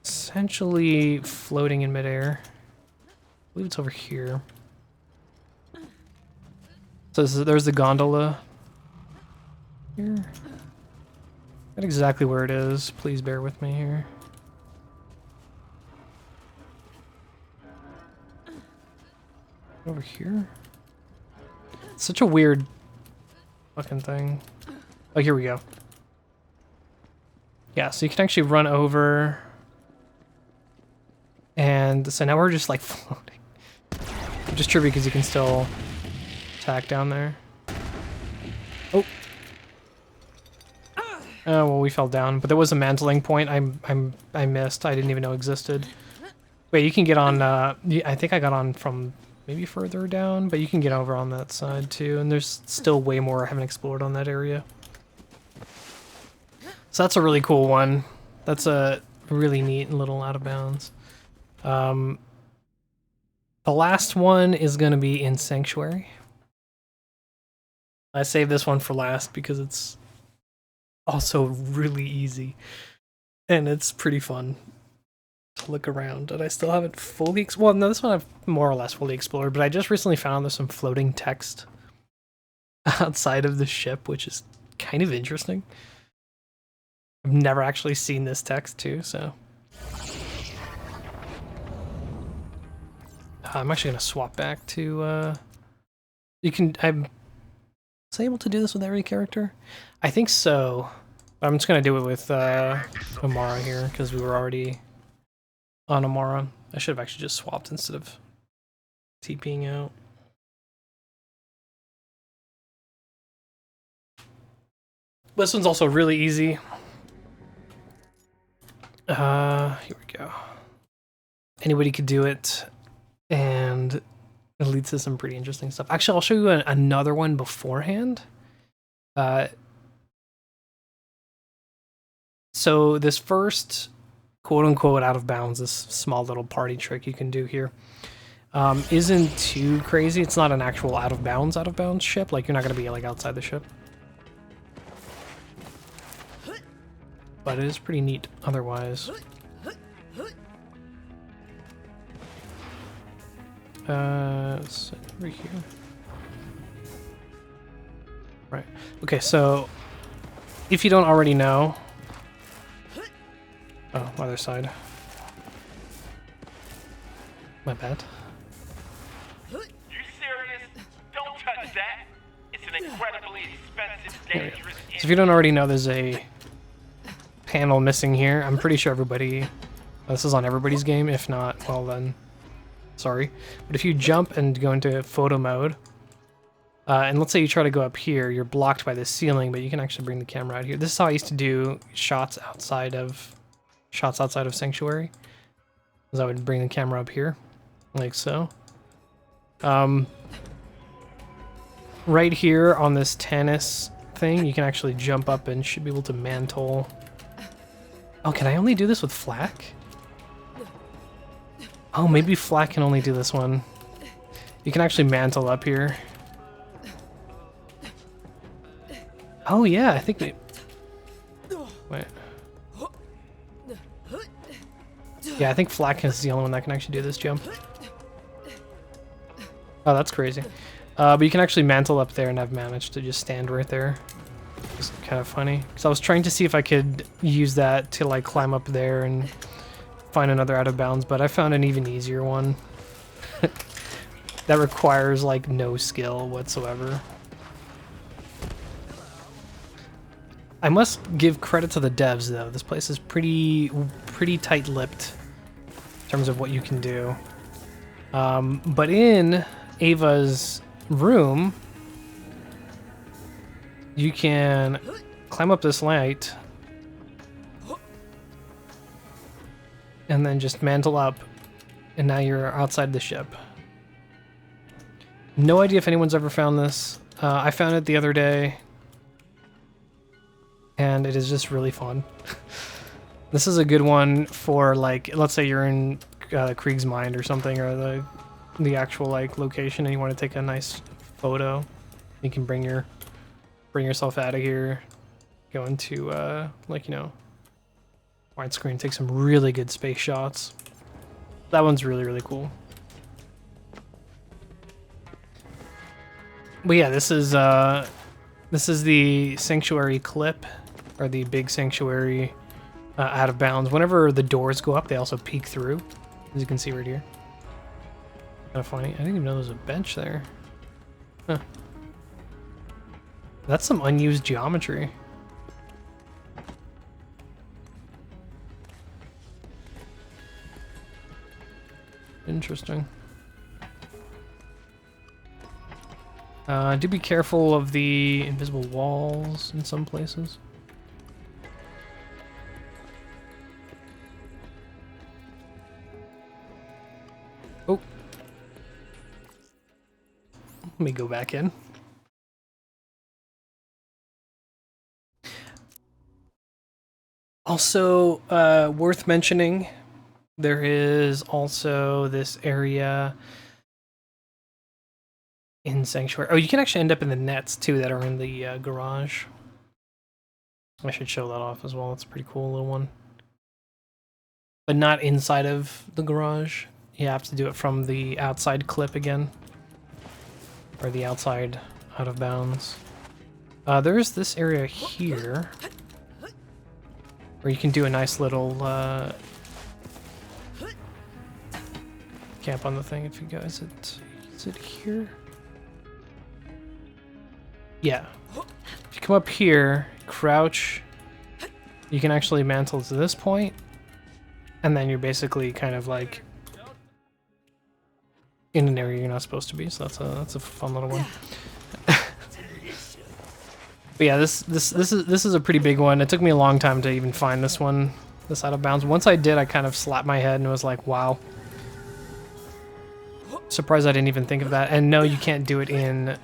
essentially floating in midair. I believe it's over here. So there's the gondola here. Not exactly where it is. Please bear with me here. Over here? It's such a weird fucking thing. Oh, here we go. Yeah, so you can actually run over. And so now we're just like floating. Which is true because you can still attack down there. Oh. Oh, well, we fell down, but there was a mantling point I missed. I didn't even know existed. Wait, you can get on, I think I got on from maybe further down, but you can get over on that side too, and there's still way more I haven't explored on that area. So that's a really cool one. That's a really neat little out of bounds. The last one is going to be in Sanctuary. I saved this one for last because it's also really easy and it's pretty fun to look around. And I still haven't fully well, no, this one I've more or less fully explored, but I just recently found there's some floating text outside of the ship, which is kind of interesting. I've never actually seen this text too, so I'm actually gonna swap back to you can I'm able to do this with every character? I think so. I'm just gonna do it with Amara here because we were already on Amara. I should have actually just swapped instead of TPing out. This one's also really easy. Here we go. Anybody could do it, and it leads to some pretty interesting stuff. Actually, I'll show you another one beforehand. So this first quote-unquote out of bounds, this small little party trick you can do here, isn't too crazy. It's not an actual out of bounds ship. Like, you're not going to be like outside the ship. But it is pretty neat otherwise. Let's over here. Right. Okay, so if you don't already know, oh, other side. My bad. You serious? Don't touch that. It's an incredibly expensive, dangerous. So if you don't already know, there's a panel missing here. I'm pretty sure everybody. This is on everybody's game. If not, well then. Sorry, but if you jump and go into photo mode, and let's say you try to go up here, you're blocked by this ceiling, but you can actually bring the camera out here. This is how I used to do shots outside of Sanctuary. Is I would bring the camera up here, like so. Right here on this Tannis thing, you can actually jump up and should be able to mantle. Oh, can I only do this with flak? Oh, maybe flak can only do this one. You can actually mantle up here. Oh yeah, I think we... Wait. Yeah, I think flak is the only one that can actually do this jump. Oh, that's crazy. But you can actually mantle up there, and I've managed to just stand right there. It's kind of funny. Because I was trying to see if I could use that to like climb up there and find another out of bounds, but I found an even easier one that requires like no skill whatsoever. I must give credit to the devs though. This place is pretty tight-lipped in terms of what you can do. But in Ava's room, you can climb up this light and then just mantle up, and now you're outside the ship. No idea if anyone's ever found this. I found it the other day, and it is just really fun. This is a good one for, like, let's say you're in Krieg's Mind or something, or the actual like location, and you want to take a nice photo. You can bring yourself out of here, go into like, you know, widescreen, take some really good space shots. That one's really cool. But yeah, this is the Sanctuary clip, or the big Sanctuary out of bounds. Whenever the doors go up, they also peek through, as you can see right here. Kind of funny. I didn't even know there was a bench there. Huh. That's some unused geometry. Interesting. Do be careful of the invisible walls in some places. Oh. Let me go back in. Also, worth mentioning, there is also this area in Sanctuary. Oh, you can actually end up in the nets, too, that are in the garage. I should show that off as well. It's a pretty cool little one. But not inside of the garage. You have to do it from the outside clip again. Or the outside out of bounds. There's this area here. Where you can do a nice little camp on the thing if you guys... Is it here? Yeah. If you come up here, crouch, you can actually mantle to this point, and then you're basically kind of like in an area you're not supposed to be. So that's a fun little one. But yeah, this is a pretty big one. It took me a long time to even find this one, this out of bounds. Once I did, I kind of slapped my head and was like, wow. Surprised I didn't even think of that. And no, you can't do it in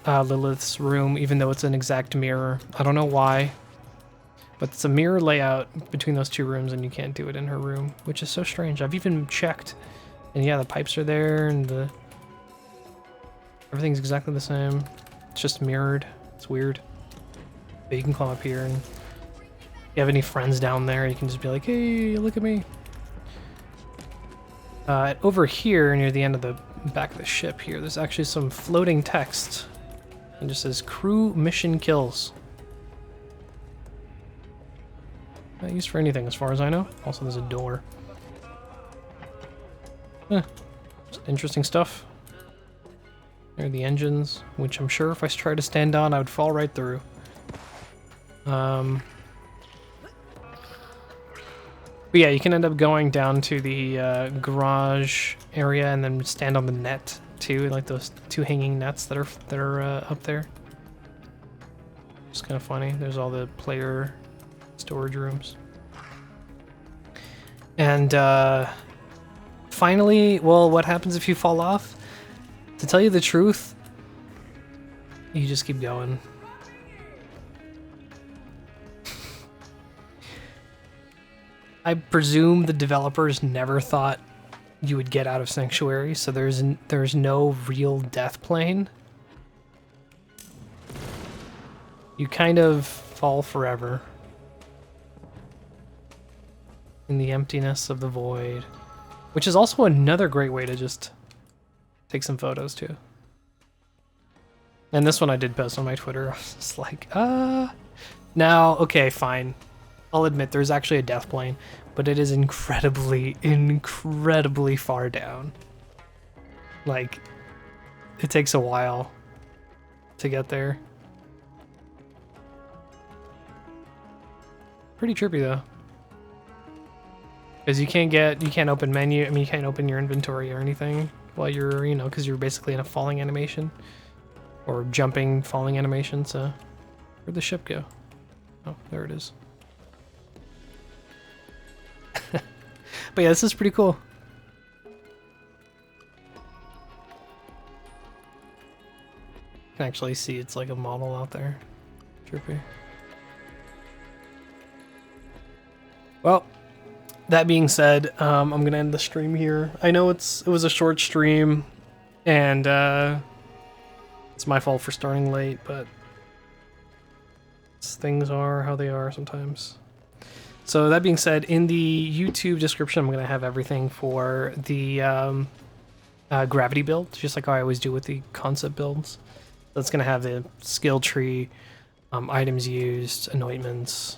Lilith's room, even though it's an exact mirror. I don't know why, but it's a mirror layout between those two rooms, and you can't do it in her room, which is so strange. I've even checked, and yeah, the pipes are there, and everything's exactly the same. It's just mirrored. It's weird. But you can climb up here, and if you have any friends down there, you can just be like, hey, look at me. Over here, near the end of the back of the ship here, there's actually some floating text. It just says, crew mission kills. Not used for anything as far as I know. Also, there's a door. Just interesting stuff. There are the engines, which I'm sure if I tried to stand on, I would fall right through. But yeah, you can end up going down to the garage area and then stand on the net too, like those two hanging nets that are up there. It's kind of funny. There's all the player storage rooms. And finally, well, what happens if you fall off? To tell you the truth, you just keep going. I presume the developers never thought you would get out of Sanctuary, so there's no real death plane. You kind of fall forever in the emptiness of the void, which is also another great way to just take some photos too. And this one I did post on my Twitter. I was just like, now, okay, fine. I'll admit there's actually a death plane, but it is incredibly, incredibly far down. Like, it takes a while to get there. Pretty trippy though. Because you can't open menu, I mean you can't open your inventory or anything while you're, you know, because you're basically in a falling animation. Or jumping falling animation, so where'd the ship go? Oh, there it is. But yeah, this is pretty cool. You can actually see it's like a model out there. Trippy. Well, that being said, I'm gonna end the stream here. I know it was a short stream, and it's my fault for starting late, but things are how they are sometimes. So that being said, in the YouTube description, I'm gonna have everything for the gravity build, just like I always do with the concept builds. That's gonna have the skill tree, items used, anointments,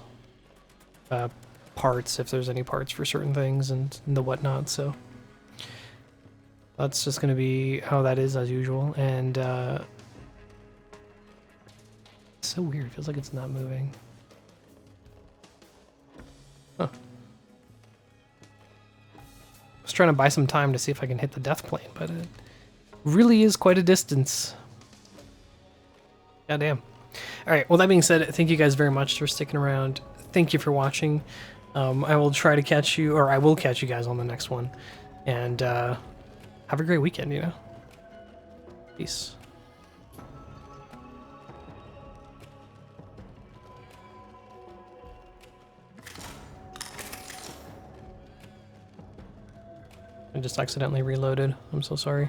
parts if there's any parts for certain things, and the whatnot. So that's just gonna be how that is as usual. And it's so weird. It feels like it's not moving. Huh. I was trying to buy some time to see if I can hit the death plane, but it really is quite a distance. Goddamn. Alright, well that being said, thank you guys very much for sticking around. Thank you for watching. I will try to catch you, or I will catch you guys on the next one. And have a great weekend, you know? Peace. I just accidentally reloaded. I'm so sorry.